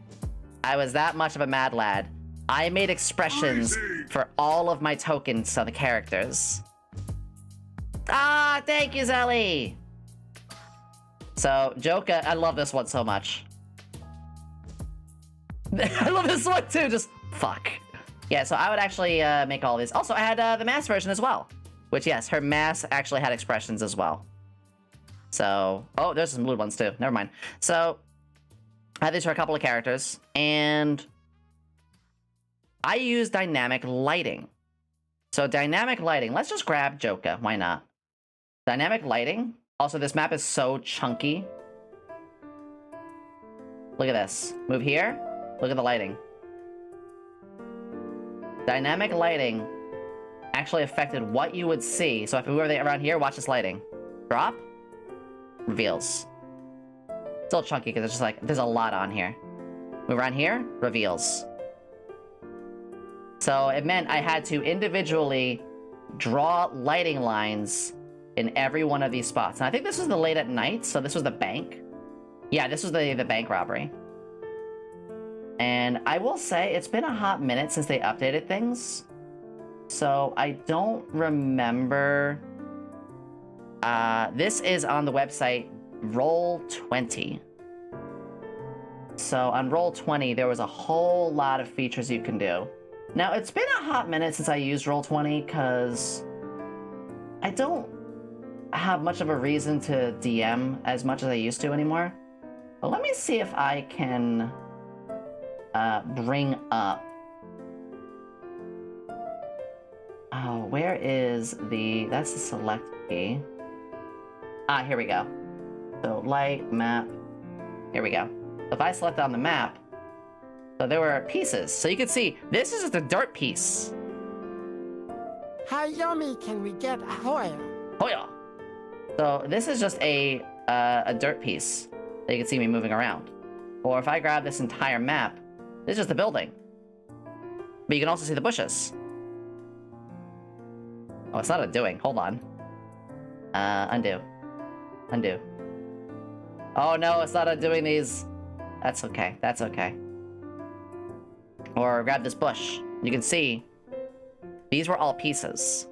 I was that much of a mad lad. I made expressions for all of my tokens of the characters. Ah, thank you, Zelly! So, Joka, I love this one so much. I love this one too, just fuck. Yeah, so I would actually make all these. Also, I had the mass version as well. Which, yes, her mass actually had expressions as well. So, oh, there's some blue ones too. Never mind. So, I had these for a couple of characters, and I use dynamic lighting. So, dynamic lighting. Let's just grab Joka. Why not? Dynamic lighting. Also, this map is so chunky. Look at this. Move here. Look at the lighting. Dynamic lighting actually affected what you would see. So if we were around here, watch this lighting. Drop. Reveals. Still chunky because it's just like, there's a lot on here. Move around here. Reveals. So it meant I had to individually draw lighting lines in every one of these spots. And I think this was the late at night, so this was the bank. Yeah, this was the bank robbery. And I will say, it's been a hot minute since they updated things. So I don't remember. This is on the website Roll20. So on Roll20, there was a whole lot of features you can do. Now, it's been a hot minute since I used Roll20 because I don't have much of a reason to DM as much as I used to anymore. But let me see if I can bring up. Oh, where is the... That's the select key. Ah, here we go. So, light, map. Here we go. If I select on the map, so there were pieces. So you can see, this is just a dirt piece. How yummy can we get a Hoya? Hoya! So this is just a dirt piece that you can see me moving around. Or if I grab this entire map, this is just the building. But you can also see the bushes. Oh, it's not a doing. Hold on. Undo. Undo. Oh no, it's not undoing these. That's okay. That's okay. Or grab this bush. You can see these were all pieces.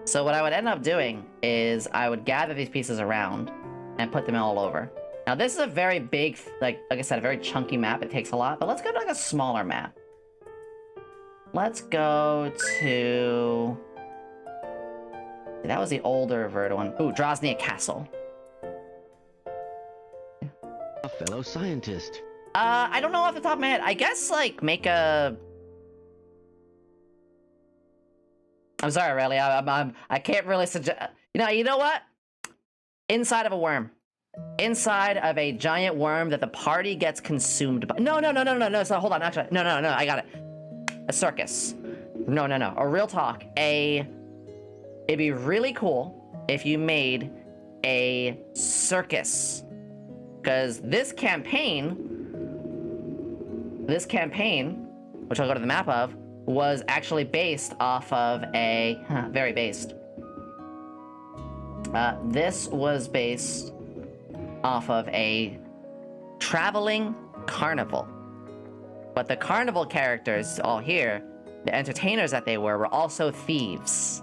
So what I would end up doing is I would gather these pieces around and put them all over. Now this is a very big, like I said, a very chunky map. It takes a lot, but let's go to like a smaller map. Let's go to... That was the older Verda one. Ooh, Droznia Castle. A fellow scientist. I don't know off the top of my head. I guess, like, make a... I'm sorry, really. I can't really suggest... You know what? Inside of a worm. Inside of a giant worm that the party gets consumed by... No. So hold on, actually. No, I got it. A circus. No. A real talk. It'd be really cool if you made a circus. Because this campaign, which I'll go to the map of, was actually based off of a... very based. This was based off of a traveling carnival. But the carnival characters all here, the entertainers that they were also thieves.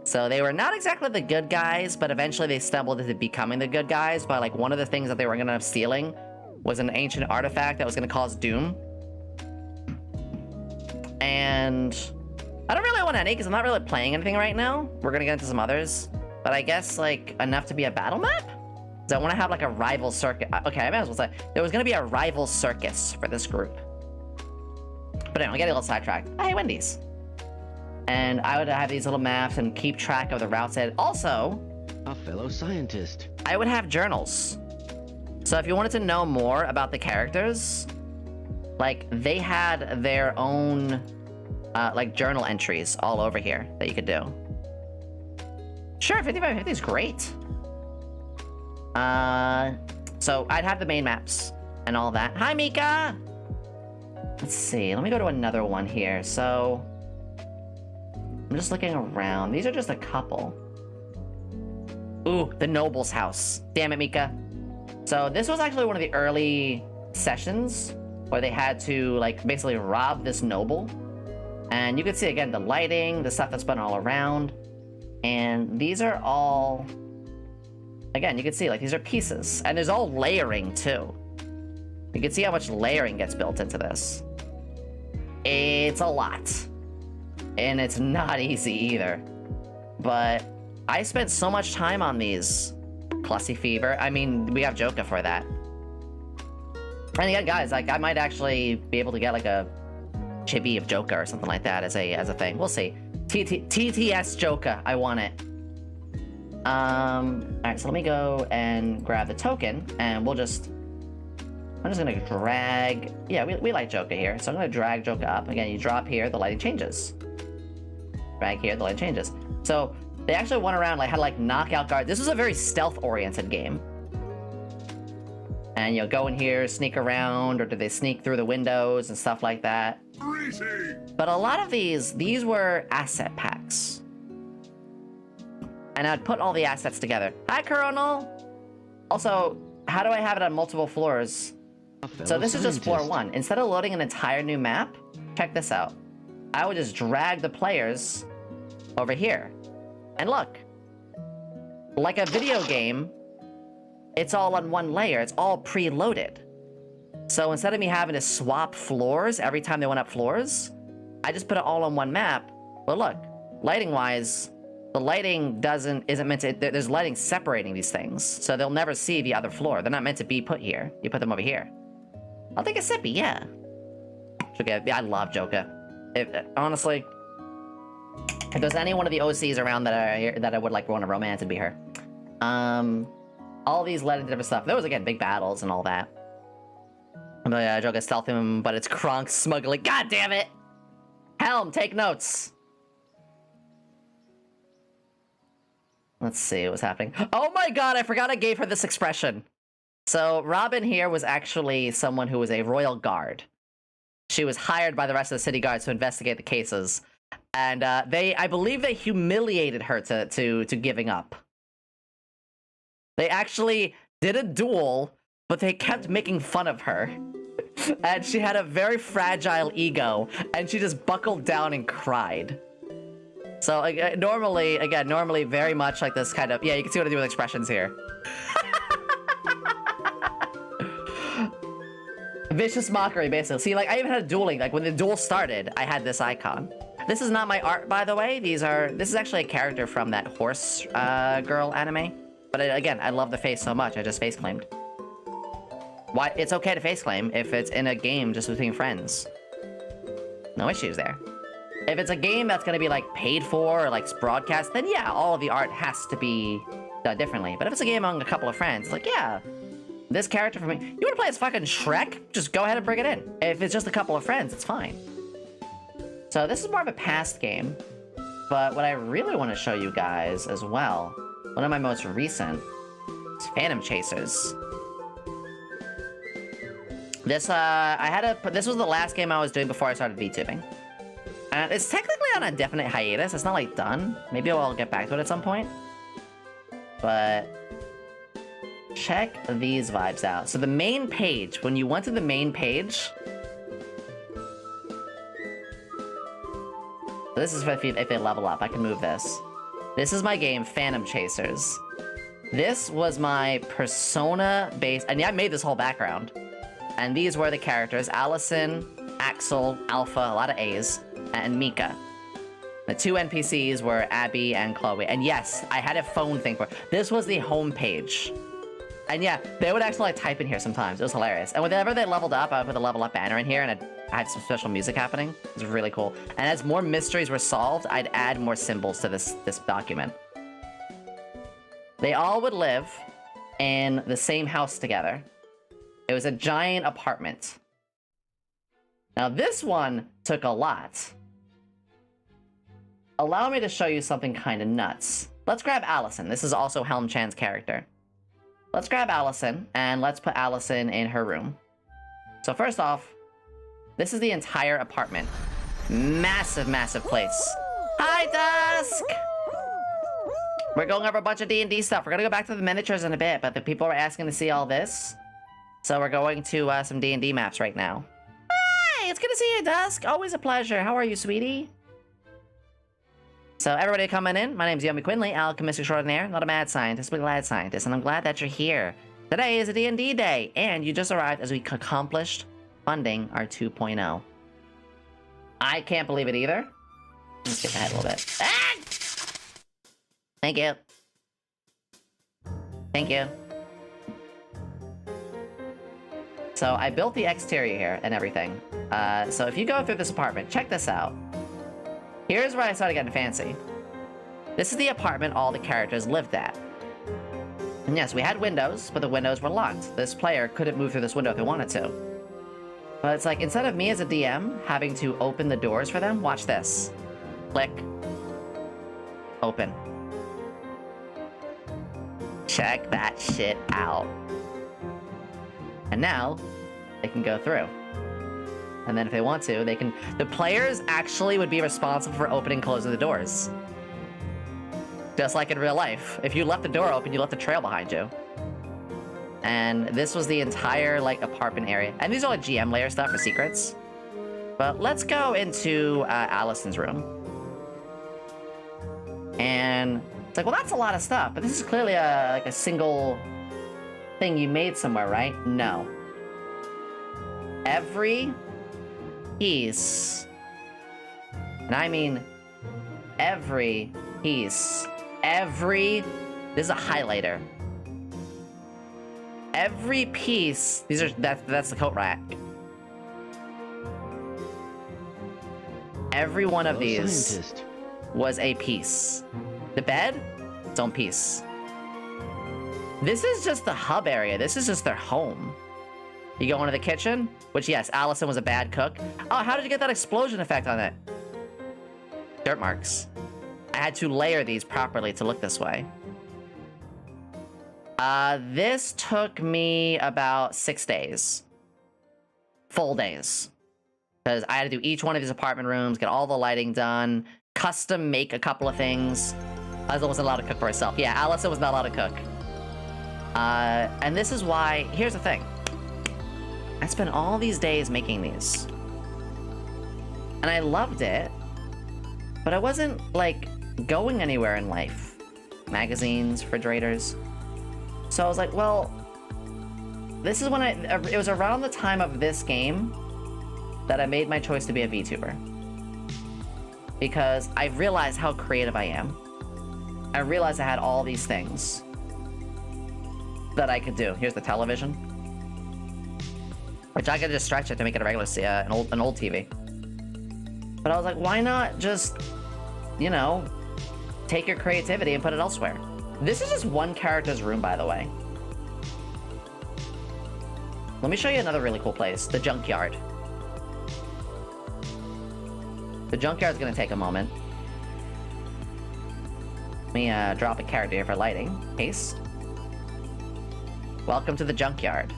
So they were not exactly the good guys, but eventually they stumbled into becoming the good guys by, like, one of the things that they were gonna end up stealing was an ancient artifact that was gonna cause doom. And I don't really want any because I'm not really playing anything right now. We're gonna get into some others. But I guess, like, enough to be a battle map? So I want to have, like, a rival circuit. Okay, I might as well say there was gonna be a rival circus for this group. But anyway, I'm getting a little sidetracked. Oh, hey, Wendy's. And I would have these little maps and keep track of the routes. And also, A fellow scientist. I would have journals. So if you wanted to know more about the characters, like, they had their own, like, journal entries all over here that you could do. Sure, 50 by 50 is great. So I'd have the main maps and all that. Hi, Mika! Let's see. Let me go to another one here. So I'm just looking around. These are just a couple. Ooh, the noble's house. Damn it, Mika. So this was actually one of the early sessions where they had to, like, basically rob this noble. And you can see, again, the lighting, the stuff that's been all around. And these are all... Again, you can see, like, these are pieces. And there's all layering, too. You can see how much layering gets built into this. It's a lot. And it's not easy, either. But I spent so much time on these. Clussy Fever. I mean, we have Joka for that. And again, guys, like, I might actually be able to get, like, a chibi of Joka or something like that as a thing. We'll see. TTS Joka. I want it. Alright, so let me go and grab the token, and we'll just... I'm just gonna drag... Yeah, we like Joka here, so I'm gonna drag Joka up. Again, you drop here, the lighting changes. Drag here, the lighting changes. So, they actually went around, like, had, like, knockout guard. This was a very stealth-oriented game. And, you know, go in here, sneak around, or do they sneak through the windows and stuff like that. But a lot of these were asset packs. And I'd put all the assets together. Hi, Colonel! Also, how do I have it on multiple floors? So this is just floor 1. Instead of loading an entire new map, check this out. I would just drag the players over here. And look. Like a video game, it's all on one layer. It's all preloaded. So instead of me having to swap floors every time they went up floors, I just put it all on one map. But look, lighting-wise, the lighting isn't meant to... There's lighting separating these things, so they'll never see the other floor. They're not meant to be put here. You put them over here. I'll take a sippy, yeah. Okay, I love Joka. Honestly, if there's any one of the OCs around that are here, that I would like want to romance, it'd be her. All these led into different stuff. There was, again, big battles and all that. Joka stealth him, but it's Kronk smuggling. God damn it! Helm, take notes! Let's see what's happening. Oh my god, I forgot I gave her this expression. So, Robin here was actually someone who was a royal guard. She was hired by the rest of the city guards to investigate the cases. And I believe they humiliated her to giving up. They actually did a duel, but they kept making fun of her. And she had a very fragile ego, and she just buckled down and cried. So, normally very much like this kind of... Yeah, you can see what I do with expressions here. Vicious mockery, basically. See, like, I even had a dueling. Like, when the duel started, I had this icon. This is not my art, by the way. This is actually a character from that horse girl anime. But again, I love the face so much, I just face claimed. Why? It's okay to face claim if it's in a game just between friends. No issues there. If it's a game that's gonna be, like, paid for or, like, broadcast, then yeah, all of the art has to be done differently. But if it's a game among a couple of friends, it's like, yeah, this character for me... You wanna play as fucking Shrek? Just go ahead and bring it in. If it's just a couple of friends, it's fine. So this is more of a past game. But what I really want to show you guys as well, one of my most recent, is Phantom Chasers. This, this was the last game I was doing before I started VTubing. And it's technically on a definite hiatus. It's not, like, done. Maybe I'll get back to it at some point. But check these vibes out. So the main page, when you went to the main page... This is if they level up. I can move this. This is my game, Phantom Chasers. This was my persona-based... And yeah, I made this whole background. And these were the characters. Allison, Axel, Alpha, a lot of A's, and Mika. The two NPCs were Abby and Chloe. And yes, I had a phone thing for it. This was the home page. And yeah, they would actually, like, type in here sometimes. It was hilarious. And whenever they leveled up, I would put the level up banner in here, and I had some special music happening. It was really cool. And as more mysteries were solved, I'd add more symbols to this document. They all would live in the same house together. It was a giant apartment. Now this one took a lot. Allow me to show you something kind of nuts. Let's grab Allison. This is also Helm Chan's character. Let's grab Allison, and let's put Allison in her room. So first off, This is the entire apartment. Massive, massive place. Hi, Dusk! We're going over a bunch of D&D stuff. We're gonna go back to the miniatures in a bit, but the people are asking to see all this. So we're going to some D&D maps right now. Hi! It's good to see you, Dusk. Always a pleasure. How are you, sweetie? So everybody coming in, my name's Yomi Quinnley, alchemist extraordinaire, not a mad scientist, but a lad scientist, and I'm glad that you're here. Today is a D&D day, and you just arrived as we accomplished funding our 2.0. I can't believe it either. Let's skip ahead a little bit. Ah! Thank you. Thank you. So I built the exterior here and everything. So if you go through this apartment, check this out. Here's where I started getting fancy. This is the apartment all the characters lived at. And yes, we had windows, but the windows were locked. This player couldn't move through this window if they wanted to. But it's like, instead of me as a DM having to open the doors for them, watch this. Click. Open. Check that shit out. And now, they can go through. And then if they want to, they can... The players actually would be responsible for opening and closing the doors. Just like in real life. If you left the door open, you left a trail behind you. And this was the entire, like, apartment area. And these are like GM layer stuff for secrets. But let's go into Allison's room. And it's like, well, that's a lot of stuff. But this is clearly like a single thing you made somewhere, right? No. Every piece, and I mean every piece, this is a highlighter. Every piece, that's the coat rack. Every one of these was a piece. The bed, its own piece. This is just the hub area. This is just their home. You go into the kitchen, which, yes, Allison was a bad cook. Oh, how did you get that explosion effect on it? Dirt marks. I had to layer these properly to look this way. This took me about 6 days. Full days. Because I had to do each one of these apartment rooms, get all the lighting done, custom make a couple of things. Allison wasn't allowed to cook for herself. Yeah, Allison was not allowed to cook. And this is why, here's the thing. I spent all these days making these. And I loved it, but I wasn't, like, going anywhere in life. Magazines, refrigerators. So I was like, well, this is when it was around the time of this game that I made my choice to be a VTuber. Because I realized how creative I am. I realized I had all these things that I could do. Here's the television. Which I could just stretch it to make it a regular, an old TV. But I was like, why not just, you know, take your creativity and put it elsewhere? This is just one character's room, by the way. Let me show you another really cool place, the junkyard. The junkyard's gonna take a moment. Let me drop a character here for lighting. Paste. Welcome to the junkyard.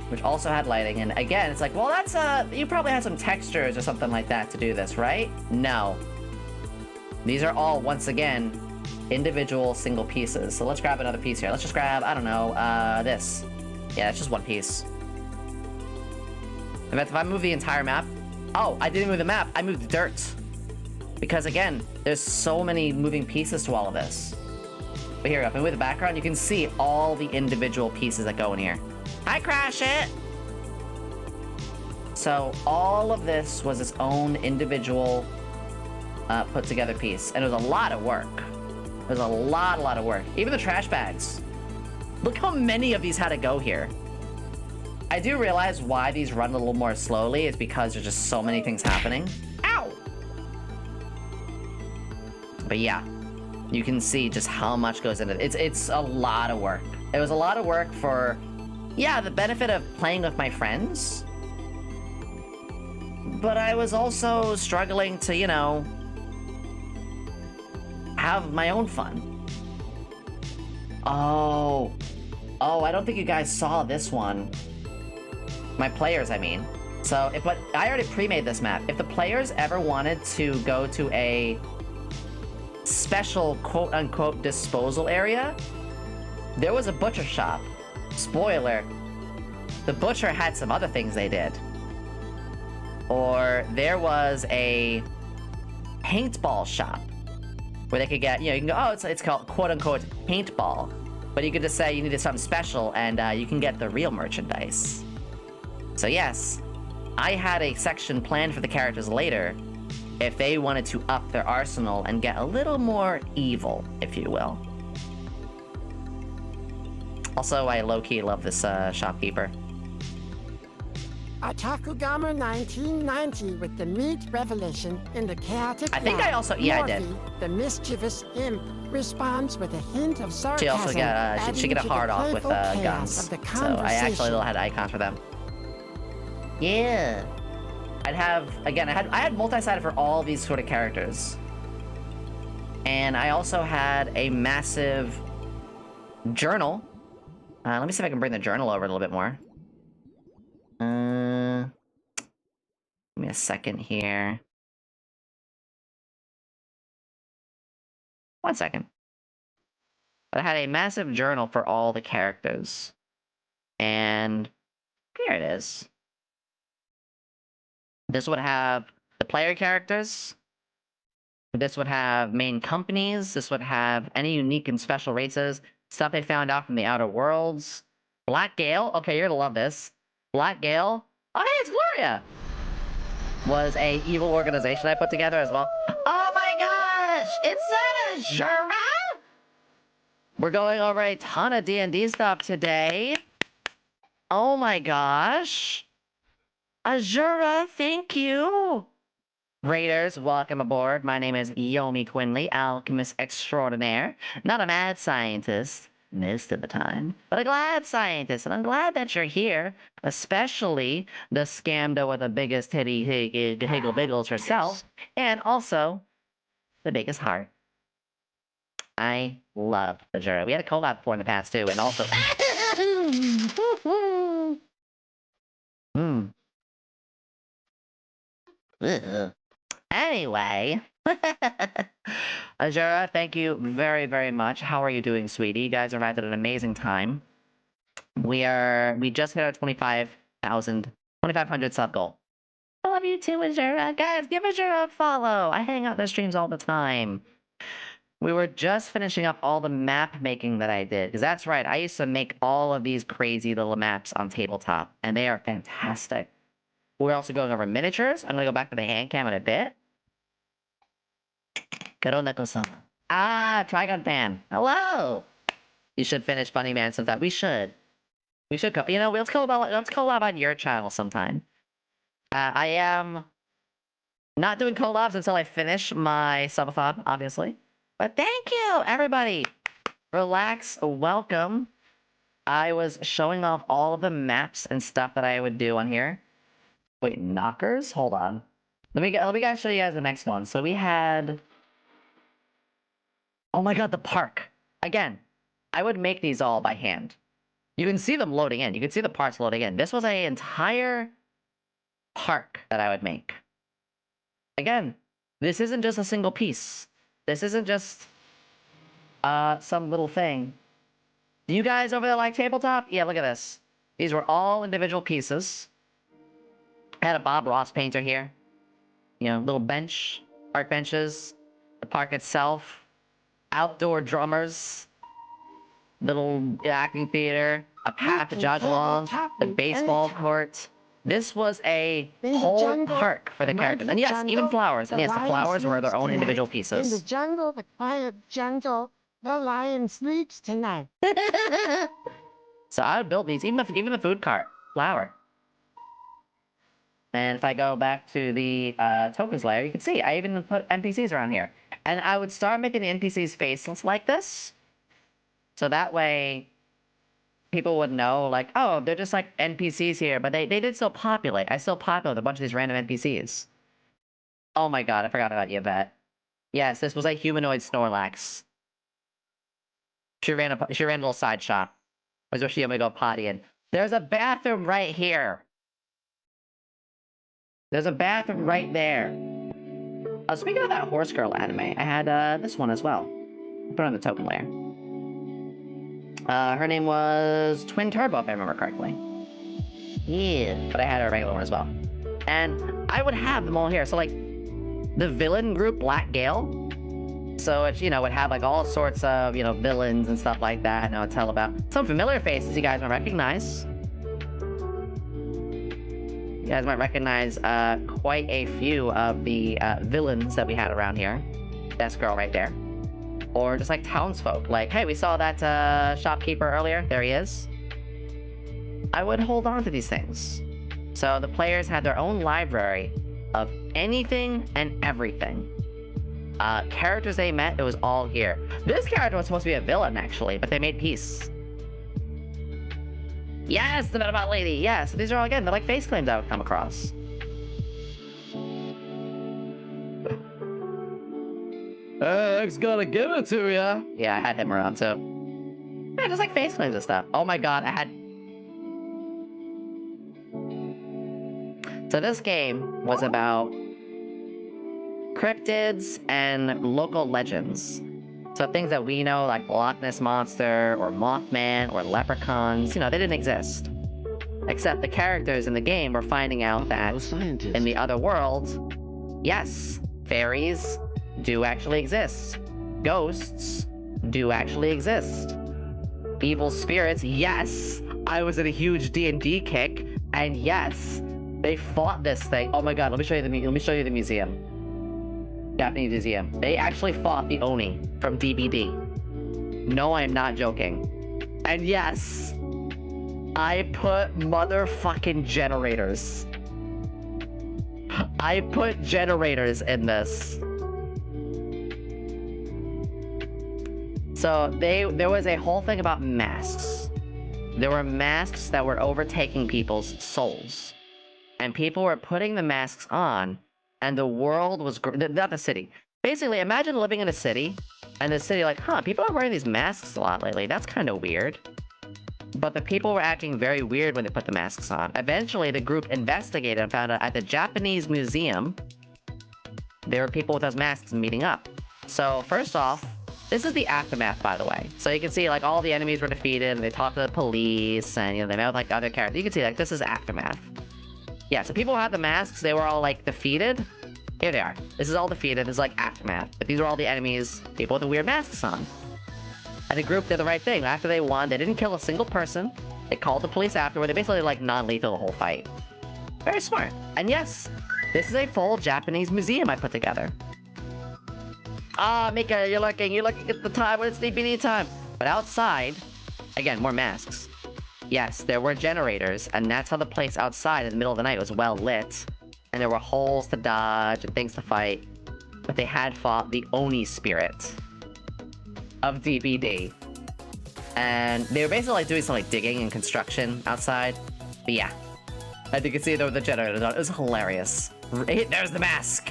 Which also had lighting, and again, it's like, well, that's you probably had some textures or something like that to do this, right? No. These are all, once again, individual single pieces. So let's grab another piece here. Let's just grab, I don't know, this. Yeah, it's just one piece. In fact, if I move the entire map... Oh, I didn't move the map, I moved the dirt. Because again, there's so many moving pieces to all of this. But here, if I move the background, you can see all the individual pieces that go in here. Hi, Crash It! So, all of this was its own individual put together piece. And it was a lot of work. It was a lot of work. Even the trash bags. Look how many of these had to go here. I do realize why these run a little more slowly is because there's just so many things happening. Ow! But yeah, you can see just how much goes into it. It's a lot of work. It was a lot of work for... Yeah, the benefit of playing with my friends. But I was also struggling to, you know, have my own fun. Oh, I don't think you guys saw this one. My players, I mean. So, but I already pre-made this map. If the players ever wanted to go to a special quote-unquote disposal area, there was a butcher shop. Spoiler, the butcher had some other things they did. Or there was a paintball shop where they could get, you know, you can go, oh, it's called quote-unquote paintball. But you could just say you needed something special, and you can get the real merchandise. So yes, I had a section planned for the characters later if they wanted to up their arsenal and get a little more evil, if you will. Also, I low-key love this shopkeeper. Atakugama 1990 with the meat revelation in the chaotic I think lab. I also- yeah, I did. Morphe, the mischievous imp, responds with a hint of sarcasm. She also got she get a adding to hard the off with playful chaos guns. of the So I actually conversation. had icons for them. Yeah. I'd have, again, I had multi-sided for all these sort of characters. And I also had a massive journal. Let me see if I can bring the journal over a little bit more. Give me a second here. 1 second. But I had a massive journal for all the characters. And here it is. This would have the player characters. This would have main companies. This would have any unique and special races. Stuff they found out from the Outer Worlds. Black Gale. Okay, you're gonna love this. Black Gale. Oh, hey, it's Gloria! Was a evil organization I put together as well. Oh my gosh! It's Azura! We're going over a ton of D&D stuff today. Oh my gosh! Azura, thank you! Raiders, welcome aboard. My name is Yomi Quinnley, alchemist extraordinaire. Not a mad scientist, most of the time, but a glad scientist, and I'm glad that you're here, especially the scamdo with the biggest titty higgle biggles herself, and also the biggest heart. I love Azura. We had a collab before in the past too, and also... Ugh. Anyway, Azura, thank you very, very much. How are you doing, sweetie? You guys arrived at an amazing time. We just hit our 2,500 sub goal. I love you too, Azura. Guys, give Azura a follow. I hang out their streams all the time. We were just finishing up all the map making that I did. Because that's right, I used to make all of these crazy little maps on tabletop. And they are fantastic. We're also going over miniatures. I'm going to go back to the hand cam in a bit. Karonako-sama. Ah, Trigon fan. Hello! You should finish Funny Man sometime. We should. We should you know, let's collab on your channel sometime. I am not doing collabs until I finish my subathon, obviously. But thank you, everybody! Relax, welcome. I was showing off all of the maps and stuff that I would do on here. Wait, knockers? Hold on. Let me guys show you guys the next one. So we had... Oh my god, the park. Again, I would make these all by hand. You can see them loading in. You can see the parts loading in. This was an entire park that I would make. Again, this isn't just a single piece. This isn't just some little thing. Do you guys over there like tabletop? Yeah, look at this. These were all individual pieces. I had a Bob Ross painter here. You know, little bench, park benches, the park itself, outdoor drummers, little acting theater, a path to jog along, the baseball court. This was a whole park for the characters. And yes, even flowers. And yes, the flowers were their own individual In the pieces. jungle, the quiet jungle, the lion sleeps tonight. So I would build these, even the food cart, flower. And if I go back to the tokens layer, you can see I even put NPCs around here. And I would start making the NPCs faceless like this. So that way, people would know, like, oh, they're just like NPCs here, but they did still populate. I still populated a bunch of these random NPCs. Oh my god, I forgot about Yvette. Yes, this was a humanoid Snorlax. She ran a little side shop. Was where she had to go potty in. There's a bathroom right here. There's a bathroom right there. Speaking of that horse girl anime, I had this one as well. Put it on the token layer. Her name was Twin Turbo, if I remember correctly. Yeah, but I had a regular one as well. And I would have them all here. So like, the villain group, Black Gale. So it, would have like all sorts of, villains and stuff like that. And it would tell about some familiar faces you guys might recognize. You guys might recognize quite a few of the villains that we had around here. That's girl right there. Or just like townsfolk. Like, hey, we saw that shopkeeper earlier. There he is. I would hold on to these things. So the players had their own library of anything and everything. Characters they met, it was all here. This character was supposed to be a villain, actually, but they made peace. Yes, the Metabot lady, yes. These are all, again, they're like face claims I would come across. X gonna give it to ya. Yeah, I had him around, too. Yeah, just like face claims and stuff. Oh my god, I had... So this game was about cryptids and local legends. So things that we know, like Loch Ness Monster, or Mothman, or leprechauns, they didn't exist. Except the characters in the game were finding out that in the other world, yes, fairies do actually exist. Ghosts do actually exist. Evil spirits, yes, I was in a huge D&D kick, and yes, they fought this thing. Oh my god, let me show you the museum. Japanese museum. They actually fought the Oni from DBD. No, I am not joking. And yes, I put motherfucking generators. I put generators in this. So there was a whole thing about masks. There were masks that were overtaking people's souls. And people were putting the masks on, and the world was... not the city. Basically, imagine living in a city, and the city like, huh, people are wearing these masks a lot lately. That's kind of weird. But the people were acting very weird when they put the masks on. Eventually, the group investigated and found out at the Japanese museum, there were people with those masks meeting up. So, first off, this is the aftermath, by the way. So you can see, like, all the enemies were defeated, and they talked to the police, and, they met with, like, other characters. You can see, like, this is aftermath. Yeah, so people who had the masks, they were all, like, defeated. Here they are. This is all defeated. This is, like, aftermath. But these are all the enemies, people with the weird masks on. And the group did the right thing. After they won, they didn't kill a single person. They called the police afterward. They basically, like, non-lethal the whole fight. Very smart. And yes, this is a full Japanese museum I put together. Ah, Mika, you're looking at the time when it's DBD time. But outside, again, more masks. Yes, there were generators, and that's how the place outside in the middle of the night was well lit. And there were holes to dodge and things to fight. But they had fought the Oni spirit of DBD. And they were basically like doing some like digging and construction outside. But yeah, as you can see there were the generators on. It was hilarious. There's the mask!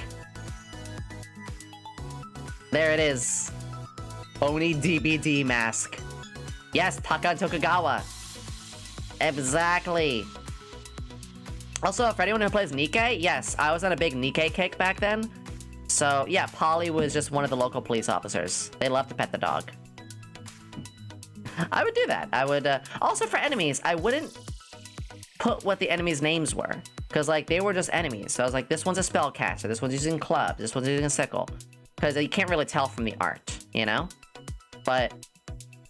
There it is. Oni DBD mask. Yes, Taka Tokugawa. Exactly. Also, for anyone who plays Nikkei, yes, I was on a big Nikkei kick back then. So, yeah, Polly was just one of the local police officers. They love to pet the dog. I would do that. I would, also for enemies, I wouldn't put what the enemies' names were. Because, like, they were just enemies. So I was like, this one's a spellcaster, this one's using club, this one's using a sickle. Because you can't really tell from the art, you know? But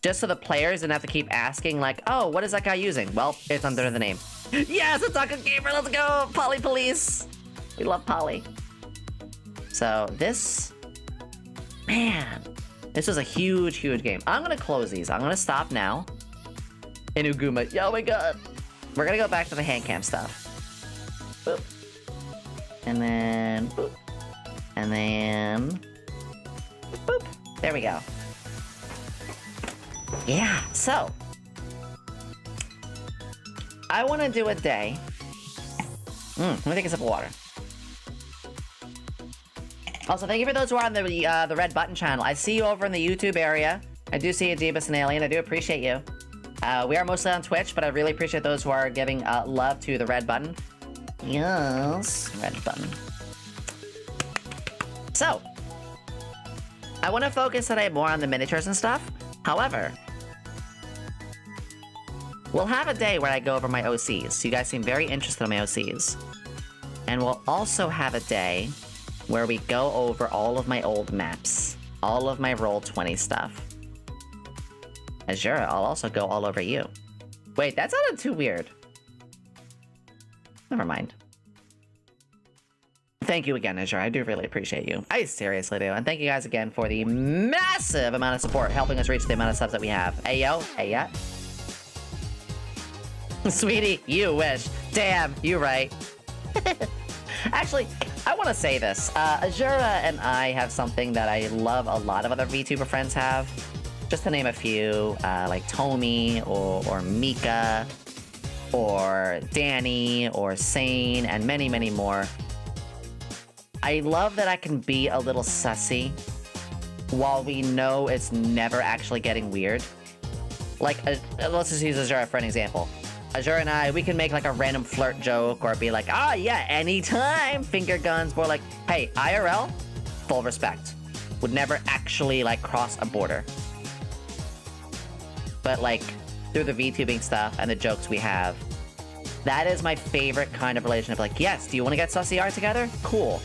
just so the players didn't have to keep asking, like, oh, what is that guy using? Well, it's under the name. Yes, it's Taka Gamer, let's go! Polly Police! We love Polly. So, this... Man, this was a huge, huge game. I'm gonna close these. I'm gonna stop now. Inuguma, oh my god! We're gonna go back to the handcam stuff. Boop. And then... Boop. And then... Boop. There we go. Yeah, so... I want to do a day... let me take a sip of water. Also, thank you for those who are on the Red Button channel. I see you over in the YouTube area. I do see you, Jeebus and Alien. I do appreciate you. We are mostly on Twitch, but I really appreciate those who are giving love to the Red Button. Yes. Red button. So, I want to focus today more on the miniatures and stuff. However, we'll have a day where I go over my OCs. You guys seem very interested in my OCs. And we'll also have a day where we go over all of my old maps. All of my Roll20 stuff. Azura, I'll also go all over you. Wait, that sounded too weird. Never mind. Thank you again, Azura. I do really appreciate you. I seriously do. And thank you guys again for the massive amount of support, helping us reach the amount of subs that we have. Hey, yo. Hey, yeah. Sweetie, you wish. Damn, you right. Actually, I want to say this. Azura and I have something that I love a lot of other VTuber friends have. Just to name a few, like Tomi, or Mika, or Danny, or Sane, and many, many more. I love that I can be a little sussy, while we know it's never actually getting weird. Like, let's just use Azura for an example. Azura and I, we can make like a random flirt joke, or be like, ah, yeah, anytime, finger guns, or like, hey, IRL, full respect. Would never actually, like, cross a border. But, like, through the VTubing stuff and the jokes we have, that is my favorite kind of relationship. Like, yes, do you want to get sussy art together? Cool.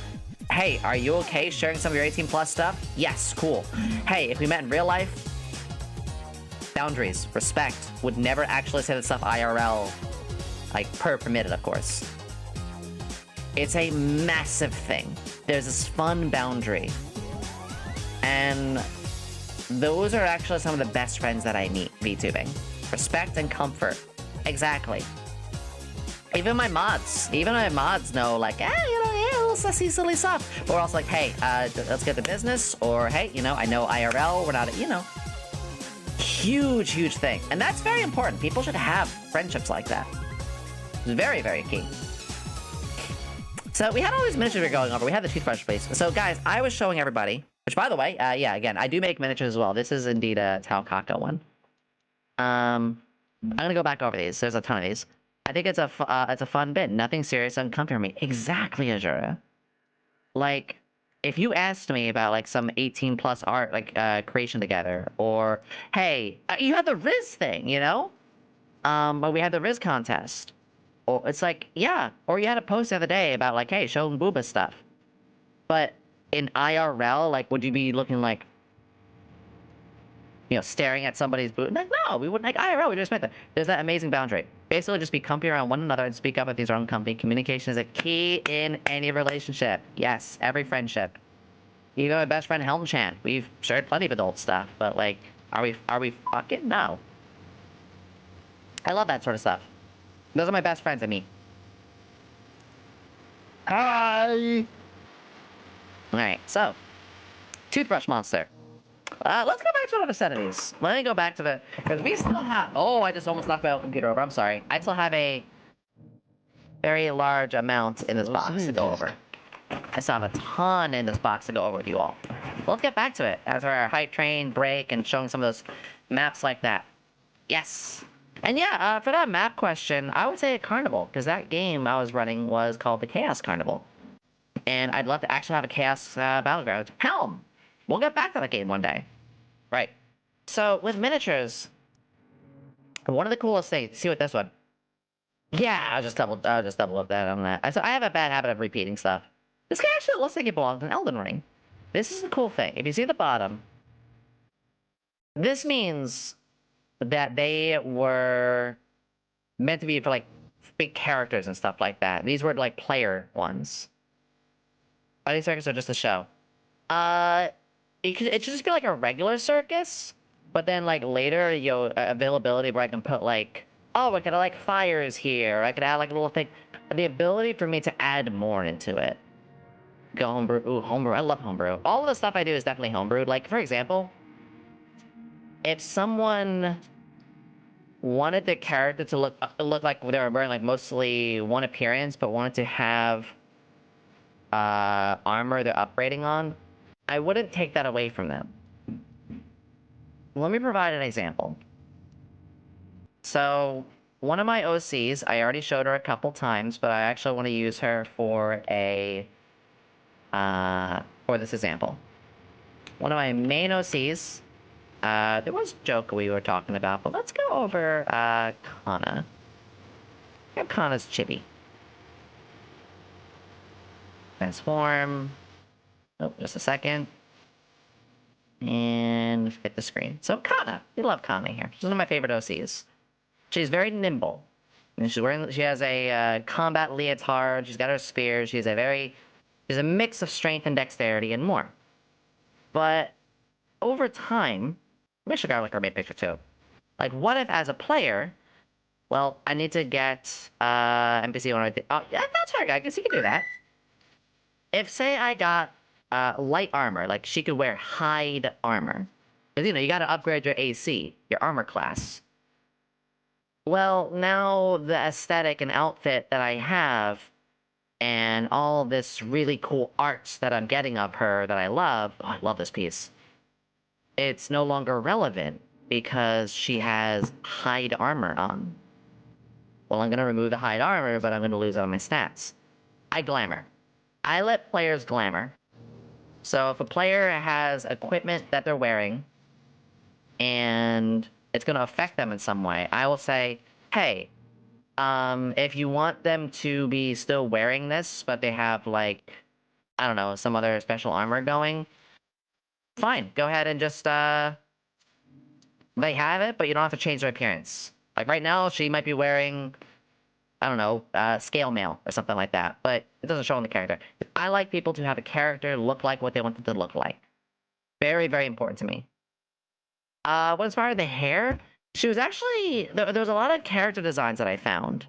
Hey, are you okay sharing some of your 18+ stuff? Yes, cool. Hey, if we met in real life, boundaries, respect, would never actually say the stuff IRL, like, permitted, of course. It's a massive thing. There's this fun boundary. And those are actually some of the best friends that I meet VTubing. Respect and comfort. Exactly. Even my mods know, like, you know, yeah, a little sussy, silly stuff. But we're also like, hey, let's get to business, or hey, you know, I know IRL, we're not, you know. Huge, huge thing. And that's very important. People should have friendships like that. It's very, very key. So we had all these miniatures we were going over. We had the toothbrush place. So guys, I was showing everybody, which by the way, yeah, again, I do make miniatures as well. This is indeed a Taokaka one. I'm gonna go back over these. There's a ton of these. I think it's a fun bit. Nothing serious and comfy for me. Exactly, Azura. Like, if you asked me about, like, some 18+ art, like, creation together, or, hey, you had the Riz thing, you know? But we had the Riz contest. Or, it's like, yeah, or you had a post the other day about, like, hey, showing Booba stuff. But in IRL, like, would you be looking like, you know, staring at somebody's boot? Like, no, we wouldn't. Like, IRL, we just meant that. There's that amazing boundary. Basically, just be comfy around one another and speak up if these are uncomfy. Communication is a key in any relationship. Yes, every friendship. Even my best friend Helm-chan, we've shared plenty of adult stuff, but, like, are we fucking? No. I love that sort of stuff. Those are my best friends, I mean. Hi! Alright, so. Toothbrush monster. Let's go back to another set of these. Let me go back to the... Because we still have... Oh, I just almost knocked my computer over. I'm sorry. I still have a very large amount in this box to go over. I still have a ton in this box to go over with you all. Let's get back to it as our hype train break and showing some of those maps like that. Yes. And yeah, for that map question, I would say a Carnival, because that game I was running was called the Chaos Carnival. And I'd love to actually have a Chaos Battleground. Helm! We'll get back to that game one day. Right. So, with miniatures, one of the coolest things, see what this one. Yeah, I'll just double up that on that. So I have a bad habit of repeating stuff. This guy actually looks like it belongs in Elden Ring. This is the cool thing. If you see the bottom, this means that they were meant to be for, like, big characters and stuff like that. These were, like, player ones. Are these circus or just a show? It should just be like a regular circus, but then, like, later, you know, availability where I can put, like, oh, I could have, like, fires here, or I could add, like, a little thing. The ability for me to add more into it. Go homebrew. Ooh, homebrew. I love homebrew. All of the stuff I do is definitely homebrewed. Like, for example, if someone wanted the character to look like they were wearing, like, mostly one appearance, but wanted to have armor they're upgrading on, I wouldn't take that away from them. Let me provide an example. So, one of my OCs, I already showed her a couple times, but I actually want to use her for for this example. One of my main OCs, there was Joker we were talking about, but let's go over, Kana. Kana's chibi. Transform. Oh, just a second. And fit the screen. So Kana. We love Kana here. She's one of my favorite OCs. She's very nimble. And she has a combat leotard, she's got her spear, she's a mix of strength and dexterity and more. But over time, I should grab like her main picture too. Like, what if as a player, well, I need to get NPC owner. Oh, yeah, that's her. I guess you can do that. If say I got light armor, like she could wear hide armor, because you gotta upgrade your AC, your armor class. Well, now the aesthetic and outfit that I have, and all this really cool arts that I'm getting of her that I love, oh, I love this piece. It's no longer relevant because she has hide armor on. Well, I'm gonna remove the hide armor, but I'm gonna lose all my stats. I glamour. I let players glamour. So if a player has equipment that they're wearing, and it's gonna affect them in some way, I will say, hey, if you want them to be still wearing this, but they have, like, I don't know, some other special armor going, fine, go ahead and just, they have it, but you don't have to change their appearance. Like, right now, she might be wearing, I don't know, scale mail or something like that, but it doesn't show on the character. I like people to have a character look like what they want it to look like. Very, very important to me. What inspired the hair? She was actually, there was a lot of character designs that I found.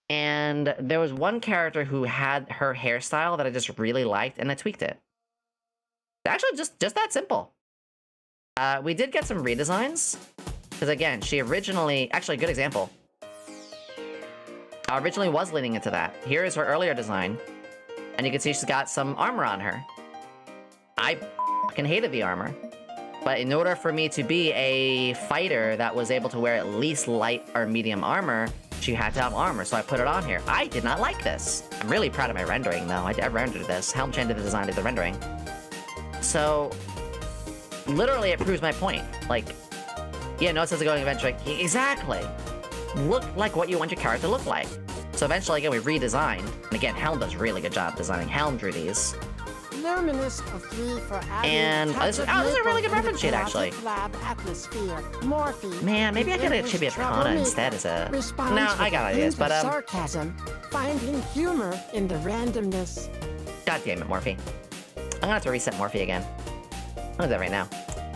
And there was one character who had her hairstyle that I just really liked, and I tweaked it. Actually, just that simple. We did get some redesigns. Because again, she originally, actually a good example. Originally was leaning into that. Here is her earlier design. And you can see she's got some armor on her. I fucking hated the armor. But in order for me to be a fighter that was able to wear at least light or medium armor, she had to have armor, so I put it on here. I did not like this. I'm really proud of my rendering, though. I rendered this. Helm Chen did the design, did the rendering. So, literally, it proves my point. Like, yeah, no, it says a going adventure. Exactly. Look like what you want your character to look like. So eventually, again, we redesigned. And again, Helm does a really good job designing. Helm drew these. Luminous of 3 for and this is a really good reference sheet, actually. Man, maybe I could have Chibi of Kana instead as a... No, I got ideas, but sarcasm, finding humor in the randomness. God damn it, Morphe. I'm gonna have to reset Morphe again. I'll do that right now.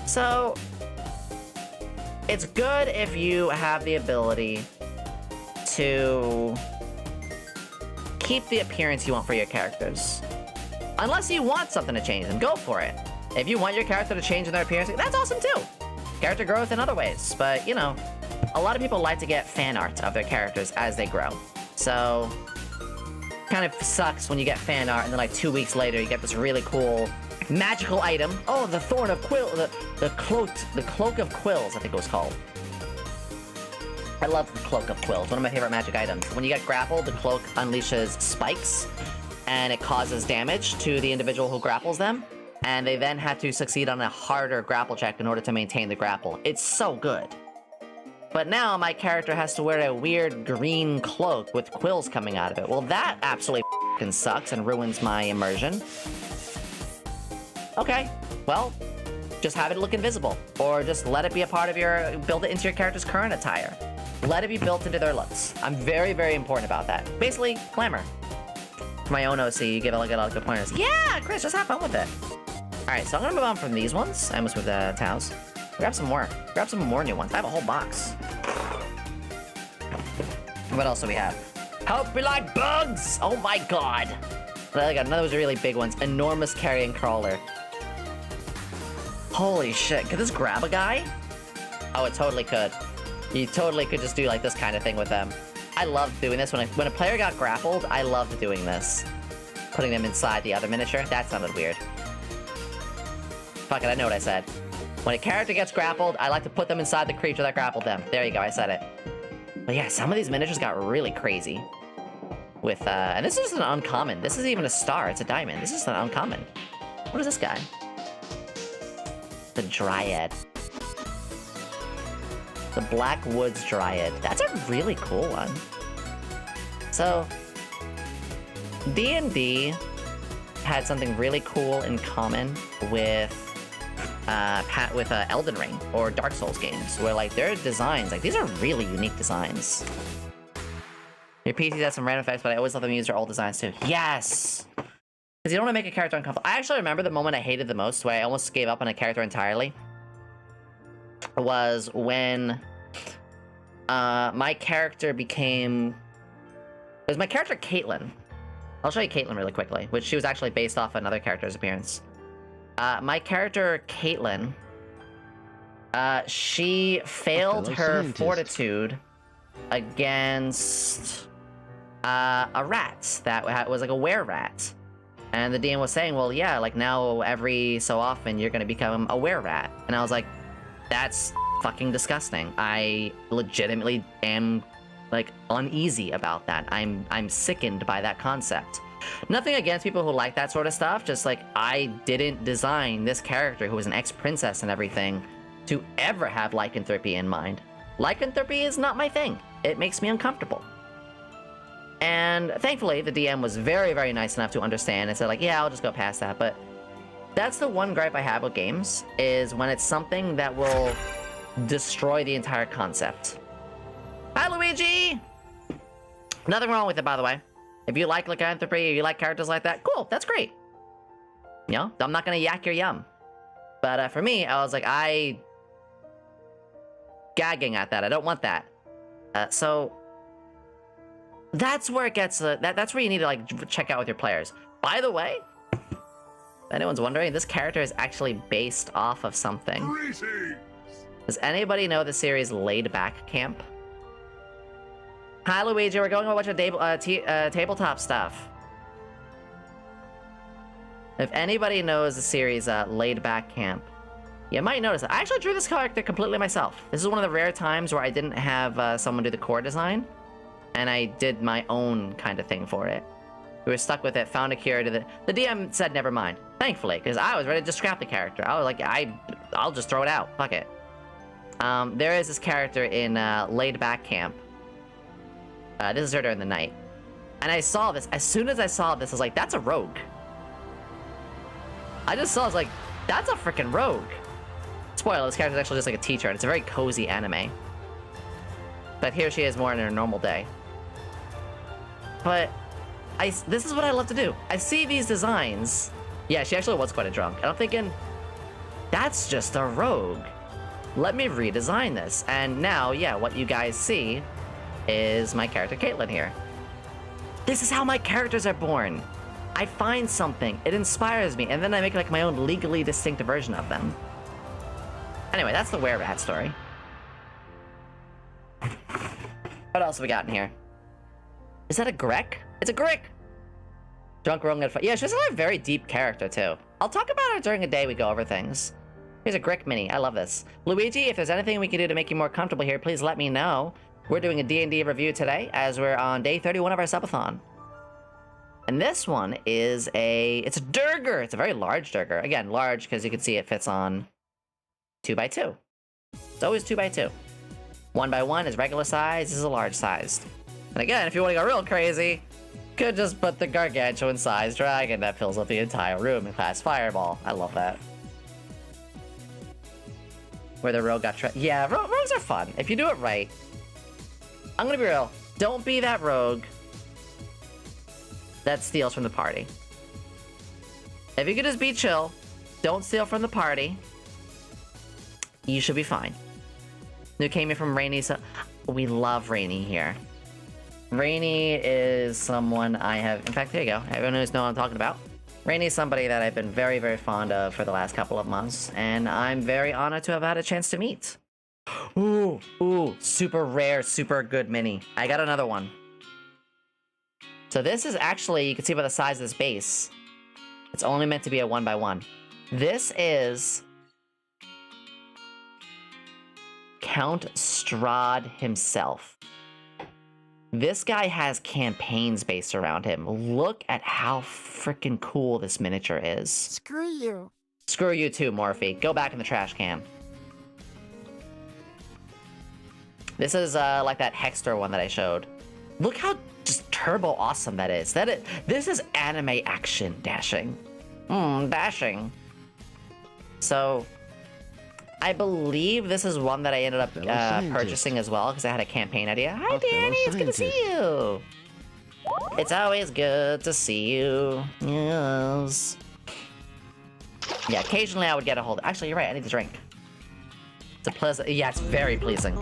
So, it's good if you have the ability to keep the appearance you want for your characters. Unless you want something to change, then go for it. If you want your character to change in their appearance, that's awesome too. Character growth in other ways, but you know, a lot of people like to get fan art of their characters as they grow. So, kind of sucks when you get fan art and then like 2 weeks later you get this really cool magical item. Oh, the Thorn of Quill, the Cloak of Quills, I think it was called. I love the Cloak of Quills, one of my favorite magic items. When you get grappled, the cloak unleashes spikes, and it causes damage to the individual who grapples them, and they then have to succeed on a harder grapple check in order to maintain the grapple. It's so good. But now my character has to wear a weird green cloak with quills coming out of it. Well, that absolutely f***ing sucks and ruins my immersion. Okay, well, just have it look invisible. Or just let it be a part of your... build it into your character's current attire. Let it be built into their looks. I'm very, very important about that. Basically, glamour. For my own OC, you give it like a lot of good pointers. Yeah, Chris, just have fun with it. Alright, so I'm gonna move on from these ones. I almost moved the towels. Grab some more. Grab some more new ones. I have a whole box. What else do we have? Help me like bugs! Oh my god! I got another of those really big ones. Enormous carrying crawler. Holy shit, could this grab a guy? Oh, it totally could. You totally could just do like this kind of thing with them. I loved doing this. When a player got grappled, I loved doing this. Putting them inside the other miniature. That sounded weird. Fuck it, I know what I said. When a character gets grappled, I like to put them inside the creature that grappled them. There you go, I said it. But yeah, some of these miniatures got really crazy. With, and this is an uncommon. This isn't even a star, it's a diamond. This is an uncommon. What is this guy? The Dryad. The Black Woods Dryad. That's a really cool one. So, D&D had something really cool in common with Elden Ring or Dark Souls games, where like their designs, like these are really unique designs. Your PCs has some random effects, but I always love them use their old designs too. Yes! Because you don't want to make a character uncomfortable. I actually remember the moment I hated the most, where I almost gave up on a character entirely, was when my character became... It was my character Caitlyn. I'll show you Caitlyn really quickly, which she was actually based off another character's appearance. My character Caitlyn, she failed her fortitude against a rat that was like a were-rat. And the DM was saying, well, yeah, like now every so often you're gonna become a were-rat. And I was like, that's fucking disgusting. I legitimately am like uneasy about that. I'm sickened by that concept. Nothing against people who like that sort of stuff, just like I didn't design this character who was an ex-princess and everything to ever have lycanthropy in mind. Lycanthropy is not my thing. It makes me uncomfortable. And thankfully, the DM was very, very nice enough to understand and said like, yeah, I'll just go past that. But that's the one gripe I have with games, is when it's something that will destroy the entire concept. Hi, Luigi! Nothing wrong with it, by the way. If you like lycanthropy, or you like characters like that, cool, that's great. You know, I'm not gonna yak your yum. But for me, I was like, gagging at that. I don't want that. So that's where it gets. That's where you need to like check out with your players. By the way, if anyone's wondering, this character is actually based off of something. Greetings. Does anybody know the series Laid Back Camp? Hi, Luigi. We're going over a bunch of tabletop stuff. If anybody knows the series Laid Back Camp, you might notice that I actually drew this character completely myself. This is one of the rare times where I didn't have someone do the core design, and I did my own kind of thing for it. We were stuck with it, found a cure to the DM said never mind, thankfully, because I was ready to just scrap the character. I was like, I'll just throw it out, fuck it. There is this character in Laid Back Camp. This is her during the night. And I saw this, as soon as I saw this, I was like, that's a rogue. I just saw, I was like, that's a freaking rogue. Spoiler, this character is actually just like a teacher, and it's a very cozy anime. But here she is more in her normal day. But, this is what I love to do. I see these designs. Yeah, she actually was quite a drunk. And I'm thinking, that's just a rogue. Let me redesign this. And now, yeah, what you guys see is my character Caitlyn here. This is how my characters are born. I find something, it inspires me, and then I make like my own legally distinct version of them. Anyway, that's the were-rat story. What else have we got in here? Is that a Grek? It's a Grek! Drunk Rogue at yeah, she's a very deep character too. I'll talk about her during a day we go over things. Here's a Grek mini, I love this. Luigi, if there's anything we can do to make you more comfortable here, please let me know. We're doing a D&D review today, as we're on day 31 of our Subathon. And this one is it's a Durger! It's a very large Durger. Again, large, because you can see it fits on 2x2. It's always 2x2. 1x1 is regular size, this is a large sized. And again, if you want to go real crazy, could just put the gargantuan sized dragon that fills up the entire room and casts Fireball. I love that. Where the rogue got yeah, rogues are fun. If you do it right. I'm gonna be real. Don't be that rogue that steals from the party. If you could just be chill, don't steal from the party, you should be fine. New came in from Rainy, so we love Rainy here. Rainy is someone I have, in fact, there you go. Everyone knows what I'm talking about. Rainy is somebody that I've been very, very fond of for the last couple of months, and I'm very honored to have had a chance to meet. Ooh, super rare, super good mini. I got another one. So this is actually, you can see by the size of this base, it's only meant to be a 1x1. This is Count Strahd himself. This guy has campaigns based around him. Look at how freaking cool this miniature is. Screw you. Screw you too, Morphe. Go back in the trash can. This is like that Hexter one that I showed. Look how just turbo awesome that is. This is anime action dashing. Dashing. So, I believe this is one that I ended up purchasing as well because I had a campaign idea. Hi, Danny. It's good to see you. It's always good to see you. Yes. Yeah, occasionally I would get a hold. Actually, you're right. I need to drink. It's a pleasant. Yeah, it's very pleasing.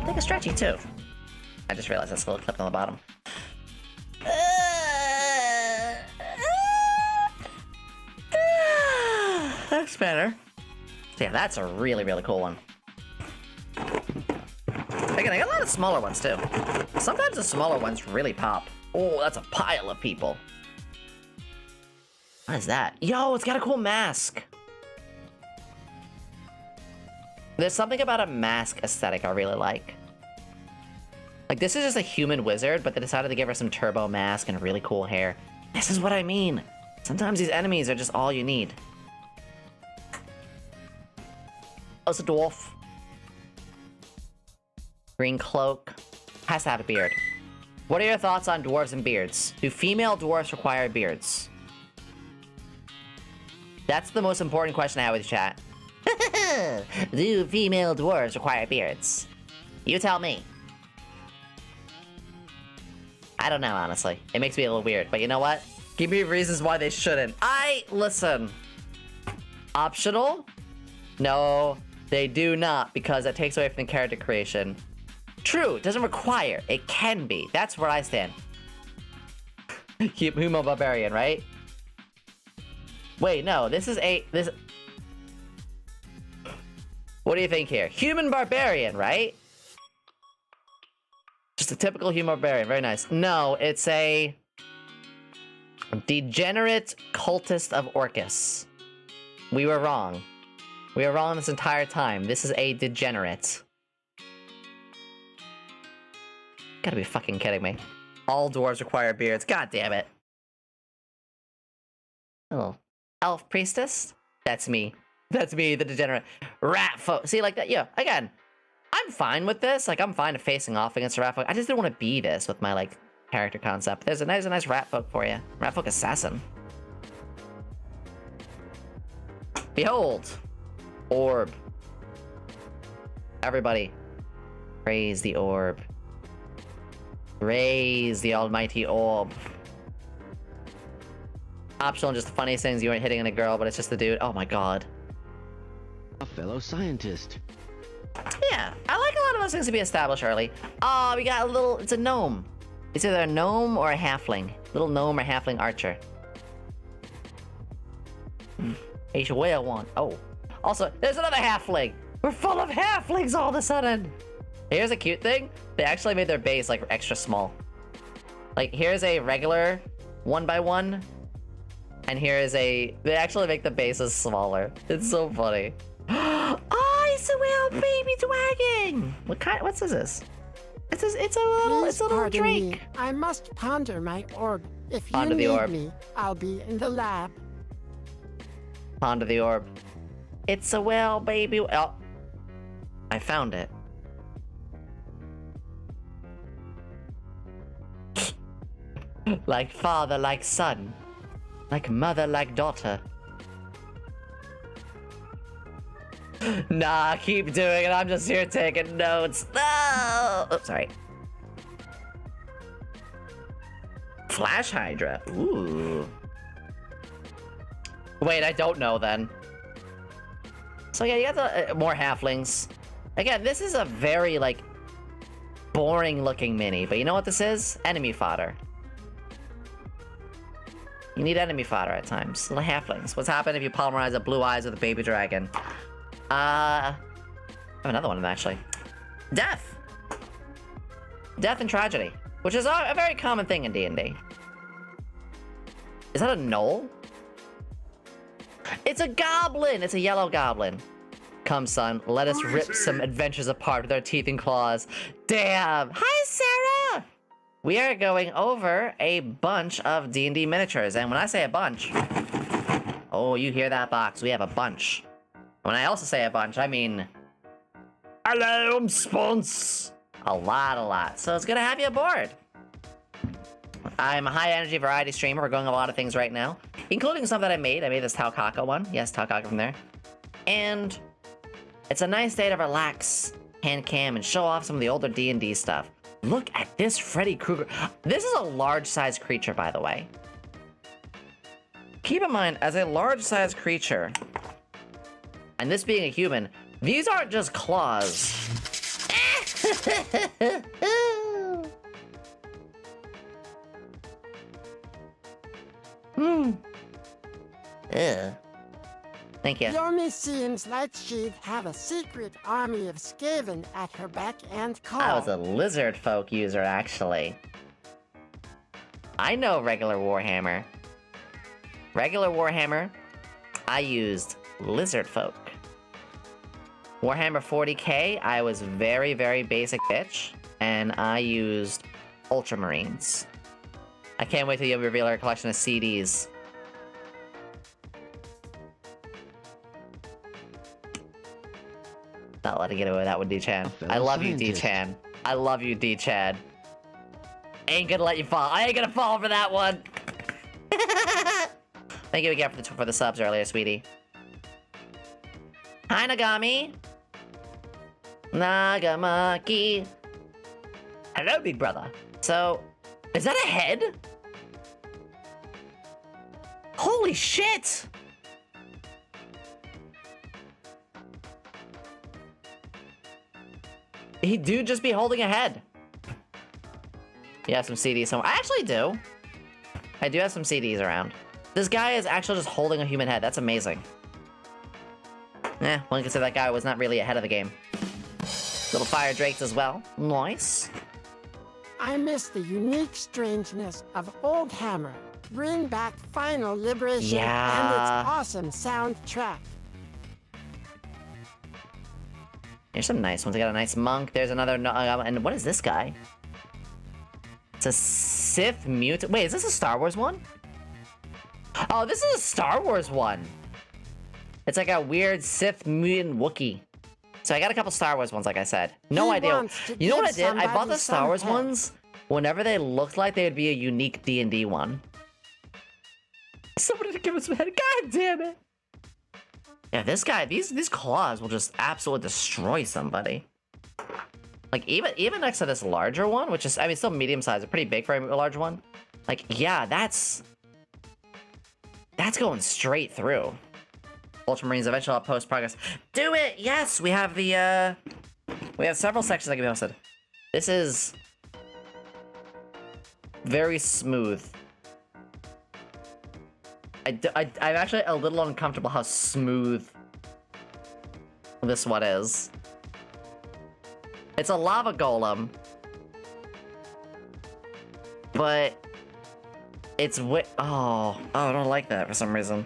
Take a stretchy too. I just realized that's a little clip on the bottom. That's better. So yeah, that's a really, really cool one. Again, I got a lot of smaller ones too. Sometimes the smaller ones really pop. Oh, that's a pile of people. What is that? Yo, it's got a cool mask. There's something about a mask aesthetic I really like. Like, this is just a human wizard, but they decided to give her some turbo mask and really cool hair. This is what I mean. Sometimes these enemies are just all you need. Oh, it's a dwarf. Green cloak. Has to have a beard. What are your thoughts on dwarves and beards? Do female dwarves require beards? That's the most important question I have with chat. Do female dwarves require beards? You tell me. I don't know, honestly. It makes me a little weird, but you know what? Give me reasons why they shouldn't. Listen. Optional? No, they do not, because it takes away from the character creation. True, it doesn't require. It can be. That's where I stand. Humo Barbarian, right? Wait, no, this. What do you think here? Human Barbarian, right? Just a typical human barbarian. Very nice. No, it's a degenerate cultist of Orcus. We were wrong. We were wrong this entire time. This is a degenerate. Gotta be fucking kidding me. All dwarves require beards. God damn it. Oh. Elf priestess? That's me. That's me, the degenerate. Rat folk. See, like that? Yeah, again. I'm fine with this. Like, I'm fine facing off against a rat folk. I just didn't want to be this with my, like, character concept. There's a nice rat folk for you. Rat folk assassin. Behold. Orb. Everybody. Praise the orb. Praise the almighty orb. Optional, just the funniest things. You weren't hitting on a girl, but it's just the dude. Oh my god. A fellow scientist. Yeah, I like a lot of those things to be established early. We got a little, it's a gnome. It's either a gnome or a halfling. Little gnome or halfling archer. H whale one. Oh. Also, there's another halfling. We're full of halflings all of a sudden. Here's a cute thing. They actually made their base like extra small. Like here's a regular 1x1. And here is a, they actually make the bases smaller. It's so funny. Oh, it's a little baby dragon. What kind? What's this? It's a little drake. Me. I must ponder my orb. If Ponder the you need orb. me, I'll be in the lab. Ponder the orb. It's a well baby. Oh, I found it. Like father, like son. Like mother, like daughter. Nah, keep doing it. I'm just here taking notes. No! Oh, sorry. Flash Hydra. Ooh. Wait, I don't know then. So yeah, you got the more halflings. Again, this is a very, like, boring looking mini, but you know what this is? Enemy fodder. You need enemy fodder at times. Little halflings. What's happened if you polymerize a blue eyes with a baby dragon? I have another one of them, actually. Death! Death and tragedy. Which is a very common thing in D&D. Is that a gnoll? It's a goblin! It's a yellow goblin. Come, son, let us rip some adventures apart with our teeth and claws. Damn! Hi, Sarah! We are going over a bunch of D&D miniatures, and when I say a bunch... Oh, you hear that, box? We have a bunch. When I also say a bunch, I mean... Hello, spons! A lot. So it's good to have you aboard. I'm a high-energy variety streamer. We're going a lot of things right now, including some that I made. I made this Taukaka one. Yes, Taukaka from there. And it's a nice day to relax, hand cam, and show off some of the older D&D stuff. Look at this Freddy Krueger. This is a large-sized creature, by the way. Keep in mind, as a large-sized creature, and this being a human, these aren't just claws. Thank you. Yomi seems like she'd have a secret army of Skaven at her beck and call. I was a lizard folk user, actually. I know regular Warhammer. Regular Warhammer, I used lizard folk. Warhammer 40k, I was very, very basic bitch, and I used Ultramarines. I can't wait till you reveal our collection of CDs. Not letting get away with that one, D-Chan. I love you, D-Chan. I love you, D-Chad. Ain't gonna let you fall. I ain't gonna fall for that one. Thank you again for the subs earlier, sweetie. Hi, Nagami. Nagamaki. Hello, big brother. So, is that a head? Holy shit! He do just be holding a head. You have some CDs somewhere. I actually do. I do have some CDs around. This guy is actually just holding a human head. That's amazing. One could say that guy was not really ahead of the game. Little fire drakes as well. Nice. I miss the unique strangeness of Old Hammer. Bring back Final Liberation and its awesome soundtrack. Here's some nice ones. I got a nice monk. There's another... and what is this guy? It's a Sith mutant. Wait, is this a Star Wars one? Oh, this is a Star Wars one. It's like a weird Sith mutant Wookiee. So I got a couple Star Wars ones, like I said. No idea. You know what I did? I bought the Star Wars ones whenever they looked like they would be a unique D&D one. Somebody to give us some head. God damn it. Yeah, this guy, these claws will just absolutely destroy somebody. Like, even next to this larger one, which is, I mean, still medium size, pretty big for a large one. Like, yeah, that's going straight through. Ultramarines eventually I'll post progress. Do it! Yes! We have the, we have several sections that can be posted. This is very smooth. I'm actually a little uncomfortable how smooth this one is. It's a lava golem, but it's oh, I don't like that for some reason.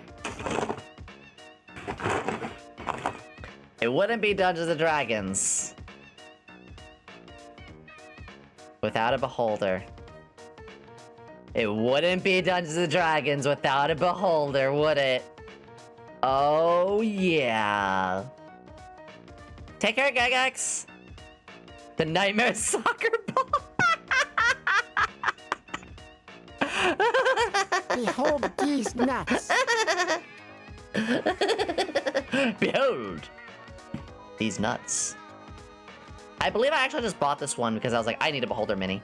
It wouldn't be Dungeons and Dragons without a beholder. It wouldn't be Dungeons and Dragons without a beholder, would it? Oh, yeah. Take care, Gygax. The Nightmare Soccer Ball. Behold these nuts. Behold these nuts. I believe I actually just bought this one because I was like, I need a beholder mini.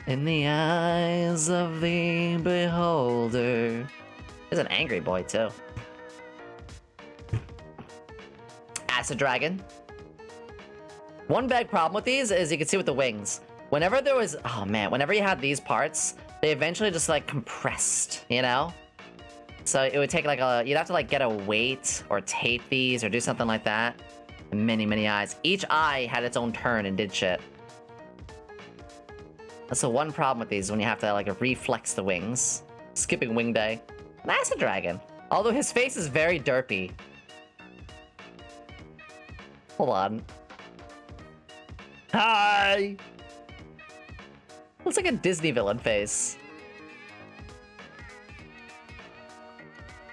In the eyes of the beholder. There's an angry boy, too. Acid Dragon. One big problem with these is you can see with the wings. Whenever there was... Oh, man. Whenever you had these parts, they eventually just, like, compressed, you know? So it would take, like, you'd have to, like, get a weight or tape these or do something like that. And many, many eyes. Each eye had its own turn and did shit. That's the one problem with these, when you have to, like, reflex the wings. Skipping wing day. That's a dragon. Although his face is very derpy. Hold on. Hi! Looks like a Disney villain face.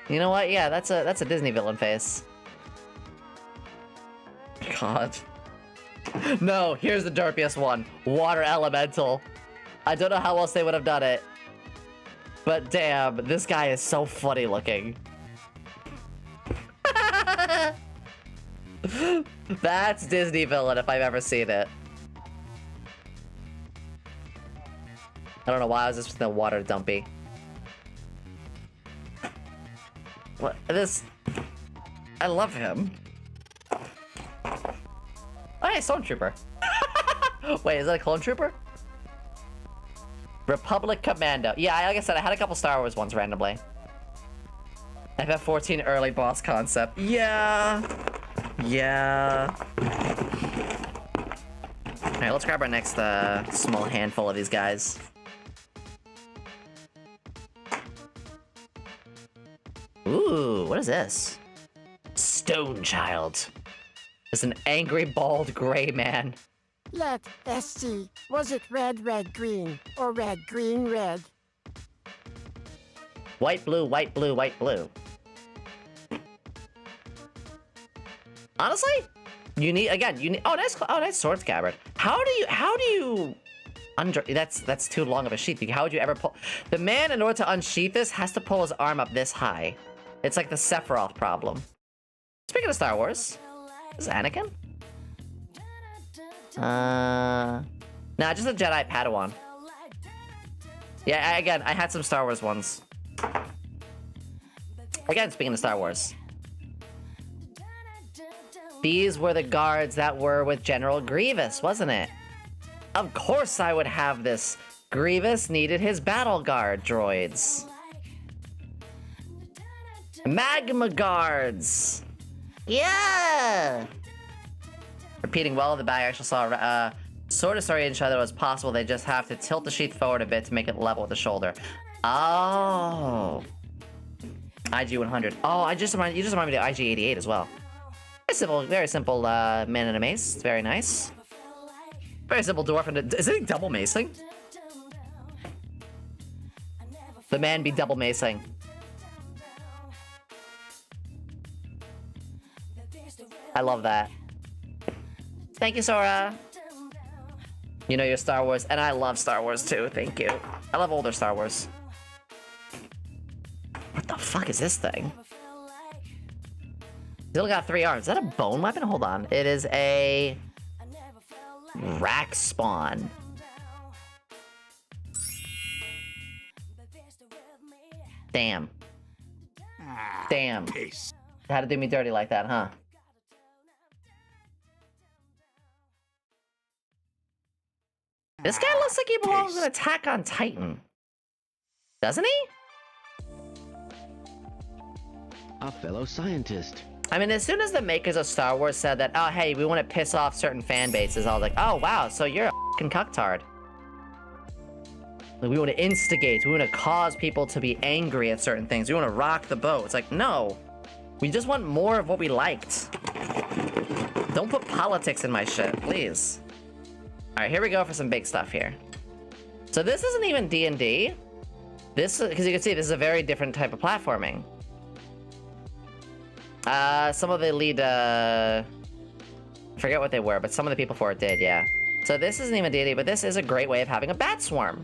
You know what? Yeah, that's a Disney villain face. God. No, here's the derpiest one. Water Elemental. I don't know how else they would have done it. But damn, this guy is so funny looking. That's Disney villain if I've ever seen it. I don't know why I was just the water dumpy. What? This... I love him. Oh, hey, Stormtrooper. Wait, is that a clone trooper? Republic Commando. Yeah, like I said, I had a couple Star Wars ones randomly. FF14 early boss concept. Yeah. Yeah. Alright, let's grab our next small handful of these guys. Ooh, what is this? Stone Child. It's an angry, bald, gray man. Let us see. Was it red, red, green, or red, green, red? White, blue, white, blue, white, blue. Honestly, you need oh, nice sword scabbard. How do you that's too long of a sheath. How would you ever pull? The man, in order to unsheath this, has to pull his arm up this high. It's like the Sephiroth problem. Speaking of Star Wars, is it Anakin? Nah, just a Jedi Padawan. Yeah, again, I had some Star Wars ones. Again, speaking of Star Wars. These were the guards that were with General Grievous, wasn't it? Of course I would have this. Grievous needed his battle guard droids. Magma guards! Yeah! Repeating well in the back, I actually saw sort of story in show that it was possible. They just have to tilt the sheath forward a bit to make it level with the shoulder. Oh. IG-100. Oh, you just reminded me of IG-88 as well. Very simple man in a mace. Very nice. Very simple dwarf and is it double macing? The man be double macing. I love that. Thank you, Sora. You know your Star Wars, and I love Star Wars too. Thank you. I love older Star Wars. What the fuck is this thing? He's only got 3 arms. Is that a bone weapon? Hold on. It is a rack spawn. Damn. Damn. Had to do me dirty like that, huh? This guy looks like he belongs in Attack on Titan. Doesn't he? A fellow scientist. I mean, as soon as the makers of Star Wars said that, oh, hey, we want to piss off certain fan bases, I was like, oh, wow, so you're a fucking cucktard. Like, we want to instigate, we want to cause people to be angry at certain things, we want to rock the boat. It's like, no. We just want more of what we liked. Don't put politics in my shit, please. Alright, here we go for some big stuff here. So this isn't even D&D. This, because you can see, this is a very different type of platforming. Some of the lead, I forget what they were, but some of the people for it did, yeah. So this isn't even D&D, but this is a great way of having a bat swarm.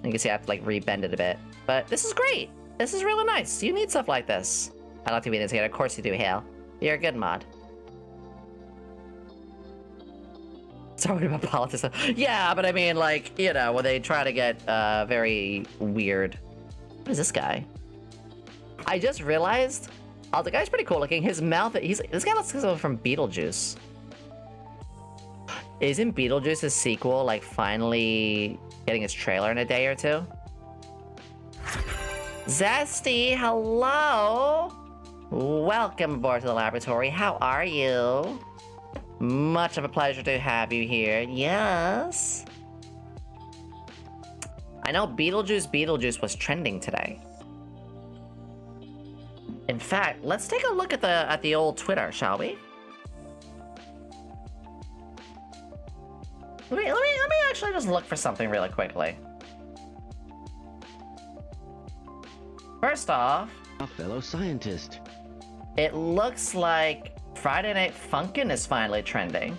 You can see I have to, like, rebend it a bit. But this is great. This is really nice. You need stuff like this. I like to be in this game. Of course you do, Hale. You're a good mod. Sorry about politics. Yeah, but I mean, like, you know, when they try to get, very weird. What is this guy? I just realized... Oh, the guy's pretty cool looking. His mouth, this guy looks like someone from Beetlejuice. Isn't Beetlejuice's sequel, like, finally getting its trailer in a day or two? Zesty, hello! Welcome aboard to the laboratory. How are you? Much of a pleasure to have you here. Yes. I know Beetlejuice was trending today. In fact, let's take a look at the old Twitter, shall we? Let me actually just look for something really quickly. First off, A fellow scientist. it looks like Friday Night Funkin' is finally trending.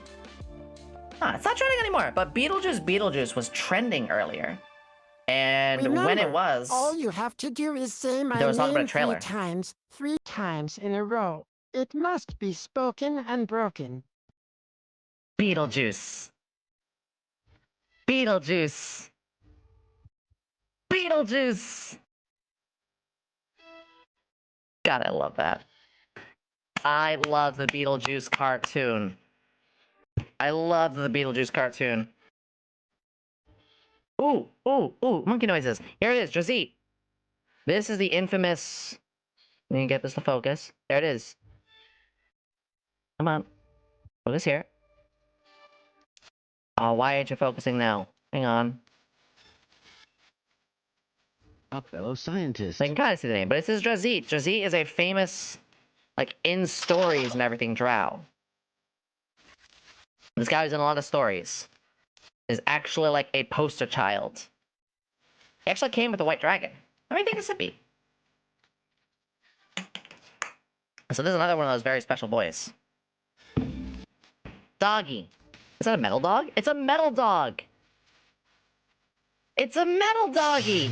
Ah, it's not trending anymore, but Beetlejuice was trending earlier. And Remember, when it was, all you have to do is say my there was talk about a name trailer. three times in a row. It must be spoken and broken. Beetlejuice. Beetlejuice. Beetlejuice. God, I love that. I love the Beetlejuice cartoon. I love the Beetlejuice cartoon. Ooh, ooh, ooh, monkey noises. Here it is, Jazit. This is the infamous... Let me get this to focus. There it is. Come on. Focus here. Oh, why aren't you focusing now? Hang on. A fellow scientist. I can kind of see the name, but it says Jazit. Jazit is a famous, like, in stories and everything drow. This guy was in a lot of stories. Is actually like a poster child. He actually came with a white dragon. What do you think this would be? So this is another one of those very special boys. Doggy. Is that a metal dog? It's a metal dog! It's a metal doggy!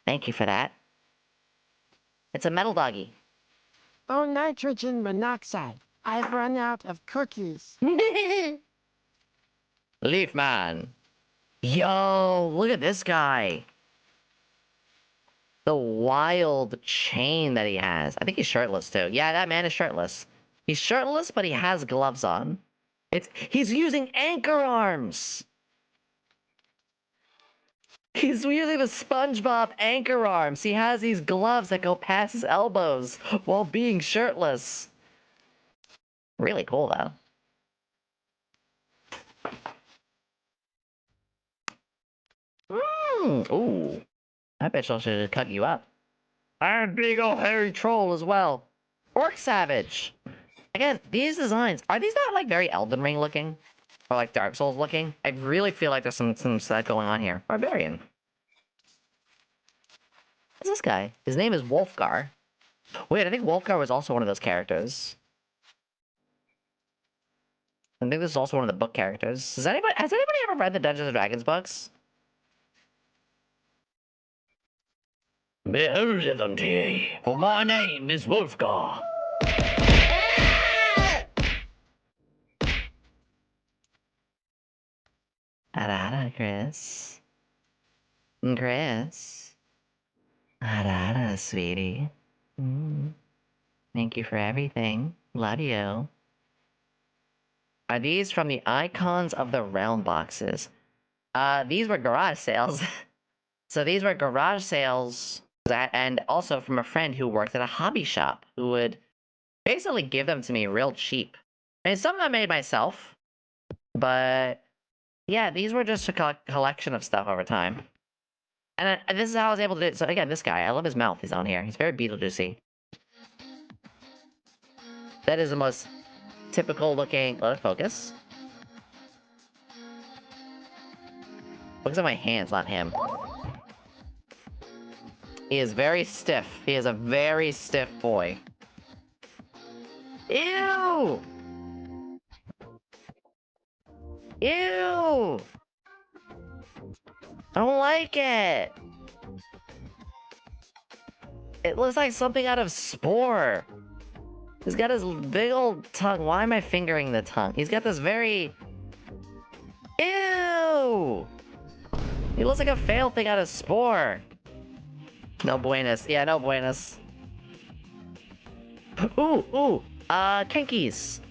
Thank you for that. It's a metal doggy. Oh, nitrogen monoxide. I've run out of cookies. Leaf man. Yo, look at this guy. The wild chain that he has. I think he's shirtless too. Yeah, that man is shirtless. He's shirtless, but he has gloves on. He's using anchor arms. He's using the SpongeBob anchor arms. He has these gloves that go past his elbows while being shirtless. Really cool, though. Ooh. I bet I should cut you up. And big ol' hairy troll as well. Orc Savage. Again, these designs, are these not like very Elden Ring looking? Or like Dark Souls looking? I really feel like there's some stuff going on here. Barbarian. What's this guy? His name is Wolfgar. Wait, I think Wolfgar was also one of those characters. I think this is also one of the book characters. Has anybody ever read the Dungeons & Dragons books? Behold unto ye, for my name is Wolfgar. Ada, Chris. Chris. Ada, sweetie. Thank you for everything. Love you. Are these from the Icons of the Realm boxes? These were garage sales. So these were garage sales, and also from a friend who worked at a hobby shop, who would basically give them to me real cheap. I mean, some of them I made myself, but yeah, these were just a collection of stuff over time. And this is how I was able to do it. So again, this guy, I love his mouth. He's on here. He's very Beetlejuicy. That is the most typical looking... Let it focus. Focus on my hands, not him. He is very stiff. He is a very stiff boy. Ew! Ew! I don't like it! It looks like something out of Spore. He's got his big old tongue. Why am I fingering the tongue? He's got this very... Ew! He looks like a failed thing out of Spore. No buenas. Yeah, no buenas. Ooh! Kenkies.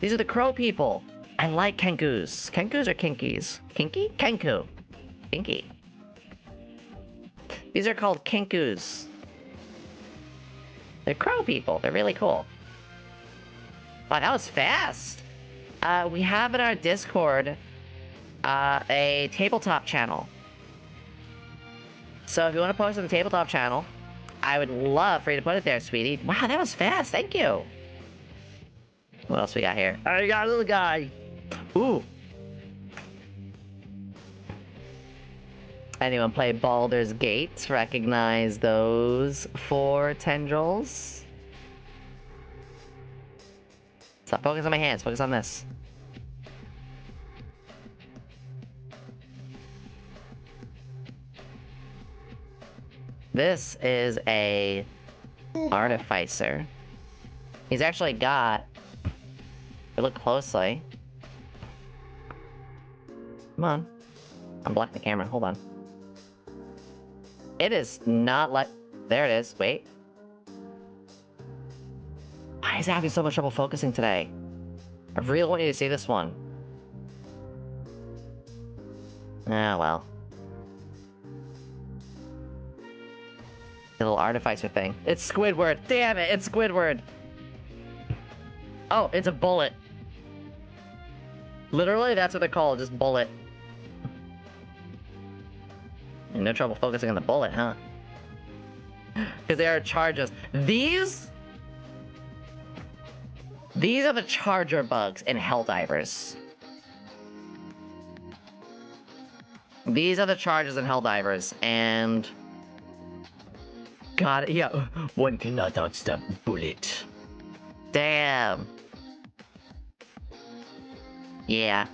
These are the crow people. I like Kenkus. Kenkus or Kinkies? Kinky? Kenku. Kinky. These are called Kenkus. They're crow people. They're really cool. Wow, that was fast. We have in our Discord a tabletop channel. So if you want to post on the tabletop channel, I would love for you to put it there, sweetie. Wow, that was fast. Thank you. What else we got here? I got a little guy. Ooh. Anyone play Baldur's Gate? Recognize those 4 tendrils? Stop focusing on my hands. Focus on this. This is a artificer. He's actually got... If you look closely... Come on. I'm blocking the camera. Hold on. It is not like... There it is. Wait. Why is he having so much trouble focusing today? I really want you to see this one. Ah, well. The little artificer thing. It's Squidward. Damn it, it's Squidward. Oh, it's a bullet. Literally, that's what they're called, just bullet. And no trouble focusing on the bullet, huh? Because they are charges. These are the charger bugs in Helldivers. These are the charges in Helldivers, and... God, yeah, one cannot touch the bullet. Damn. Yeah.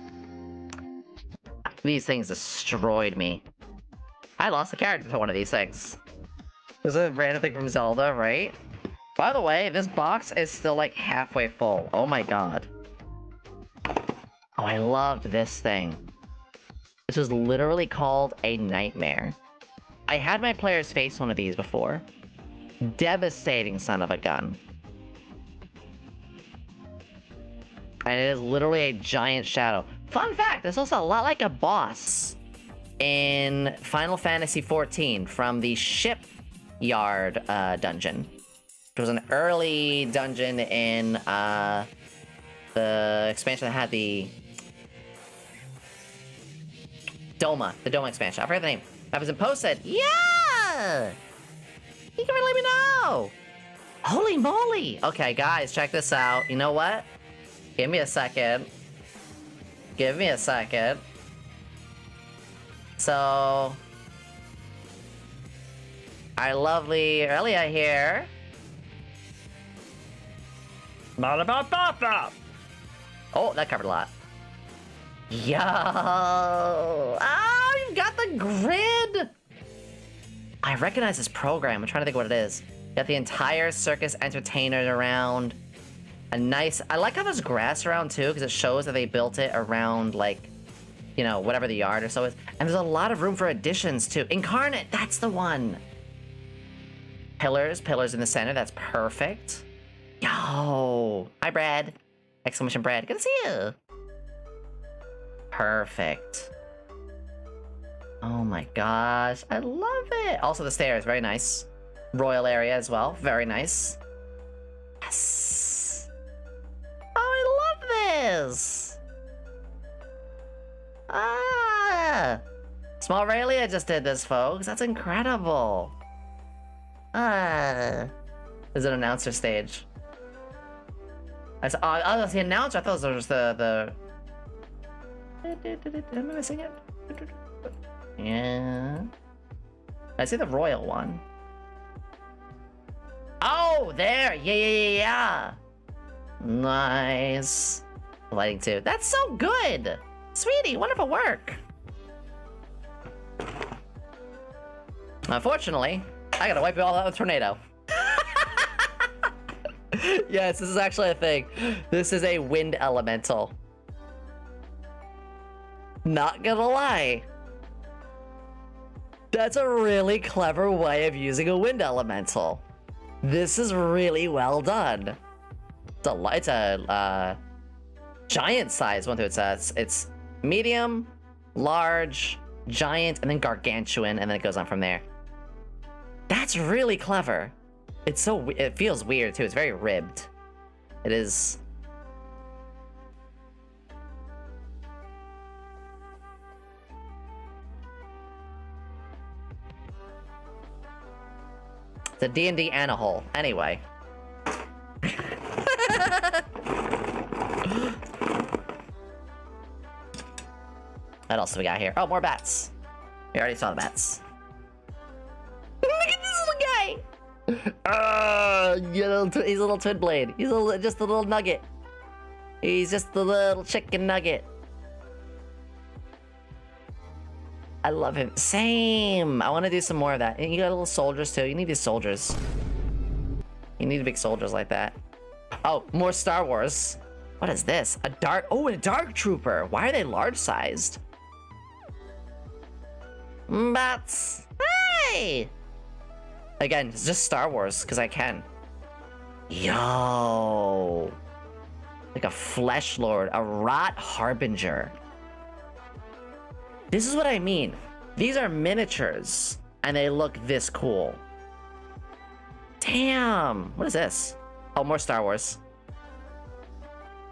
These things destroyed me. I lost a character to one of these things. This is a random thing from Zelda, right? By the way, this box is still like halfway full. Oh my god. Oh, I loved this thing. This was literally called a nightmare. I had my players face one of these before. Devastating son of a gun. And it is literally a giant shadow. Fun fact, it's also a lot like a boss in Final Fantasy XIV from the Shipyard dungeon. It was an early dungeon in the expansion that had the Doma expansion. I forgot the name. That was in Posted. Yeah! You can let me know! Holy moly! Okay, guys, check this out. You know what? Give me a second. Give me a second. So... our lovely Aurelia here. Oh, that covered a lot. Yo! Oh, you've got the grid! I recognize this program. I'm trying to think what it is. Got the entire circus entertainer around. A nice... I like how there's grass around, too, because it shows that they built it around, like, you know, whatever the yard or so is. And there's a lot of room for additions, too. Incarnate! That's the one! Pillars in the center. That's perfect. Yo! Hi, Brad. Exclamation Brad. Good to see you. Perfect. Oh my gosh. I love it. Also, the stairs. Very nice. Royal area as well. Very nice. Yes. Oh, I love this. Ah. Small Aurelia just did this, folks. That's incredible. Ah. There's an announcer stage. I saw, oh, that's the announcer. I thought it was just the... Am I missing it? Yeah. I see the royal one. Oh, there! Yeah. Nice. Lighting too. That's so good! Sweetie, wonderful work! Unfortunately, I gotta wipe it all out with tornado. Yes, this is actually a thing. This is a wind elemental. Not gonna lie. That's a really clever way of using a wind elemental. This is really well done. It's a giant size one too. It's medium, large, giant, and then gargantuan, and then it goes on from there. That's really clever. It feels weird too. It's very ribbed. It is. It's a D&D and a hole. Anyway. What else do we got here? Oh, more bats. We already saw the bats. Look at this little guy! He's a little twin blade. He's just a little nugget. He's just a little chicken nugget. I love him. Same. I want to do some more of that. And you got little soldiers too. You need these soldiers. You need big soldiers like that. Oh, more Star Wars. What is this? A dark... Oh, a dark trooper. Why are they large-sized? Bats. Hey! Again, it's just Star Wars, because I can. Yo. Like a Flesh Lord. A Rot Harbinger. This is what I mean. These are miniatures, and they look this cool. Damn. What is this? Oh, more Star Wars.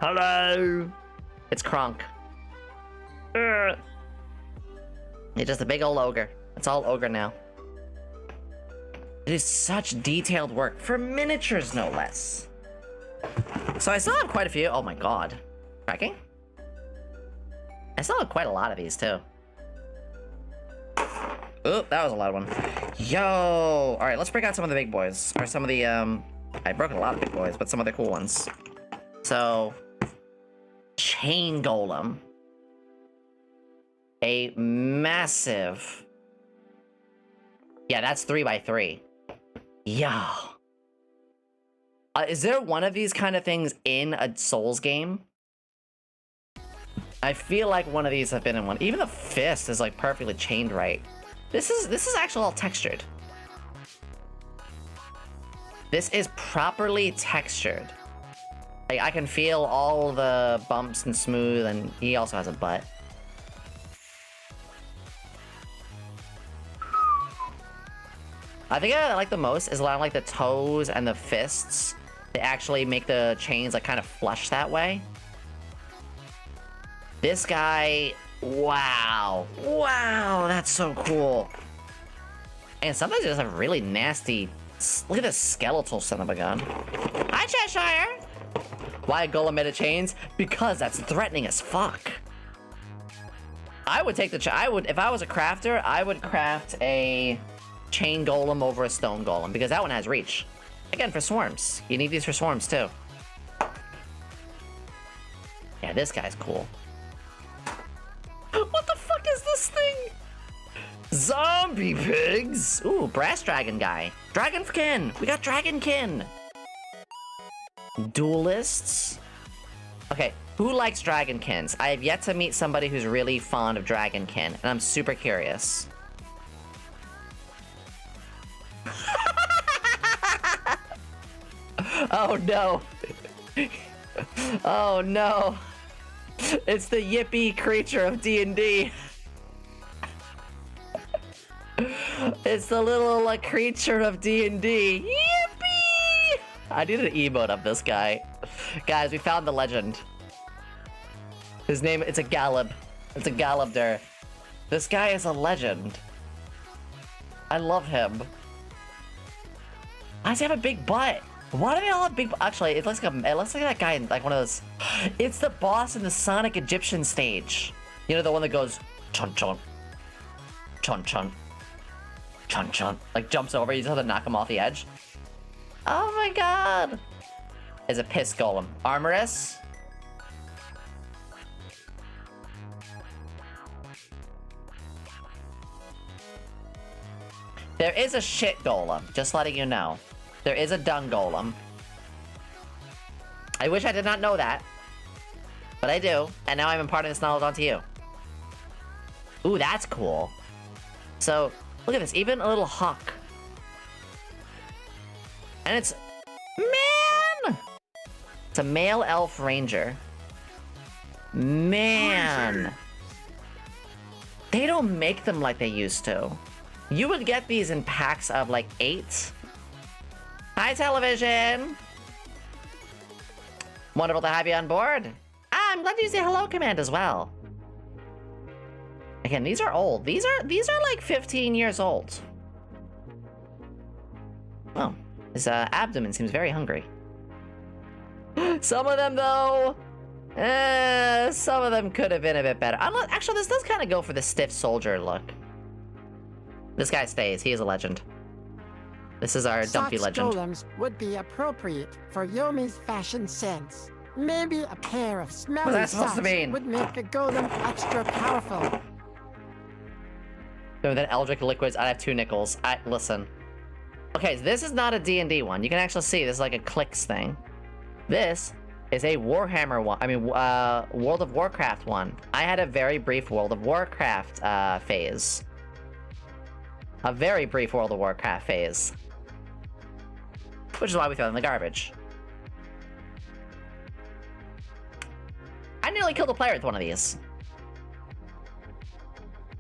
Hello. It's Kronk. It's just a big old ogre. It's all ogre now. It is such detailed work for miniatures, no less. So I still have quite a few. Oh my god. Tracking? I still have quite a lot of these too. Oop, that was a loud one. Yo! Alright, let's break out some of the big boys. Or some of the, I broke a lot of big boys, but some of the cool ones. So... Chain Golem. A massive... Yeah, that's 3x3. Yo. Is there one of these kind of things in a Souls game? I feel like one of these have been in one. Even the fist is like perfectly chained right. This is actually all textured. This is properly textured. Like, I can feel all the bumps and smooth, and he also has a butt. I think I like the most is a lot of like the toes and the fists. They actually make the chains like kind of flush that way. This guy, wow. Wow, that's so cool. And sometimes they just have really nasty... Look at this skeletal son of a gun. Hi, Cheshire! Why Golem made of chains? Because that's threatening as fuck. I would take the... if I was a crafter, I would craft a chain golem over a stone golem, because that one has reach. Again, for swarms. You need these for swarms, too. Yeah, this guy's cool. What the fuck is this thing? Zombie pigs! Ooh, brass dragon guy. Dragonkin! We got Dragonkin! Duelists? Okay, who likes Dragonkins? I have yet to meet somebody who's really fond of Dragonkin, and I'm super curious. Oh no. Oh no. It's the yippee creature of D&D. It's the little creature of D&D. Yippee! I need an emote of this guy. Guys, we found the legend. His name, it's a Galib. It's a Galibder. This guy is a legend. I love him. Why does he have a big butt? Why do they all have big... Actually, it looks like that guy in like one of those... It's the boss in the Sonic Egyptian stage. You know, the one that goes... Chun chun. Chun chun. Chun chun. Like jumps over, you just have to knock him off the edge. Oh my god. Is a piss golem. Armorous. There is a shit golem, just letting you know. There is a dung golem. I wish I did not know that. But I do, and now I'm imparting this knowledge onto you. Ooh, that's cool. So, look at this, even a little hawk. And it's... Man! It's a male elf ranger. Man! They don't make them like they used to. You would get these in packs of like 8. Hi, television! Wonderful to have you on board. I'm glad you say hello command as well. Again, these are old. These are like 15 years old. Oh, his abdomen seems very hungry. Some of them, though, some of them could have been a bit better. Actually, this does kind of go for the stiff soldier look. This guy stays. He is a legend. This is our dumpy Socks legend. golems would be appropriate for Yomi's fashion sense. Maybe a pair of smelly that supposed to socks mean? would make a golem extra powerful. So then Eldritch Liquids, I have 2 nickels. Listen. Okay, so this is not a D&D one. You can actually see this is like a clicks thing. This is a Warhammer one. I mean, World of Warcraft one. I had a very brief World of Warcraft phase. A very brief World of Warcraft phase. Which is why we throw them in the garbage. I nearly killed a player with one of these.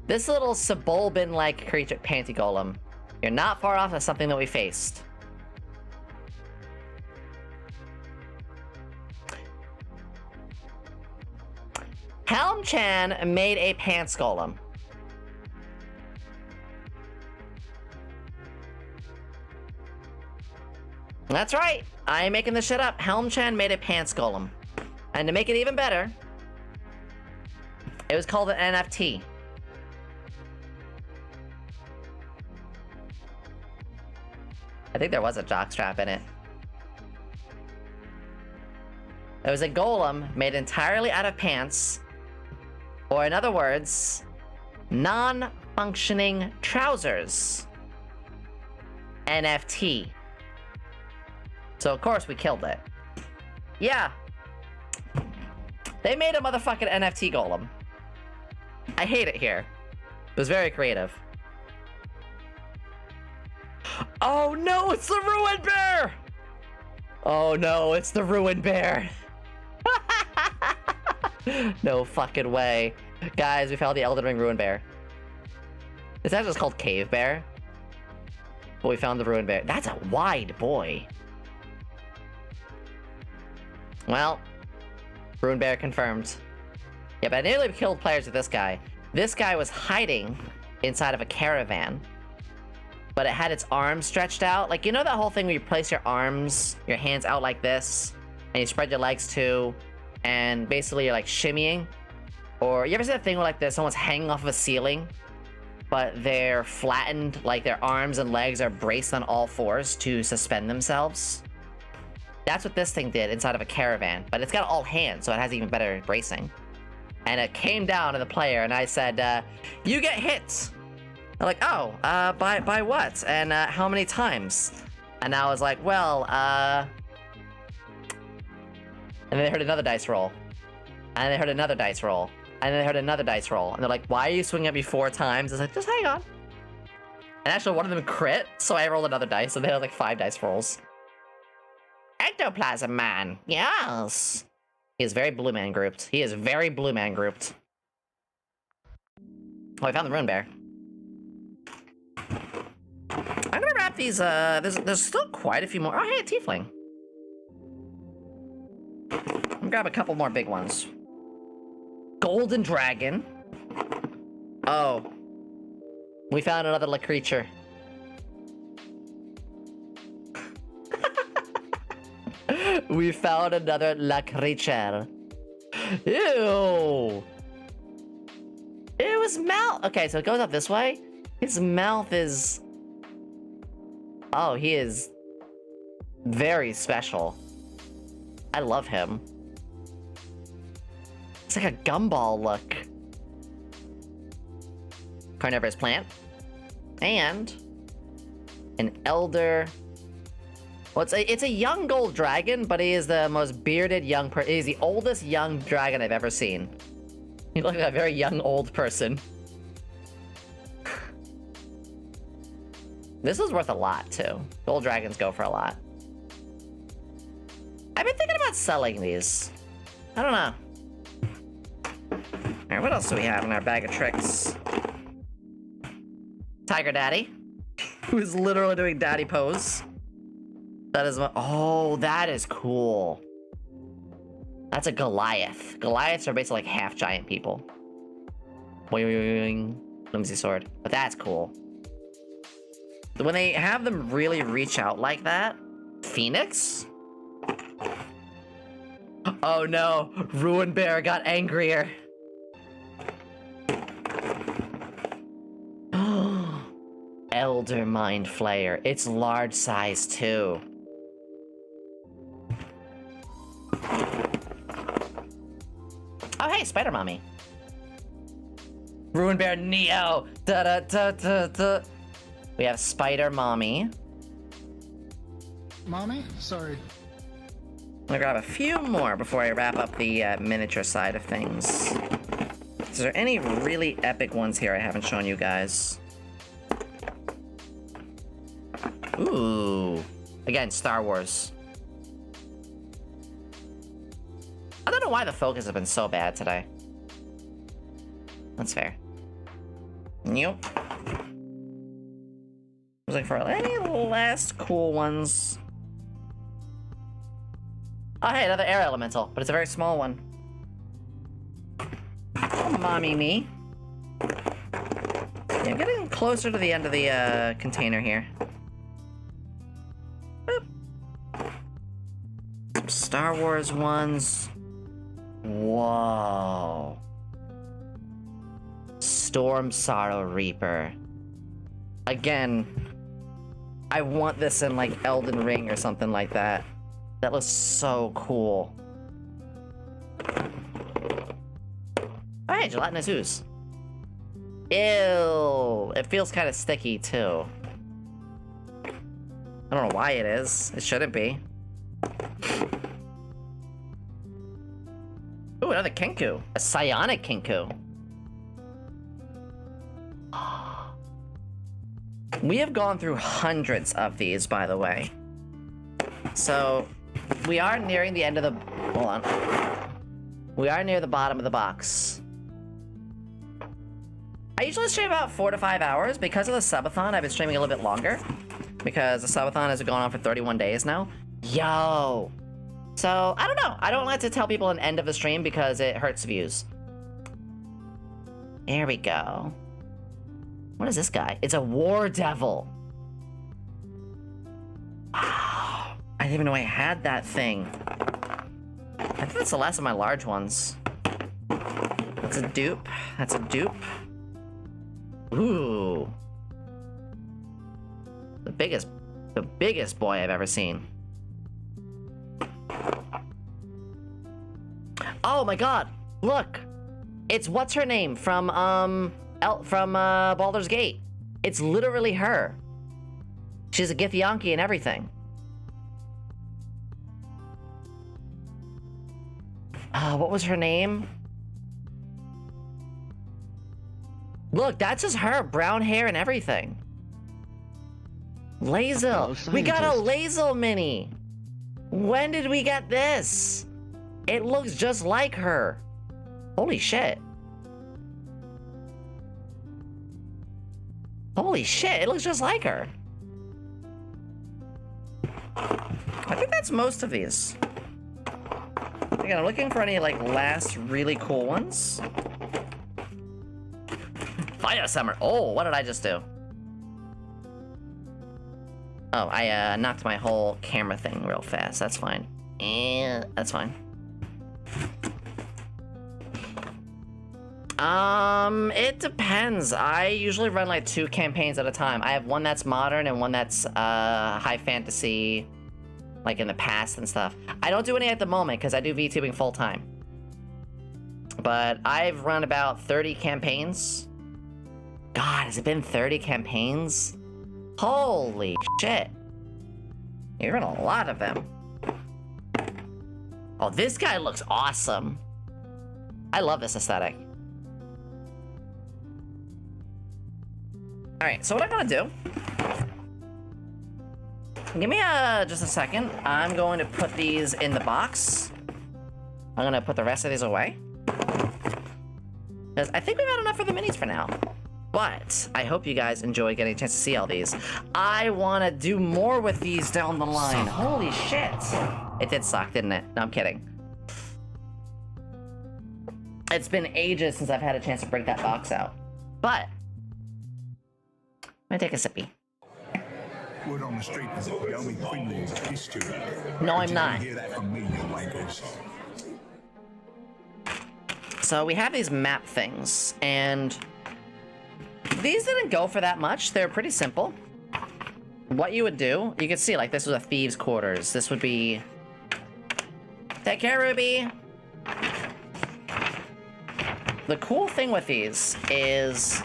This little suburban-like creature, Panty Golem. You're not far off of something that we faced. Helm-chan made a Pants Golem. That's right. I ain't making this shit up. Helm-chan made a Pants Golem. And to make it even better, it was called an NFT. I think there was a jockstrap in it. It was a golem made entirely out of pants, or in other words, non-functioning trousers. NFT. So of course we killed it. Yeah. They made a motherfucking NFT golem. I hate it here. It was very creative. Oh no, it's the Ruined Bear! Oh no, it's the Ruined Bear. No fucking way. Guys, we found the Elden Ring Ruined Bear. It's actually just called Cave Bear. But we found the Ruined Bear. That's a wide boy. Well, Ruined Bear confirmed. Yeah, but I nearly killed players with this guy. This guy was hiding inside of a caravan, but it had its arms stretched out. Like, you know that whole thing where you place your arms, your hands out like this, and you spread your legs too, and basically you're like shimmying? Or you ever see that thing where like this, someone's hanging off of a ceiling, but they're flattened, like their arms and legs are braced on all fours to suspend themselves? That's what this thing did inside of a caravan, but it's got all hands, so it has even better bracing. And it came down to the player, and I said, you get hit! They're like, oh, by what? And how many times? And I was like, well, And then they heard another dice roll. And they heard another dice roll. And then they heard another dice roll. And they're like, why are you swinging at me 4 times? I was like, just hang on. And actually, one of them crit, so I rolled another dice, so they had like 5 dice rolls. Ectoplasm Man, yes! He is very Blue Man grouped. He is very Blue Man grouped. Oh, I found the Ruined Bear. I'm gonna wrap these, there's still quite a few more. Oh, hey, a tiefling. I'm gonna grab a couple more big ones. Golden Dragon. Oh. We found another La creature. We found another La creature. Ew. It was mouth. Okay, so it goes up this way. His mouth is... Oh, he is very special. I love him. It's like a gumball look. Carnivorous plant. And an elder... Well, it's a young gold dragon, but he is the most bearded young person. He's the oldest young dragon I've ever seen. He looks like a very young old person. This is worth a lot, too. Gold dragons go for a lot. I've been thinking about selling these. I don't know. Alright, what else do we have in our bag of tricks? Tiger Daddy, who's literally doing daddy pose. That is what. Oh, that is cool. That's a Goliath. Goliaths are basically like half giant people. Boing, flimsy sword. But that's cool. When they have them really reach out like that, Phoenix? Oh no, Ruin Bear got angrier. Elder Mind Flayer. It's large size too. Oh hey, Spider Mommy. Ruin Bear Neo. Da da da da da. We have Spider Mommy. Mommy? Sorry. I'm gonna grab a few more before I wrap up the miniature side of things. Is there any really epic ones here I haven't shown you guys? Ooh. Again, Star Wars. I don't know why the focus has been so bad today. That's fair. Nope. I was looking for any last cool ones. Oh, hey, another air elemental, but it's a very small one. Oh, mommy me. Yeah, I'm getting closer to the end of the container here. Boop. Some Star Wars ones. Whoa. Storm Sorrow Reaper. Again, I want this in like Elden Ring or something like that. That looks so cool. Alright, gelatinous ooze. Ew. It feels kind of sticky too. I don't know why it is. It shouldn't be. Ooh, another Kenku. A psionic Kenku. We have gone through hundreds of these, by the way. So, we are nearing the end of the... Hold on. We are near the bottom of the box. I usually stream about 4 to 5 hours. Because of the Subathon, I've been streaming a little bit longer. Because the Subathon has gone on for 31 days now. Yo! So, I don't know. I don't like to tell people an end of a stream because it hurts views. There we go. What is this guy? It's a War Devil. Wow. I didn't even know I had that thing. I think that's the last of my large ones. That's a dupe. That's a dupe. Ooh. The biggest boy I've ever seen. Oh my god! Look! It's what's her name from Baldur's Gate. It's literally her. She's a Githyanki and everything. What was her name? Look, that's just her. Brown hair and everything. Lazel. We got a Lazel mini. When did we get this? It looks just like her. Holy shit. Holy shit, it looks just like her. I think that's most of these. Again, I'm looking for any, like, last really cool ones. Fire Summer. Oh, what did I just do? Oh, I knocked my whole camera thing real fast. That's fine. That's fine. It depends. I usually run like 2 campaigns at a time. I have one that's modern and one that's high fantasy, like in the past and stuff. I don't do any at the moment because I do VTubing full time. But I've run about 30 campaigns. God, has it been 30 campaigns? Holy shit. You've run a lot of them. Oh, this guy looks awesome. I love this aesthetic. Alright, so what I'm gonna do... Give me just a second. I'm going to put these in the box. I'm gonna put the rest of these away. Because I think we've had enough for the minis for now. But I hope you guys enjoy getting a chance to see all these. I want to do more with these down the line. Holy shit. It did suck, didn't it? No, I'm kidding. It's been ages since I've had a chance to break that box out. But... I'm gonna take a sippy. Word on the street is that Yomi Quinnley is a piss tuber. No, I'm Did not. you hear that from me, you wankers? So we have these map things, and these didn't go for that much. They're pretty simple. What you would do, you can see, like, this was a thieves' quarters. This would be... Take care, Ruby! The cool thing with these is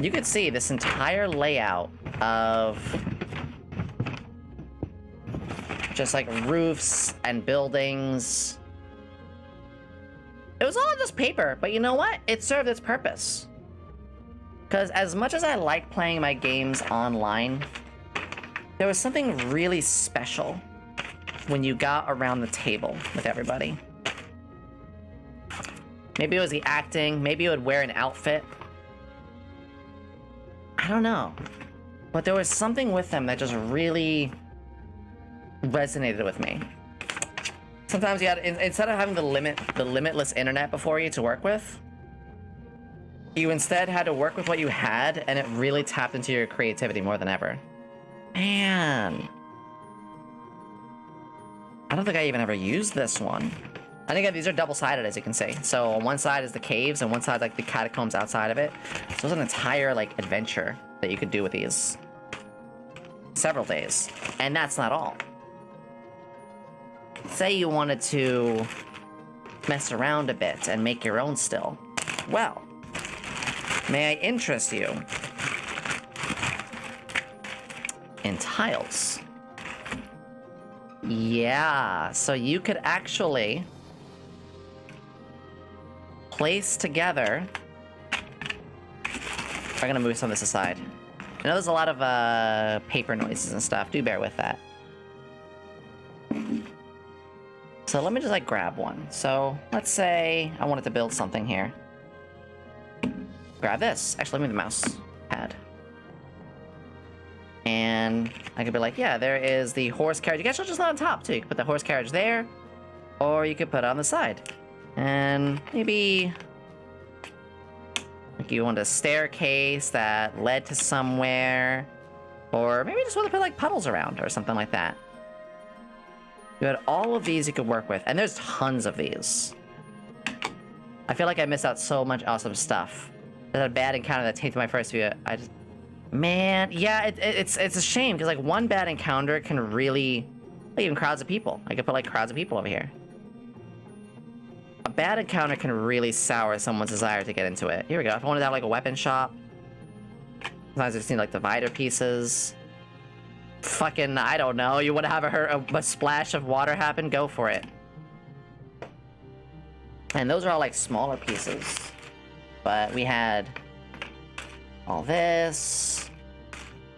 you could see this entire layout of just like roofs and buildings. It was all just paper, but you know what? It served its purpose. Because as much as I like playing my games online, there was something really special when you got around the table with everybody. Maybe it was the acting, maybe it would wear an outfit. I don't know. But there was something with them that just really resonated with me. Sometimes you had, instead of having the limitless internet before you to work with, you instead had to work with what you had, and it really tapped into your creativity more than ever. Man. I don't think I even ever used this one. I think these are double-sided, as you can see. So on one side is the caves, and one side like the catacombs outside of it. So it's an entire like adventure that you could do with these. Several days. And that's not all. Say you wanted to mess around a bit and make your own still. Well, may I interest you in tiles? Yeah, so you could actually place together... I'm gonna move some of this aside. I know there's a lot of paper noises and stuff. Do bear with that. So let me just like grab one. So let's say I wanted to build something here. Grab this. Actually, let me move the mouse pad. And I could be like, yeah, there is the horse carriage. You guys should just not on top too. You could put the horse carriage there, or you could put it on the side. And maybe like you want a staircase that led to somewhere, or maybe you just want to put like puddles around or something like that. You had all of these you could work with, and there's tons of these. I feel like I missed out so much awesome stuff. There's a bad encounter that tainted my first view. Man, yeah, it's a shame, because like one bad encounter can really, like, even crowds of people. I could put like crowds of people over here. A bad encounter can really sour someone's desire to get into it. Here we go. If I wanted to have like a weapon shop, sometimes I've seen like divider pieces. Fucking, I don't know. You want to have a splash of water happen? Go for it. And those are all like smaller pieces. But we had all this.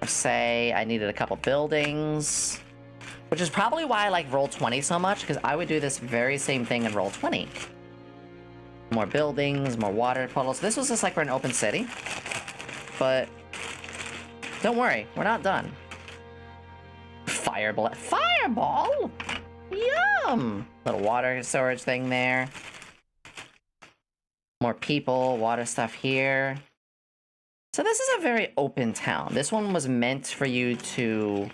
Or say I needed a couple buildings. Which is probably why I like Roll20 so much, because I would do this very same thing in Roll20. More buildings, more water puddles. This was just like for an open city. But don't worry, we're not done. Fireball. Fireball? Yum! Little water storage thing there. More people, water stuff here. So this is a very open town. This one was meant for you to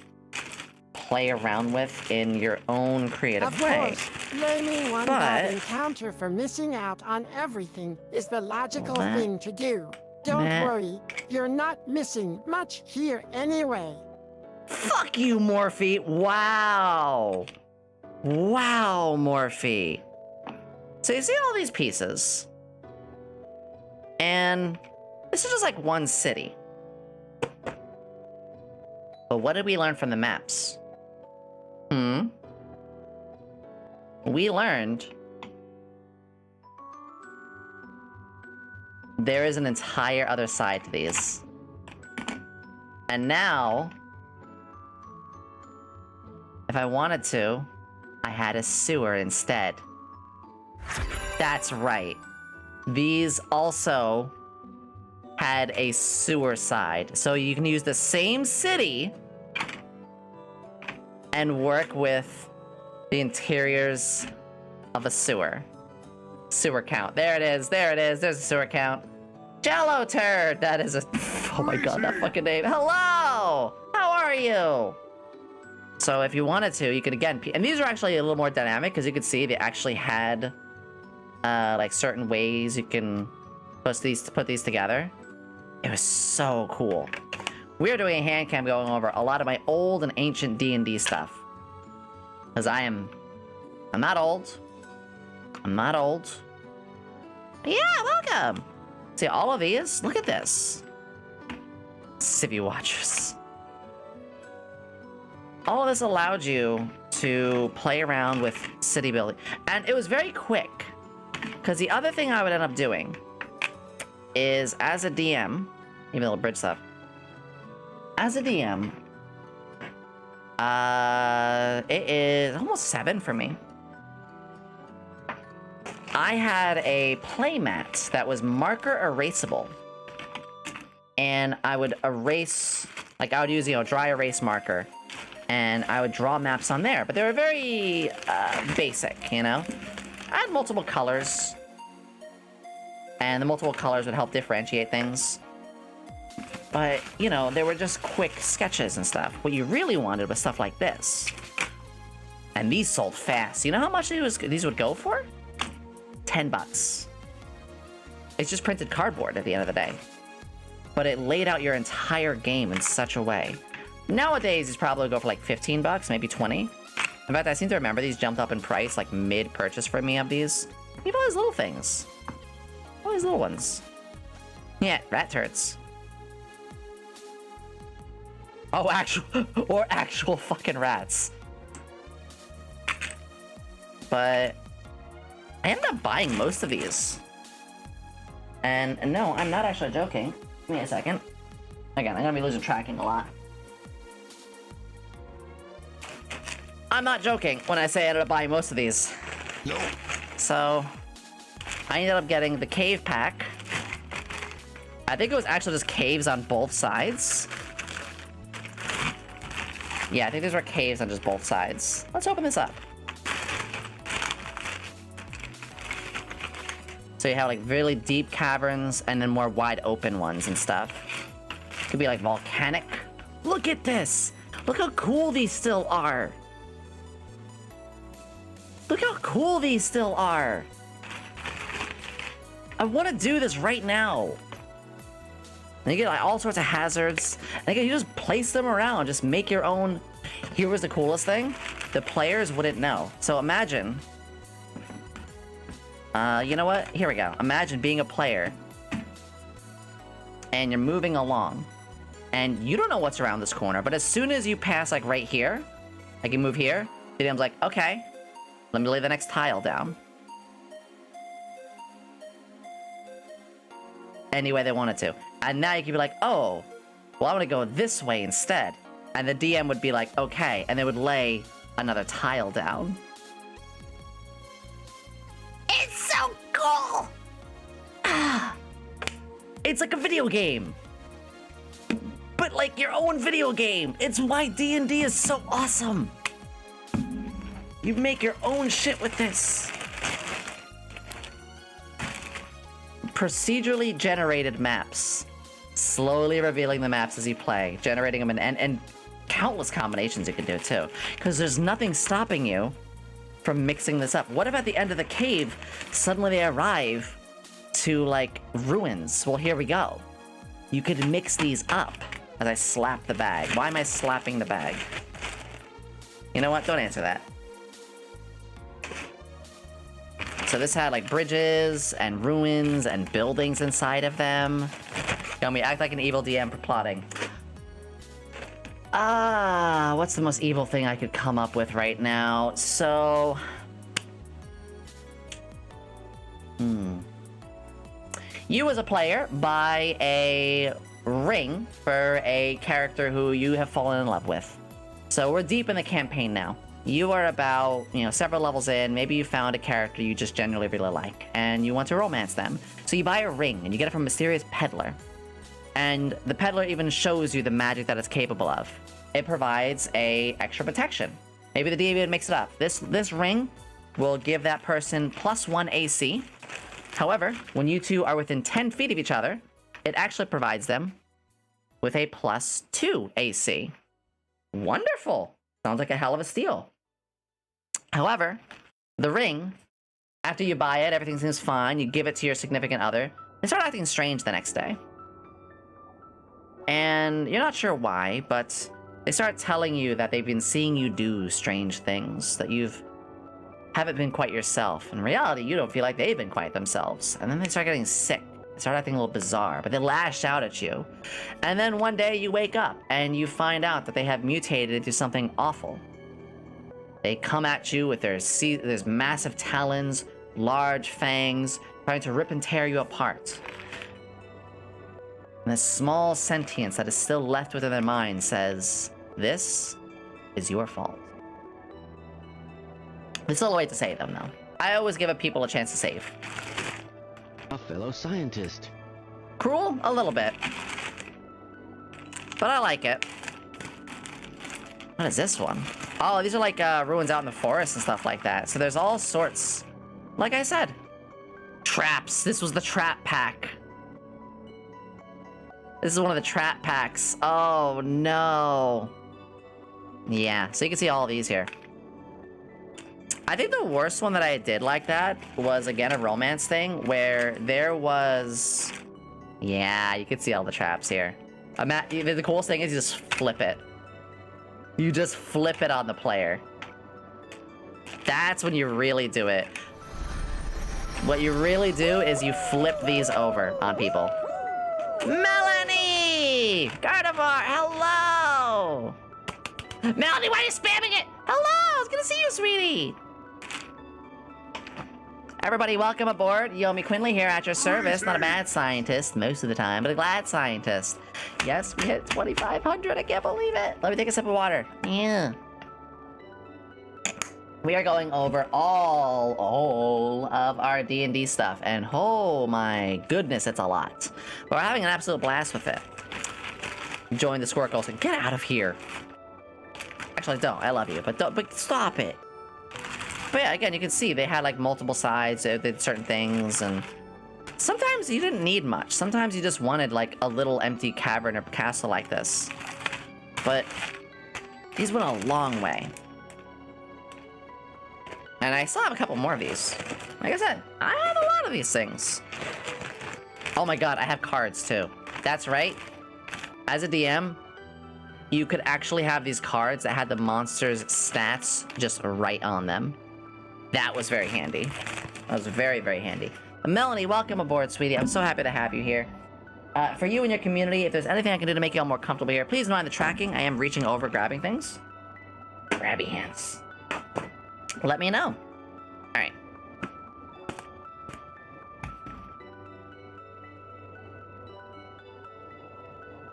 play around with in your own creative way. Of course, blaming one bad encounter for missing out on everything is the logical thing to do. Don't worry, you're not missing much here anyway. Fuck you, Morphe! Wow! Wow, Morphe. So you see all these pieces. And this is just like one city. But what did we learn from the maps? We learned there is an entire other side to these. And now, if I wanted to, I had a sewer instead. That's right. These also had a sewer side. So you can use the same city and work with the interiors of a sewer. Sewer count. There it is. There it is. There's a sewer count. Jello Turd! That is a... Oh my god, that fucking name. Hello! How are you? So if you wanted to, you could again, and these are actually a little more dynamic because you could see they actually had like certain ways you can put these together. It was so cool. We're doing a hand cam going over a lot of my old and ancient D&D stuff. Because I'm not old. I'm not old. Yeah, welcome! See, all of these, look at this. Civvy Watchers. All of this allowed you to play around with city building. And it was very quick. Because the other thing I would end up doing is, as a DM, even a little bridge stuff. As a DM, it is almost 7 for me. I had a playmat that was marker erasable. And I would erase, like I would use, dry erase marker. And I would draw maps on there. But they were very basic, I had multiple colors. And the multiple colors would help differentiate things. But, they were just quick sketches and stuff. What you really wanted was stuff like this. And these sold fast. You know how much these would go for? $10. It's just printed cardboard at the end of the day. But it laid out your entire game in such a way. Nowadays, these probably go for like $15, maybe 20. In fact, I seem to remember these jumped up in price like mid-purchase for me of these. Even all these little things. All these little ones. Yeah, rat turds. Oh, actual fucking rats. But I ended up buying most of these. And no, I'm not actually joking. Give me a second. Again, I'm gonna be losing tracking a lot. I'm not joking when I say I ended up buying most of these. No. So, I ended up getting the cave pack. I think it was actually just caves on both sides. Yeah, I think these were caves on just both sides. Let's open this up. So you have like really deep caverns and then more wide open ones and stuff. Could be like volcanic. Look at this! Look how cool these still are! Look how cool these still are! I want to do this right now. And you get like all sorts of hazards. And again, you just place them around. Just make your own. Here was the coolest thing. The players wouldn't know. So imagine. You know what? Here we go. Imagine being a player. And you're moving along. And you don't know what's around this corner. But as soon as you pass like right here. Like you move here. The DM's like, okay. Let me lay the next tile down. Any way they wanted to. And now you could be like, oh, well, I want to go this way instead. And the DM would be like, okay. And they would lay another tile down. It's so cool! It's like a video game. But like your own video game. It's why D&D is so awesome. You make your own shit with this. Procedurally generated maps. Slowly revealing the maps as you play. Generating them and countless combinations you can do too. Because there's nothing stopping you from mixing this up. What if at the end of the cave, suddenly they arrive to like ruins? Well, here we go. You could mix these up as I slap the bag. Why am I slapping the bag? You know what? Don't answer that. So this had like bridges and ruins and buildings inside of them. Yomi, act like an evil DM for plotting. What's the most evil thing I could come up with right now? So... You as a player buy a ring for a character who you have fallen in love with. So we're deep in the campaign now. You are about, several levels in. Maybe you found a character you just genuinely really like, and you want to romance them. So you buy a ring, and you get it from a mysterious peddler. And the peddler even shows you the magic that it's capable of. It provides a extra protection. Maybe the DM makes it up. This ring will give that person +1 AC. However, when you two are within 10 feet of each other, it actually provides them with a +2 AC. Wonderful! Sounds like a hell of a steal. However, the ring, after you buy it, everything seems fine. You give it to your significant other. They start acting strange the next day. And you're not sure why, but they start telling you that they've been seeing you do strange things, that haven't been quite yourself. In reality, you don't feel like they've been quite themselves. And then they start getting sick. They start acting a little bizarre, but they lash out at you. And then one day you wake up and you find out that they have mutated into something awful. They come at you with their massive talons, large fangs, trying to rip and tear you apart. And this small sentience that is still left within their mind says, this is your fault. There's still a way to save them, though. I always give people a chance to save. A fellow scientist. Cruel? A little bit. But I like it. What is this one? Oh, these are like ruins out in the forest and stuff like that. So there's all sorts. Like I said. Traps. This was the trap pack. This is one of the trap packs. Oh, no. Yeah, so you can see all of these here. I think the worst one that I did like that was, again, a romance thing where there was... Yeah, you can see all the traps here. The coolest thing is you just flip it. You just flip it on the player. That's when you really do it. What you really do is you flip these over on people. Melanie! Gardevoir, hello! Melanie, why are you spamming it? Hello! I was gonna see you, sweetie! Everybody, welcome aboard. Yomi Quinnley here at your service. Not a bad scientist most of the time, but a glad scientist. Yes, we hit 2,500. I can't believe it. Let me take a sip of water. Yeah. We are going over all of our D&D stuff, and oh my goodness, it's a lot. But we're having an absolute blast with it. Join the Squirkles and get out of here. Actually, don't. I love you, but stop it. But yeah, again, you can see they had like multiple sides, they did certain things, and sometimes you didn't need much. Sometimes you just wanted like a little empty cavern or castle like this. But these went a long way. And I still have a couple more of these. Like I said, I have a lot of these things. Oh my god, I have cards too. That's right. As a DM, you could actually have these cards that had the monster's stats just right on them. That was very handy. That was very, very handy. Melanie, welcome aboard, sweetie. I'm so happy to have you here. For you and your community, if there's anything I can do to make you all more comfortable here, please mind the tracking. I am reaching over, grabbing things. Grabby hands. Let me know. Alright.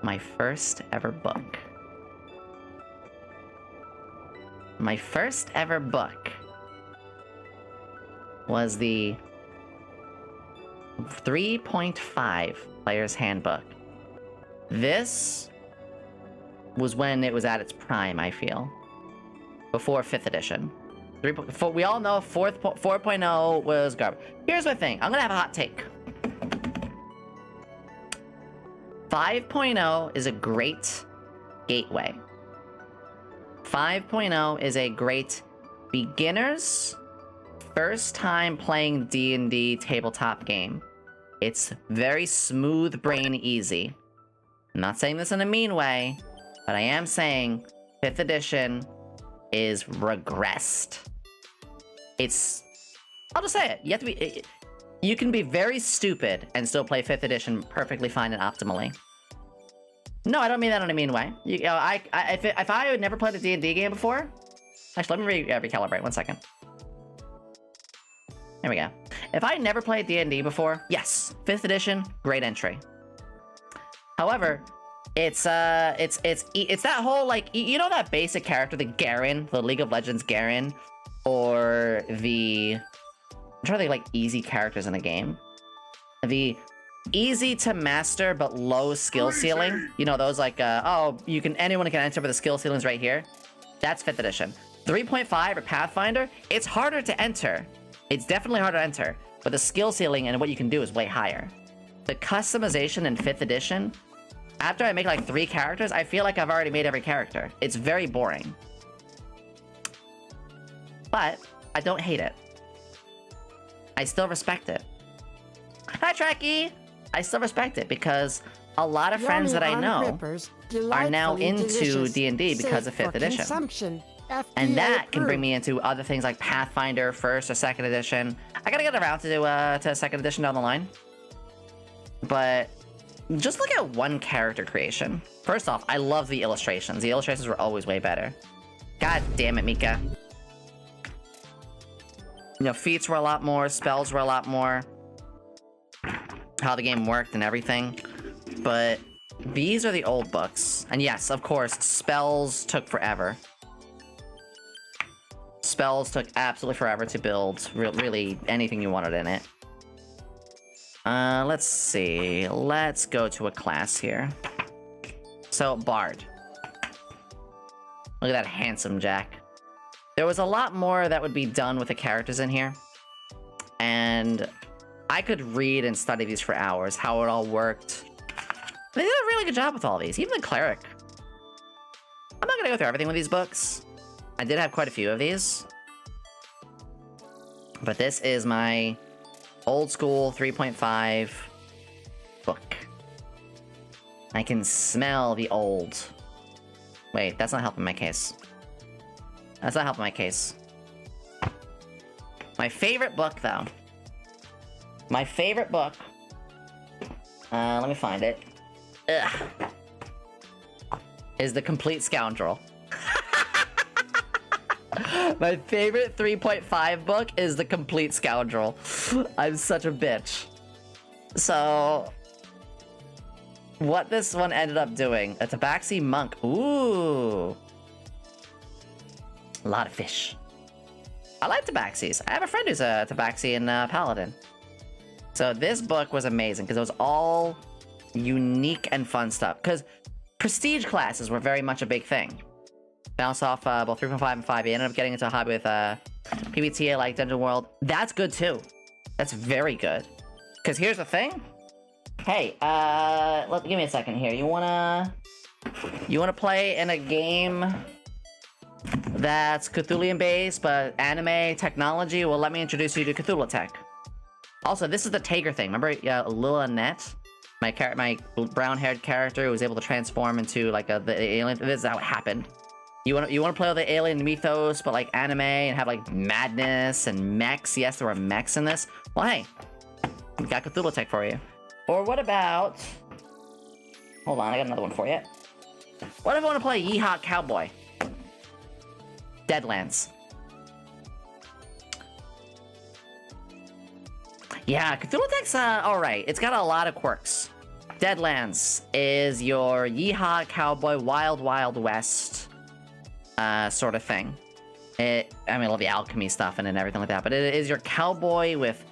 My first ever book. My first ever book was the 3.5 Player's Handbook. This was when it was at its prime, I feel. Before 5th edition. We all know 4.0 was garbage. Here's my thing. I'm gonna have a hot take. 5.0 is a great gateway. 5.0 is a great beginner's first time playing D&D tabletop game. It's very smooth brain easy. I'm not saying this in a mean way, but I am saying 5th edition is regressed. I'll just say it. You can be very stupid and still play 5th edition perfectly fine and optimally. No, I don't mean that in a mean way. If I had never played a D&D game before... Actually, let me recalibrate, 1 second. There we go. If I had never played D&D before, yes, 5th edition, great entry. However, it's that whole, like, you know that basic character, the Garen, the League of Legends Garen, or the... I'm trying to think, like, easy characters in the game. The easy to master but low skill ceiling. You know, those like, anyone can enter, but the skill ceiling's right here. That's 5th edition. 3.5 or Pathfinder, it's harder to enter. It's definitely harder to enter, but the skill ceiling and what you can do is way higher. The customization in 5th edition, after I make like 3 characters, I feel like I've already made every character. It's very boring. But I don't hate it. I still respect it. Hi, Trekkie! I still respect it because a lot of friends that I know are now into D&D because of 5th edition. And that can bring me into other things like Pathfinder 1st or 2nd edition. I gotta get around to 2nd edition down the line. But just look at one character creation. First off, I love the illustrations. The illustrations were always way better. God damn it, Mika. You know, feats were a lot more, spells were a lot more. How the game worked and everything. But these are the old books. And yes, of course, spells took forever. Spells took absolutely forever to build really anything you wanted in it. Let's see. Let's go to a class here. So, Bard. Look at that handsome Jack. There was a lot more that would be done with the characters in here. And I could read and study these for hours, how it all worked. They did a really good job with all these, even the cleric. I'm not gonna go through everything with these books. I did have quite a few of these. But this is my old school 3.5 book. I can smell the old. Wait, that's not helping my case. That's not helping my case. My favorite book, though. My favorite book. Let me find it. Ugh. Is The Complete Scoundrel. My favorite 3.5 book is The Complete Scoundrel. I'm such a bitch. So, what this one ended up doing, a Tabaxi monk. Ooh. A lot of fish. I like Tabaxis. I have a friend who's a Tabaxi and Paladin. So this book was amazing because it was all unique and fun stuff. Because prestige classes were very much a big thing. Bounce off both 3.5 and 5. You ended up getting into a hobby with PBTA like Dungeon World. That's good too. That's very good. Because here's the thing. Hey, give me a second here. You wanna play in a game that's Cthulhian based but anime technology? Well, let me introduce you to Cthulhu Tech. Also, this is the Tager thing. Remember, Lil Annette, my brown-haired character who was able to transform into like the alien. This is how it happened. You want to play with the alien mythos, but like anime and have like madness and mechs. Yes, there were mechs in this. Well, hey, we got Cthulhu Tech for you. Or what about? Hold on, I got another one for you. What if I want to play Yeehaw Cowboy? Deadlands. Yeah, Cthulhu Tech's alright. It's got a lot of quirks. Deadlands is your Yeehaw Cowboy Wild Wild West sort of thing. I love the alchemy stuff and everything like that, but it is your cowboy with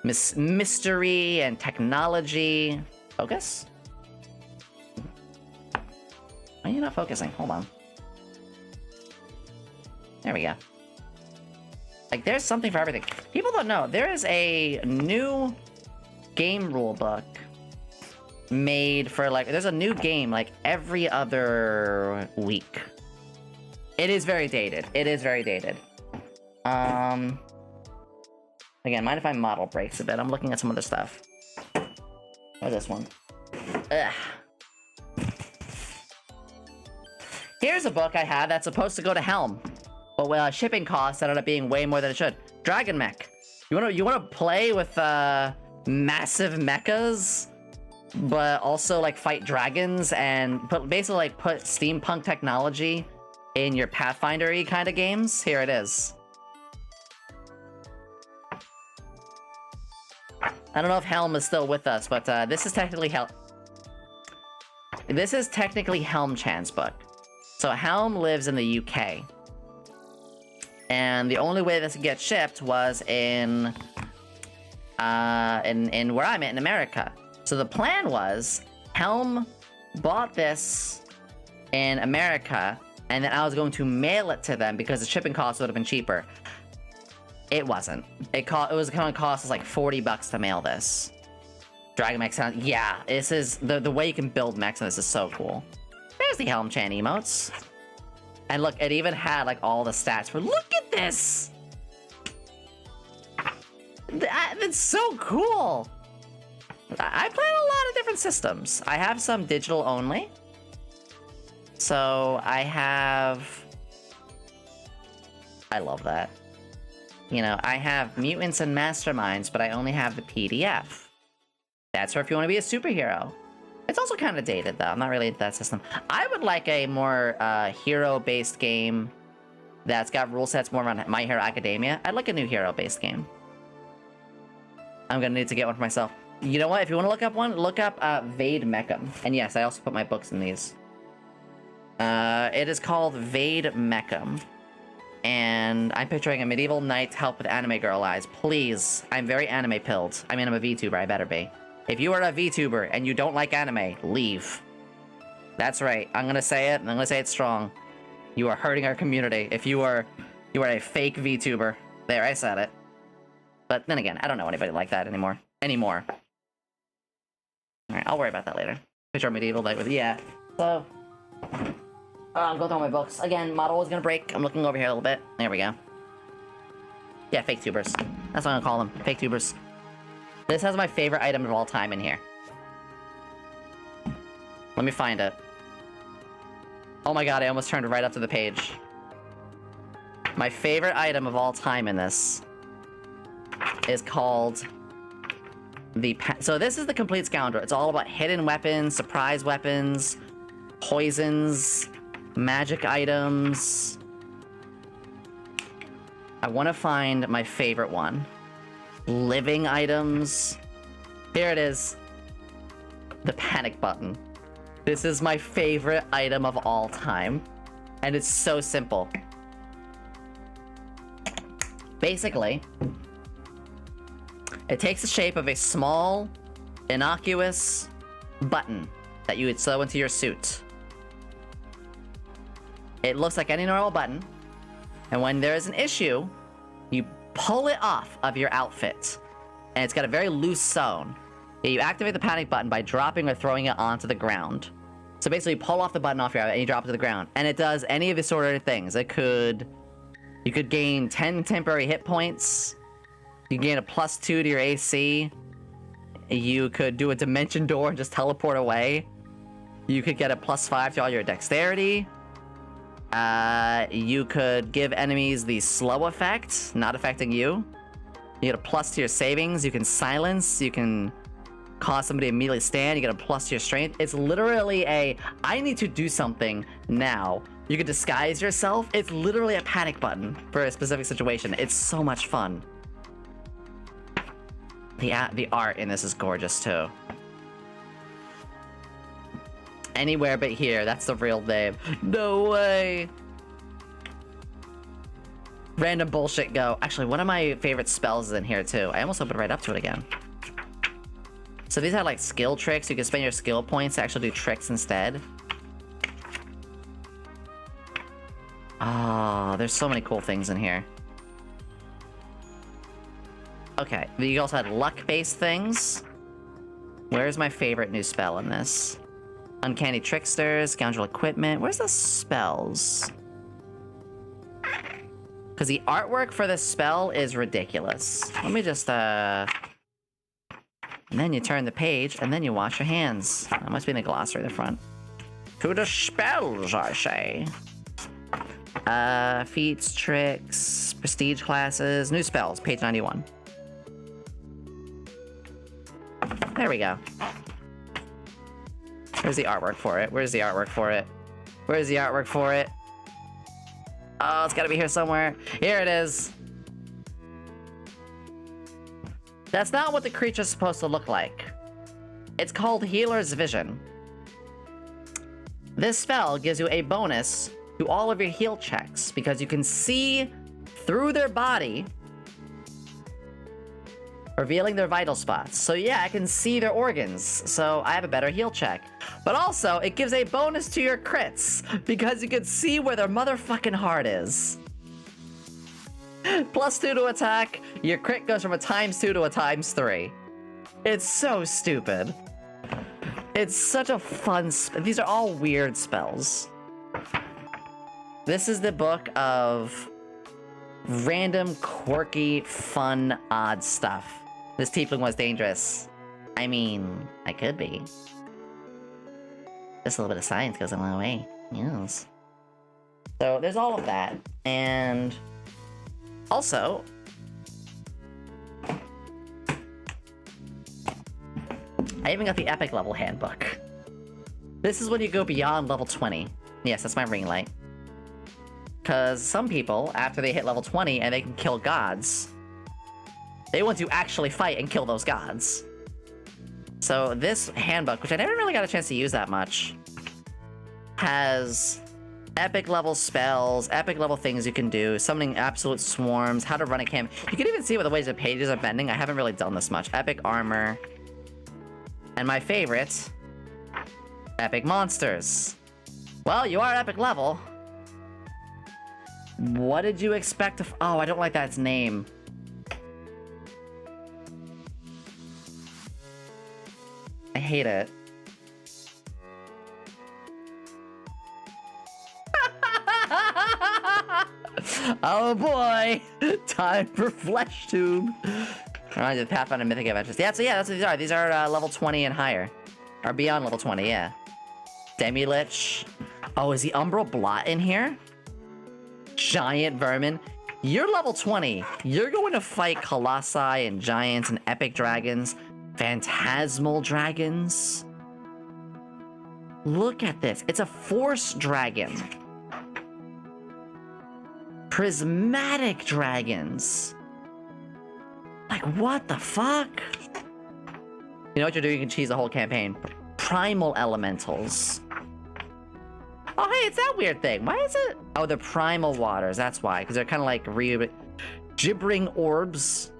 mystery and technology. Focus? Why are you not focusing? Hold on. There we go. Like, there's something for everything. People don't know. There is a new game rule book made for, like, there's a new game, like, every other week. It is very dated. It is very dated. Again, mind if my model breaks a bit? I'm looking at some other stuff. What's this one? Ugh. Here's a book I have that's supposed to go to Helm. But shipping costs ended up being way more than it should. Dragon Mech. You wanna play with massive mechas, but also like fight dragons and basically put steampunk technology in your Pathfinder-y kind of games? Here it is. I don't know if Helm is still with us, but this is technically Helm Chan's book. So Helm lives in the UK. And the only way this could get shipped was in where I'm at in America. So the plan was Helm bought this in America, and then I was going to mail it to them because the shipping costs would have been cheaper. It wasn't. It was going to cost us like $40 to mail this. Dragon Mech sound. Yeah, this is the way you can build mechs, and this is so cool. There's the Helm Chan emotes. And look, it even had like all the stats for. Look at this! It's so cool. I play a lot of different systems. I have some digital only. So I love that. You know, I have Mutants and Masterminds, but I only have the PDF. That's for if you want to be a superhero. It's also kind of dated, though. I'm not really into that system. I would like a more hero-based game that's got rule sets more around My Hero Academia. I'd like a new hero-based game. I'm gonna need to get one for myself. You know what? If you want to look up one, look up Vade Mecham. And yes, I also put my books in these. It is called Vade Mecham. And I'm picturing a medieval knight helped with anime girl eyes. Please, I'm very anime pilled. I mean, I'm a VTuber, I better be. If you are a VTuber and you don't like anime, leave. That's right, I'm gonna say it, and I'm gonna say it strong. You are hurting our community if you are a fake VTuber. There, I said it. But then again, I don't know anybody like that anymore. Alright, I'll worry about that later. Picture a medieval knight with, yeah. So, I'm going through all my books. Again, model is gonna break. I'm looking over here a little bit. There we go. Yeah, fake tubers. That's what I'm gonna call them. Fake tubers. This has my favorite item of all time in here. Let me find it. Oh my god, I almost turned right up to the page. My favorite item of all time in this is called so this is the Complete Scoundrel. It's all about hidden weapons, surprise weapons, poisons, magic items. I want to find my favorite one. Living items. Here it is. The panic button. This is my favorite item of all time. And it's so simple. Basically, it takes the shape of a small, innocuous button that you would sew into your suit. It looks like any normal button, and when there is an issue, you pull it off of your outfit, and it's got a very loose sewn. You activate the panic button by dropping or throwing it onto the ground. So basically, you pull off the button off your outfit and you drop it to the ground, and it does any of the sort of things. You could gain 10 temporary hit points. You can gain a +2 to your AC. You could do a dimension door and just teleport away. You could get a +5 to all your dexterity. You could give enemies the slow effect, not affecting you. You get a +2 to your savings. You can silence. You can cause somebody to immediately stand. You get a +2 to your strength. It's literally I need to do something now. You can disguise yourself. It's literally a panic button for a specific situation. It's so much fun. The art in this is gorgeous too. Anywhere but here. That's the real name. No way. Random bullshit go. Actually, one of my favorite spells is in here too. I almost opened right up to it again. So these have like skill tricks. You can spend your skill points to actually do tricks instead. Oh, there's so many cool things in here. Okay, you also had luck-based things. Where's my favorite new spell in this? Uncanny Trickster, Scoundrel Equipment. Where's the spells? Because the artwork for this spell is ridiculous. Let me just, And then you turn the page, and then you wash your hands. That must be in the glossary at the front. To the spells, I say. Feats, tricks, prestige classes, new spells, page 91. There we go. Where's the artwork for it? Where's the artwork for it? Where's the artwork for it? Oh, it's gotta be here somewhere. Here it is. That's not what the creature's supposed to look like. It's called Healer's Vision. This spell gives you a bonus to all of your heal checks because you can see through their body, revealing their vital spots. So yeah, I can see their organs, so I have a better heal check. But also, it gives a bonus to your crits, because you can see where their motherfucking heart is. +2 to attack, your crit goes from a ×2 to a ×3. It's so stupid. It's such a fun these are all weird spells. This is the book of random, quirky, fun, odd stuff. This tiefling was dangerous. I mean, I could be. Just a little bit of science goes a long way. Yes. So there's all of that. And also, I even got the epic level handbook. This is when you go beyond level 20. Yes, that's my ring light. Because some people, after they hit level 20 and they can kill gods, they want to actually fight and kill those gods. So this handbook, which I never really got a chance to use that much, has epic level spells, epic level things you can do, summoning absolute swarms, how to run a camp. You can even see what the ways the pages are bending. I haven't really done this much. Epic armor. And my favorite, epic monsters. Well, you are epic level. What did you expect to oh, I don't like that's name. I hate it. Oh boy! Time for Flesh Tube. Alright, the Pathfinder Mythic Adventures. Yeah, so yeah, that's what these are. These are level 20 and higher. Or beyond level 20, yeah. Demi-Lich. Oh, is the Umbral Blot in here? Giant Vermin. You're level 20. You're going to fight Colossi and Giants and Epic Dragons. Phantasmal Dragons. Look at this. It's a Force Dragon. Prismatic Dragons. Like, what the fuck? You know what you're doing? You can cheese the whole campaign. Primal Elementals. Oh, hey, it's that weird thing. Why is it? Oh, the Primal Waters. That's why. Because they're kind of like gibbering orbs.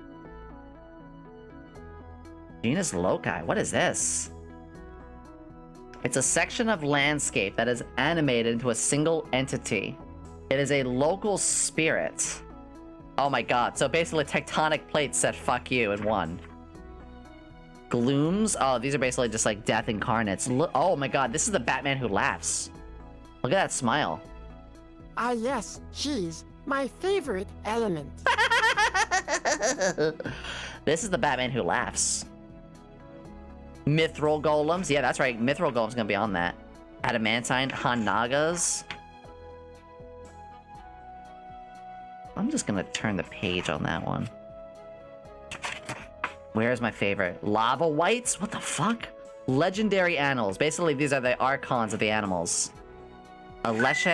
Genus Loci. What is this? It's a section of landscape that is animated into a single entity. It is a local spirit. Oh my god. So basically tectonic plates said fuck you in one. Glooms. Oh, these are basically just like death incarnates. Look, oh my god. This is the Batman who laughs. Look at that smile. Ah yes, cheese, my favorite element. This is the Batman who laughs. Mithril Golems. Yeah, that's right. Mithril Golem's gonna be on that. Adamantine Hanagas. I'm just gonna turn the page on that one. Where's my favorite? Lava Whites? What the fuck? Legendary Animals. Basically, these are the archons of the animals. A Leshe?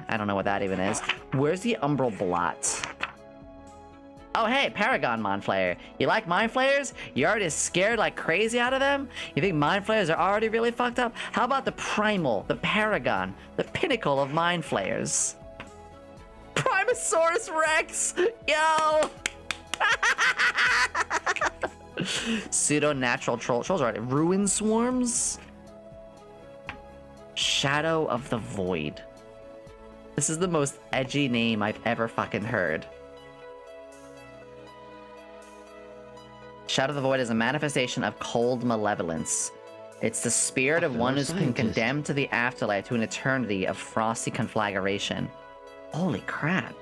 I don't know what that even is. Where's the Umbral Blot? Oh, hey, Paragon Mind Flayer. You like Mind Flayers? You're already scared like crazy out of them? You think Mind Flayers are already really fucked up? How about the Primal, the Paragon, the pinnacle of Mind Flayers? Primosaurus Rex! Yo! Pseudo-natural trolls are right. Ruin Swarms? Shadow of the Void. This is the most edgy name I've ever fucking heard. Shadow of the Void is a manifestation of cold malevolence. It's the spirit of one who's been condemned to the afterlife to an eternity of frosty conflagration. Holy crap.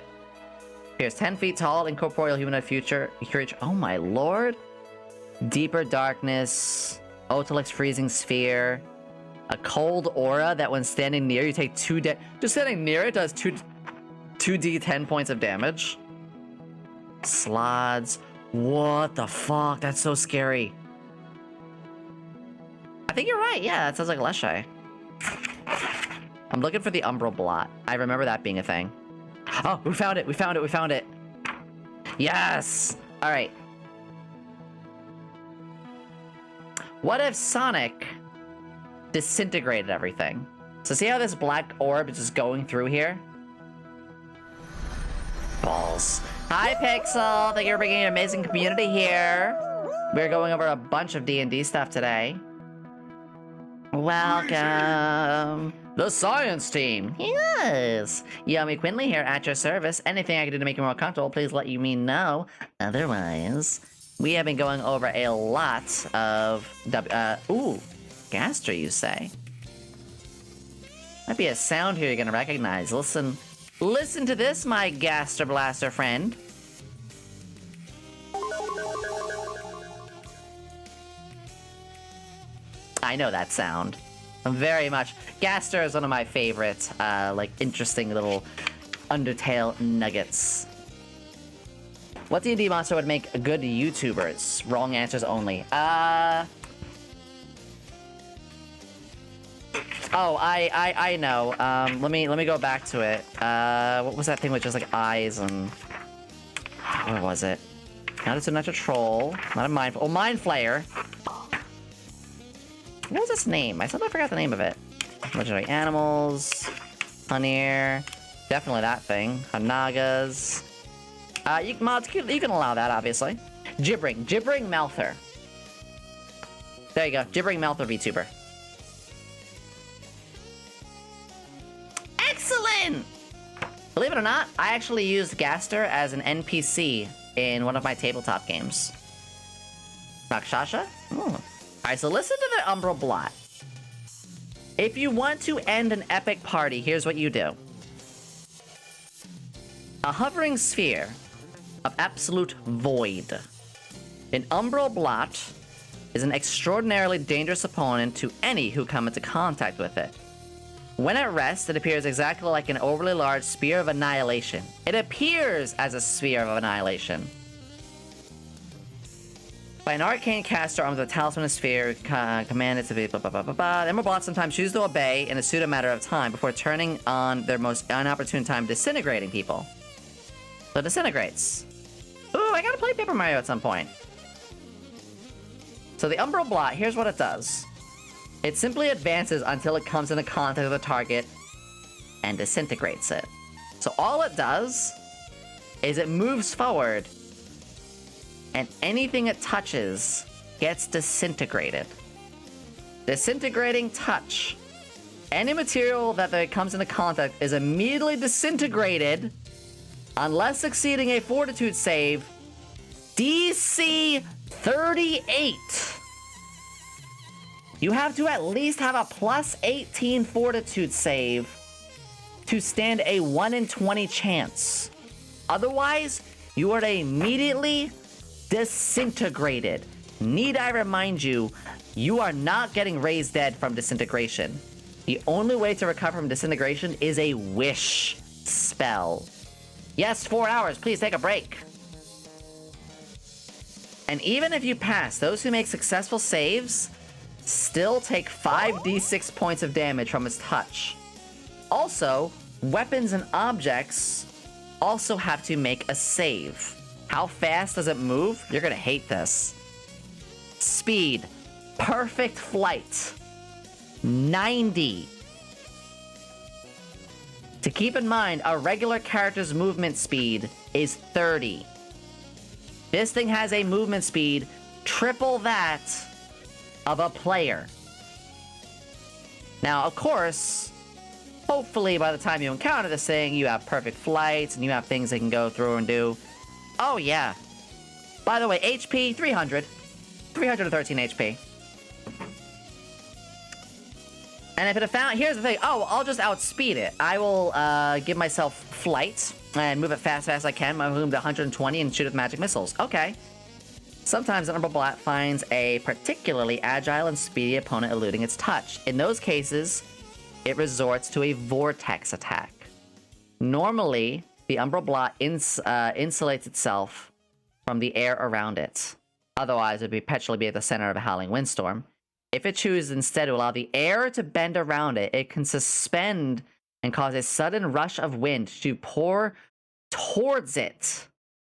Here's 10 feet tall, incorporeal humanoid future. Oh my lord. Deeper darkness. Otelix freezing sphere. A cold aura that when standing near you take 2 just standing near it does 2d10 points of damage. Slods. What the fuck? That's so scary. I think you're right. Yeah, that sounds like Leshy. I'm looking for the Umbral Blot. I remember that being a thing. Oh, we found it. We found it. We found it. Yes. All right. What if Sonic disintegrated everything? So see how this black orb is just going through here? Balls. Hi, Pixel. Thank you for bringing an amazing community here. We're going over a bunch of D&D stuff today. Welcome. The science team. Yes. Yomi Quinnley here at your service. Anything I can do to make you more comfortable, please let me know. Otherwise, we have been going over a lot of... ooh. Gastra, you say? Might be a sound here you're gonna recognize. Listen Listen to this, my Gaster Blaster friend. I know that sound. Very much. Gaster is one of my favorite, like, interesting little Undertale nuggets. What D&D monster would make good YouTubers? Wrong answers only. Oh, I know. Let me go back to it. What was that thing with just like eyes and where was it? Not a supernatural troll. Not a mind. Oh, mind flayer. What was its name? I somehow forgot the name of it. Legendary animals. Honeer. Definitely that thing. Hanagas. Mods, you can allow that, obviously. Gibbering Mouther. There you go. Gibbering Mouther VTuber. Excellent! Believe it or not, I actually used Gaster as an NPC in one of my tabletop games. Rakshasha? Alright, so listen to the Umbral Blot. If you want to end an epic party, here's what you do. A hovering sphere of absolute void. An Umbral Blot is an extraordinarily dangerous opponent to any who come into contact with it. When at rest, it appears exactly like an overly large sphere of annihilation. It appears as a sphere of annihilation. By an arcane caster under the talisman sphere, commanded to be blah blah blah blah blah. The Umbral Blot sometimes choose to obey in a pseudo matter of time before turning on their most inopportune time disintegrating people. So it disintegrates. Ooh, I gotta play Paper Mario at some point. So the Umbral Blot, here's what it does. It simply advances until it comes into contact with the target and disintegrates it. So all it does is it moves forward and anything it touches gets disintegrated. Disintegrating touch. Any material that it comes into contact is immediately disintegrated unless succeeding a fortitude save DC 38. You have to at least have a plus 18 fortitude save to stand a 1 in 20 chance. Otherwise, you are immediately disintegrated. Need I remind you, you are not getting raised dead from disintegration. The only way to recover from disintegration is a wish spell. Yes, 4 hours, please take a break. And even if you pass, those who make successful saves still take 5d6 points of damage from its touch. Also, weapons and objects also have to make a save. How fast does it move? You're gonna hate this. Speed. Perfect flight. 90. To keep in mind, a regular character's movement speed is 30. This thing has a movement speed triple that of a player. Now, of course, hopefully by the time you encounter this thing, you have perfect flights and you have things they can go through and do. Oh, yeah. By the way, HP, 300. 313 HP. And if it found... Here's the thing. Oh, I'll just outspeed it. I will give myself flight and move it fast as I can. I'll move to 120 and shoot with magic missiles. Okay. Sometimes an Umbral Blot finds a particularly agile and speedy opponent eluding its touch. In those cases, it resorts to a vortex attack. Normally, the Umbral Blot insulates itself from the air around it. Otherwise, it would perpetually be at the center of a howling windstorm. If it chooses instead to allow the air to bend around it, it can suspend and cause a sudden rush of wind to pour towards it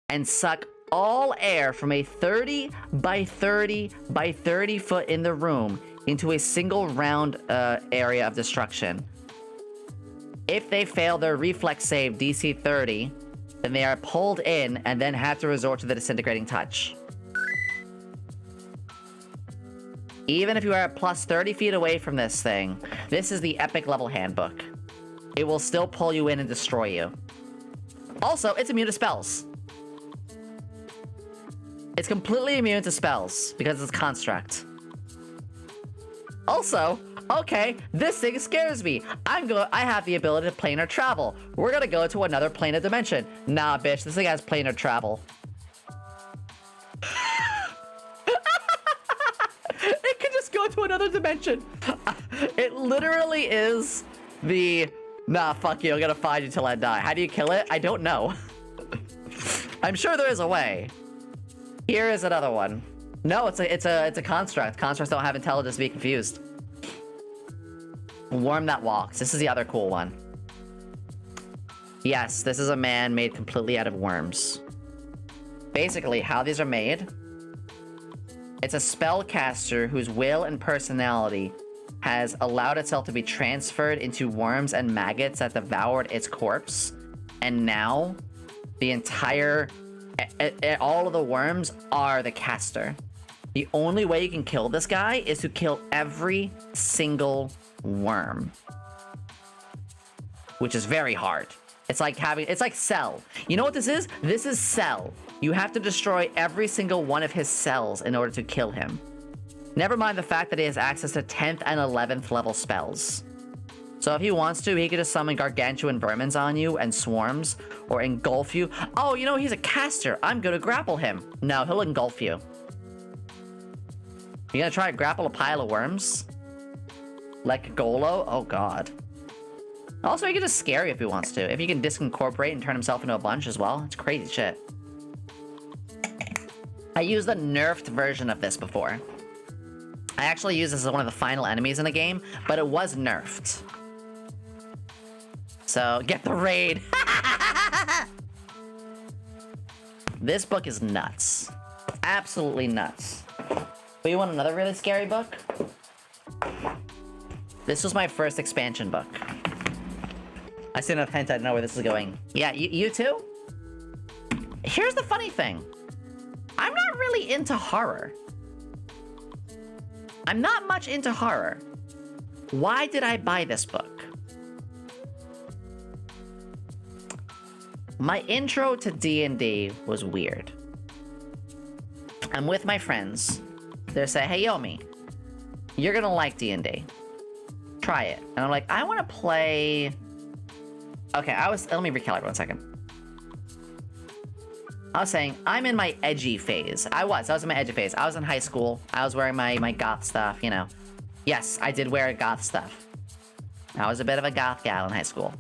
and suck all air from a 30 by 30 by 30 foot in the room into a single round area of destruction. If they fail their reflex save DC 30, then they are pulled in and then have to resort to the disintegrating touch. Even if you are plus 30 feet away from this thing, this is the epic level handbook. It will still pull you in and destroy you. Also, it's immune to spells. It's completely immune to spells because it's construct. Also, Okay, this thing scares me. I have the ability to planar travel. We're gonna go to another planar dimension. Nah, bitch, this thing has planar travel. It could just go to another dimension. It literally is the... Nah, fuck you, I'm gonna find you till I die. How do you kill it? I don't know. I'm sure there is a way. Here is another one. No, it's a construct. Constructs don't have intelligence to be confused. Worm that walks. This is the other cool one. Yes, this is a man made completely out of worms. Basically, how these are made... It's a spellcaster whose will and personality has allowed itself to be transferred into worms and maggots that devoured its corpse. And now, the entire... all of the worms are the caster. The only way you can kill this guy is to kill every single worm. Which is very hard. It's like Cell. You know what this is? This is Cell. You have to destroy every single one of his cells in order to kill him. Never mind the fact that he has access to 10th and 11th level spells. So if he wants to, he could just summon gargantuan vermins on you and swarms, or engulf you. Oh, you know, he's a caster. I'm gonna grapple him. No, he'll engulf you. You gonna try to grapple a pile of worms? Like Golo? Oh god. Also, he can just scare you if he wants to. If he can disincorporate and turn himself into a bunch as well. It's crazy shit. I used the nerfed version of this before. I actually used this as one of the final enemies in the game, but it was nerfed. So, get the raid. This book is nuts. Absolutely nuts. But you want another really scary book? This was my first expansion book. I see enough hentai to know where this is going. Yeah, you too? Here's the funny thing. I'm not really into horror. I'm not much into horror. Why did I buy this book? My intro to D&D was weird. I'm with my friends. They say, hey, Yomi, you're gonna like D&D. Try it. And I'm like, I want to play... Okay, let me recalibrate 1 second. I was saying, I'm in my edgy phase. I was in my edgy phase. I was in high school. I was wearing my goth stuff, you know. Yes, I did wear goth stuff. I was a bit of a goth gal in high school.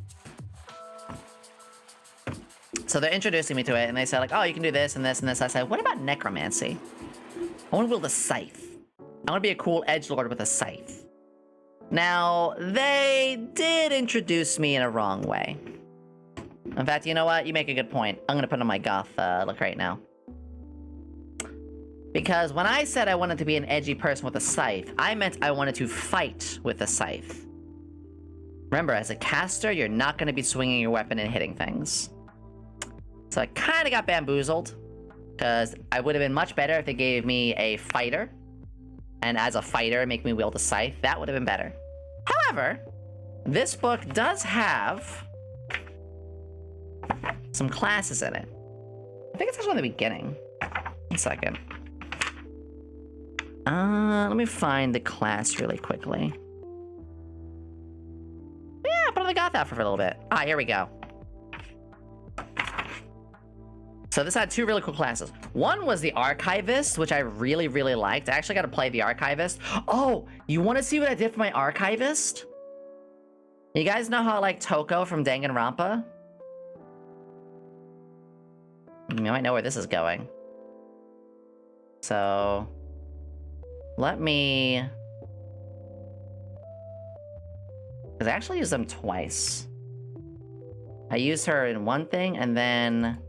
So they're introducing me to it, and they said, like, oh, you can do this and this and this. I said, what about necromancy? I want to wield a scythe. I want to be a cool edgelord with a scythe. Now, they did introduce me in a wrong way. In fact, you know what? You make a good point. I'm gonna put on my goth look right now. Because when I said I wanted to be an edgy person with a scythe, I meant I wanted to fight with a scythe. Remember, as a caster, you're not gonna be swinging your weapon and hitting things. So I kinda got bamboozled. Because I would have been much better if they gave me a fighter. And as a fighter, make me wield a scythe. That would have been better. However, this book does have some classes in it. I think it's actually in the beginning. 1 second. Let me find the class really quickly. Yeah, but I got that for a little bit. Ah, here we go. So this had two really cool classes. One was the Archivist, which I really, really liked. I actually got to play the Archivist. Oh, you want to see what I did for my Archivist? You guys know how I like Toko from Danganronpa? You might know where this is going. So... let me... because I actually used them twice. I used her in one thing, and then...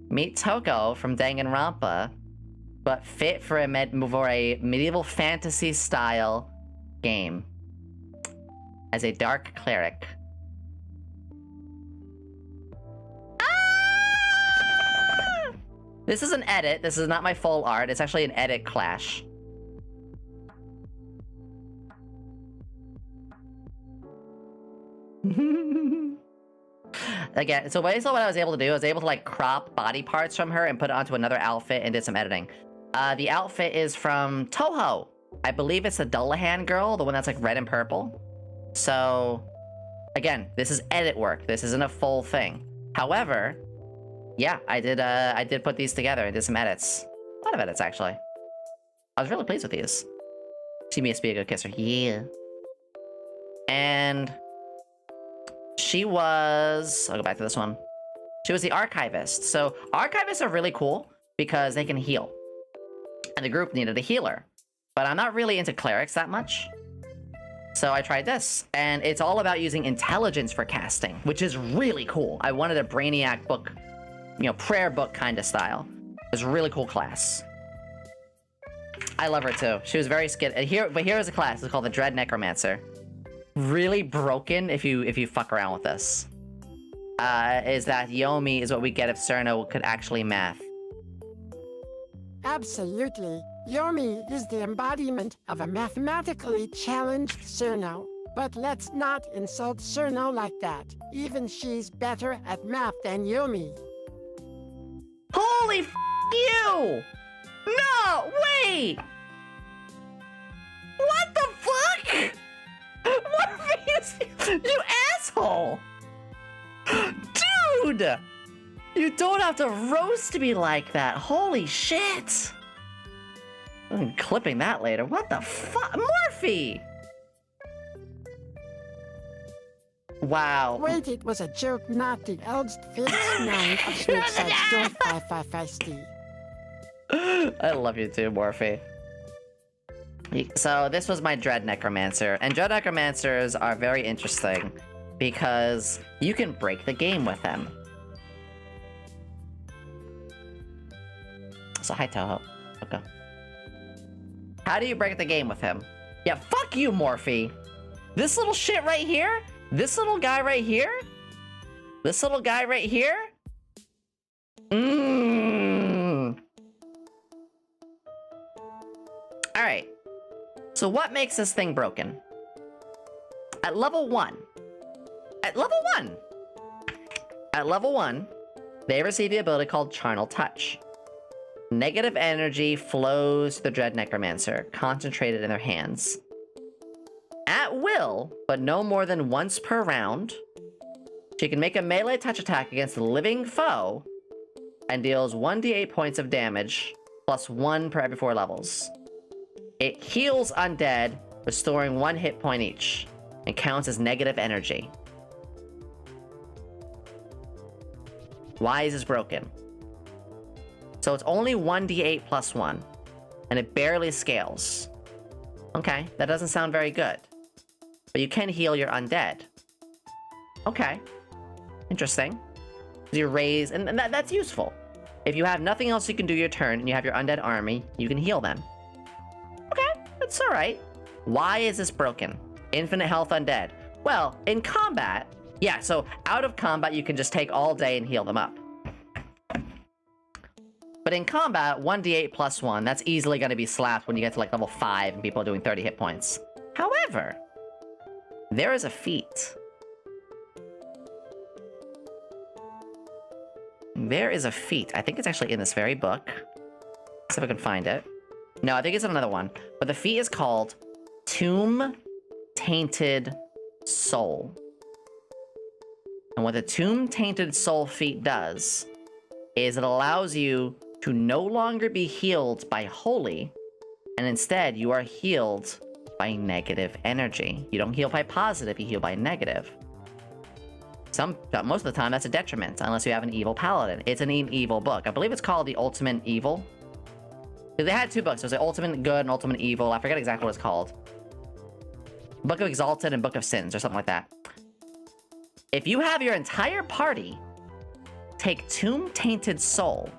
meet Toko from Danganronpa, but fit for a medieval fantasy style game. As a dark cleric. Ah! This is an edit. This is not my full art. It's actually an edit clash. again, so basically what I was able to do, I was able to like crop body parts from her and put it onto another outfit and did some editing. The outfit is from Toho. I believe it's the Dullahan girl, the one that's like red and purple. So, again, this is edit work. This isn't a full thing. However, yeah, I did put these together and did some edits. A lot of edits, actually. I was really pleased with these. See me be a good kisser. Yeah. And she was... I'll go back to this one. She was the archivist. So archivists are really cool because they can heal. And the group needed a healer. But I'm not really into clerics that much. So I tried this. And it's all about using intelligence for casting, which is really cool. I wanted a Brainiac book, you know, prayer book kind of style. It was a really cool class. I love her too. She was very skilled. But here is a class. It's called the Dread Necromancer. Really broken if you fuck around with this. Is that Yomi is what we get if Cerno could actually math. Absolutely. Yomi is the embodiment of a mathematically challenged Cerno. But let's not insult Cerno like that. Even she's better at math than Yomi. Holy you! No! Wait! What the fuck? What you asshole! Dude! You don't have to roast me like that. Holy shit! I'm clipping that later. What the fuck? Morphe! Wow. Wait, it was a joke, not the eldest fifth nine of Suicide Store 555 I love you too, Morphe. So this was my Dread Necromancer, and Dread Necromancers are very interesting because you can break the game with them. So hi Toho. Okay. How do you break the game with him? Yeah, fuck you, Morphe. This little shit right here? This little guy right here? This little guy right here? Alright. So what makes this thing broken? At level 1. At level 1, they receive the ability called Charnel Touch. Negative energy flows to the Dread Necromancer, concentrated in their hands. At will, but no more than once per round, she can make a melee touch attack against a living foe and deals 1d8 points of damage, plus 1 per every 4 levels. It heals undead, restoring 1 hit point each, and counts as negative energy. Why is this broken? So it's only 1d8 plus 1, and it barely scales. Okay, that doesn't sound very good. But you can heal your undead. Okay. Interesting. You raise, and that's useful. If you have nothing else you can do your turn, and you have your undead army, you can heal them. Okay, that's alright. Why is this broken? Infinite health undead. Well, in combat, yeah, so out of combat you can just take all day and heal them up. But in combat, 1d8 plus 1, that's easily going to be slapped when you get to like level 5 and people are doing 30 hit points. However, there is a feat. There is a feat. I think it's actually in this very book. Let's see if I can find it. No, I think it's in another one. But the feat is called Tomb Tainted Soul. And what the Tomb Tainted Soul feat does is it allows you to no longer be healed by holy, and instead you are healed by negative energy. You don't heal by positive, you heal by negative. Most of the time that's a detriment, unless you have an evil paladin. It's an evil book. I believe it's called the Ultimate Evil. They had 2 books. There's the Ultimate Good and Ultimate Evil. I forget exactly what it's called. Book of Exalted and Book of Sins, or something like that. If you have your entire party take Tomb Tainted Soul,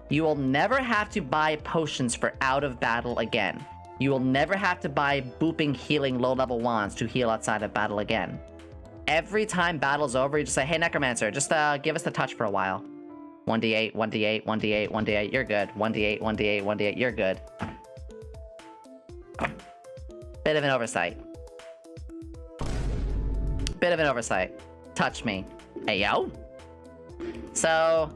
you will never have to buy potions for out of battle again. You will never have to buy booping healing low-level wands to heal outside of battle again. Every time battle's over, you just say, hey, Necromancer, just give us the touch for a while. 1d8, 1d8, 1d8, 1d8, you're good. 1d8, 1d8, 1d8, you're good. Bit of an oversight. Bit of an oversight. Touch me. Hey, yo. So,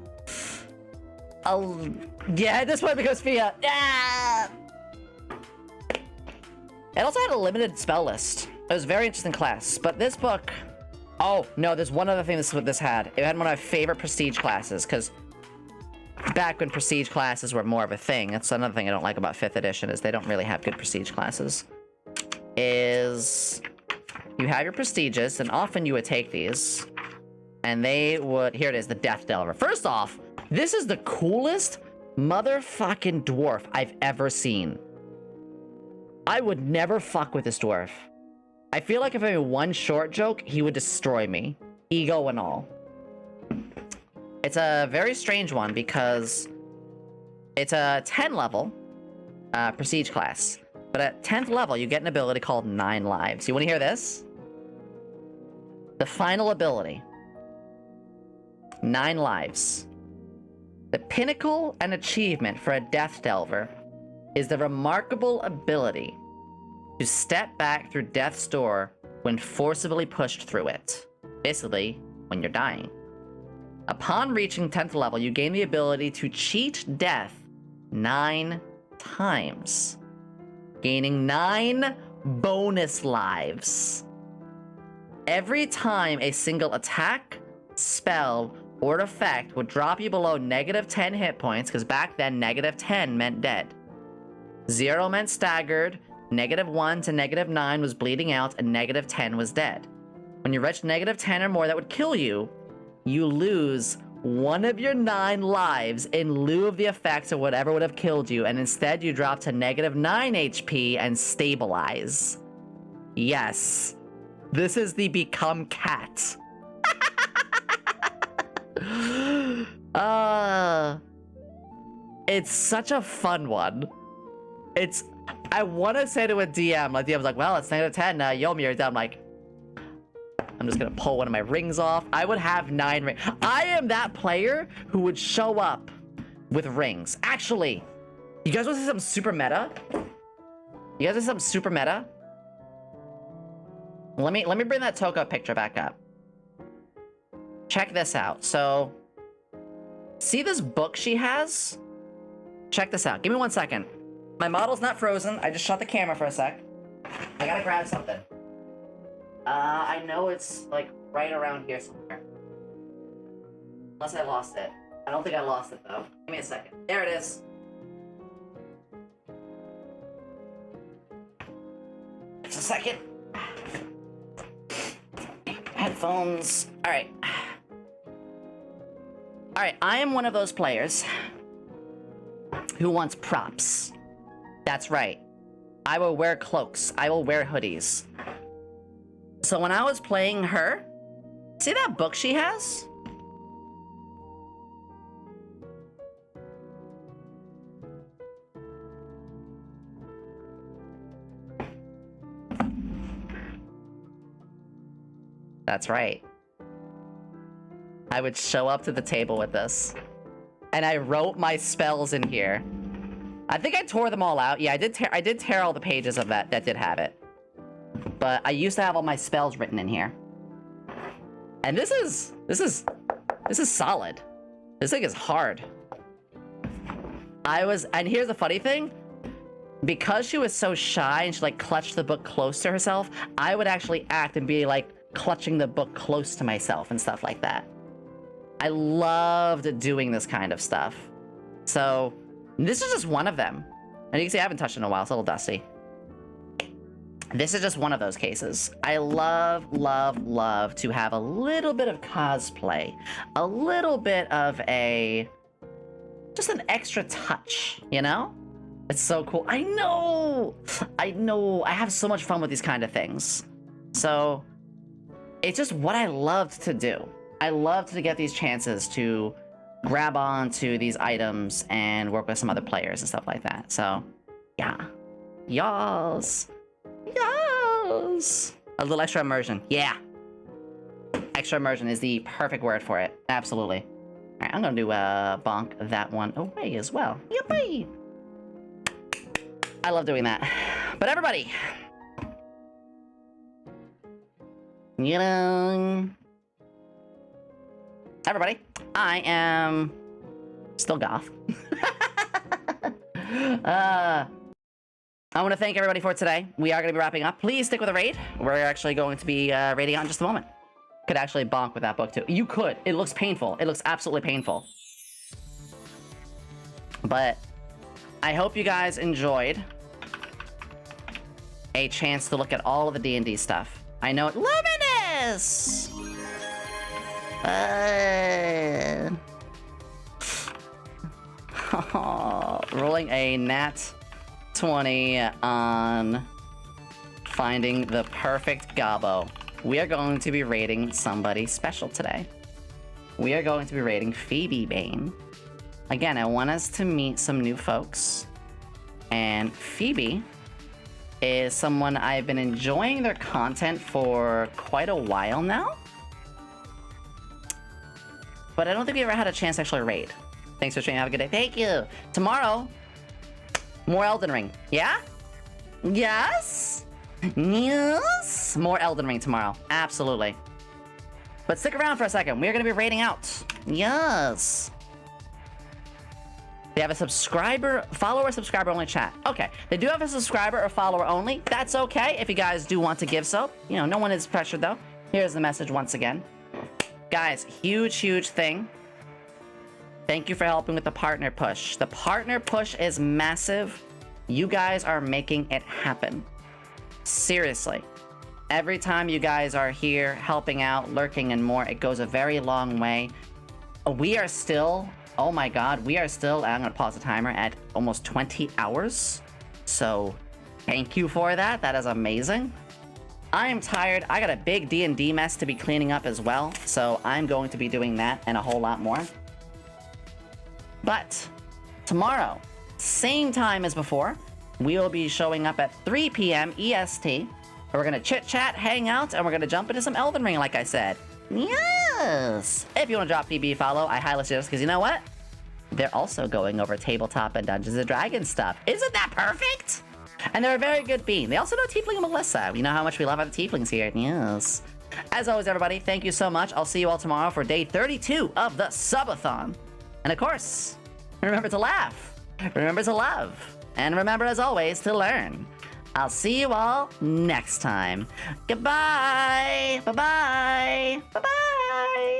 yeah, at this point it becomes Fia. Yeah! It also had a limited spell list. It was a very interesting class, but this book... Oh, no, there's one other thing this had. It had one of my favorite prestige classes, because back when prestige classes were more of a thing, that's another thing I don't like about 5th edition, is they don't really have good prestige classes. Is... You have your prestiges, and often you would take these, and they would... Here it is, the Death Delver. First off, this is the coolest motherfucking dwarf I've ever seen. I would never fuck with this dwarf. I feel like if I made one short joke, he would destroy me. Ego and all. It's a very strange one because it's a 10 level prestige class. But at 10th level, you get an ability called 9 Lives. You want to hear this? The final ability. 9 Lives. The pinnacle and achievement for a Death Delver is the remarkable ability to step back through death's door when forcibly pushed through it. Basically, when you're dying. Upon reaching 10th level, you gain the ability to cheat death 9 times, gaining 9 bonus lives. Every time a single attack, spell, or effect would drop you below -10 hit points, because back then -10 meant dead. 0 meant staggered, -1 to -9 was bleeding out, and -10 was dead. When you reach -10 or more that would kill you, you lose one of your 9 lives in lieu of the effects of whatever would have killed you, and instead you drop to -9 HP and stabilize. Yes. This is the Become Cat. It's such a fun one. I want to say to a DM, like DM's like, well, it's -10, Yomi, you're down. I'm like, I'm just gonna pull one of my rings off. I would have 9 rings. I am that player who would show up with rings. Actually, you guys want to see something super meta? You guys want something super meta? Let me bring that Toko picture back up. Check this out. So, see this book she has? Check this out. Give me 1 second. My model's not frozen. I just shut the camera for a sec. I gotta grab something. I know it's, like, right around here somewhere. Unless I lost it. I don't think I lost it, though. Give me a second. There it is. Just a second. Headphones. Alright. Alright, I am one of those players who wants props. That's right. I will wear cloaks. I will wear hoodies. So when I was playing her, see that book she has? That's right. I would show up to the table with this. And I wrote my spells in here. I think I tore them all out. Yeah, I did tear all the pages of that did have it. But I used to have all my spells written in here. And this is solid. This thing is hard. And here's the funny thing. Because she was so shy and she like clutched the book close to herself, I would actually act and be like clutching the book close to myself and stuff like that. I loved doing this kind of stuff. So, this is just one of them. And you can see I haven't touched it in a while, it's a little dusty. This is just one of those cases. I love, love, love to have a little bit of cosplay. A little bit of just an extra touch, you know? It's so cool. I know! I have so much fun with these kind of things. So, it's just what I loved to do. I loved to get these chances to grab onto these items and work with some other players and stuff like that. So, yeah. Yas! Yes! A little extra immersion. Yeah. Extra immersion is the perfect word for it. Absolutely. Alright, I'm gonna do bonk that one away as well. Yippee! I love doing that. But everybody! You know... everybody, I am still goth. I want to thank everybody for today. We are going to be wrapping up. Please stick with the raid. We're actually going to be raiding out in just a moment. Could actually bonk with that book too. You could. It looks painful. It looks absolutely painful. But I hope you guys enjoyed a chance to look at all of the D&D stuff. I know it. Luminous! Rolling a nat 20 on finding the perfect gobbo. We are going to be raiding somebody special today. We are going to be raiding Phoebe Bane. Again, I want us to meet some new folks. And Phoebe is someone I've been enjoying their content for quite a while now. But I don't think we ever had a chance to actually raid. Thanks for streaming. Have a good day. Thank you. Tomorrow, more Elden Ring. Yeah? Yes? Yes? More Elden Ring tomorrow. Absolutely. But stick around for a second. We're going to be raiding out. Yes. They have a follower, subscriber only chat. Okay. They do have a subscriber or follower only. That's okay if you guys do want to give so. You know, no one is pressured though. Here's the message once again. Guys, huge, huge thing. Thank you for helping with the partner push. The partner push is massive. You guys are making it happen. Seriously. Every time you guys are here helping out, lurking and more, it goes a very long way. We are still, oh my god, we are still, I'm gonna pause the timer, at almost 20 hours. So thank you for that. That is amazing. I am tired. I got a big D&D mess to be cleaning up as well. So I'm going to be doing that and a whole lot more. But tomorrow, same time as before, we will be showing up at 3 p.m. EST. We're gonna chit-chat, hang out, and we're gonna jump into some Elden Ring, like I said. Yes! If you want to drop Phoebe a follow, I highly suggest, because you know what? They're also going over tabletop and Dungeons & Dragons stuff. Isn't that perfect? And they're a very good bean. They also know Tiefling and Melissa. You know how much we love our Tieflings here. Yes. As always, everybody, thank you so much. I'll see you all tomorrow for day 32 of the Subathon. And of course, remember to laugh, remember to love, and remember, as always, to learn. I'll see you all next time. Goodbye. Bye-bye. Bye-bye.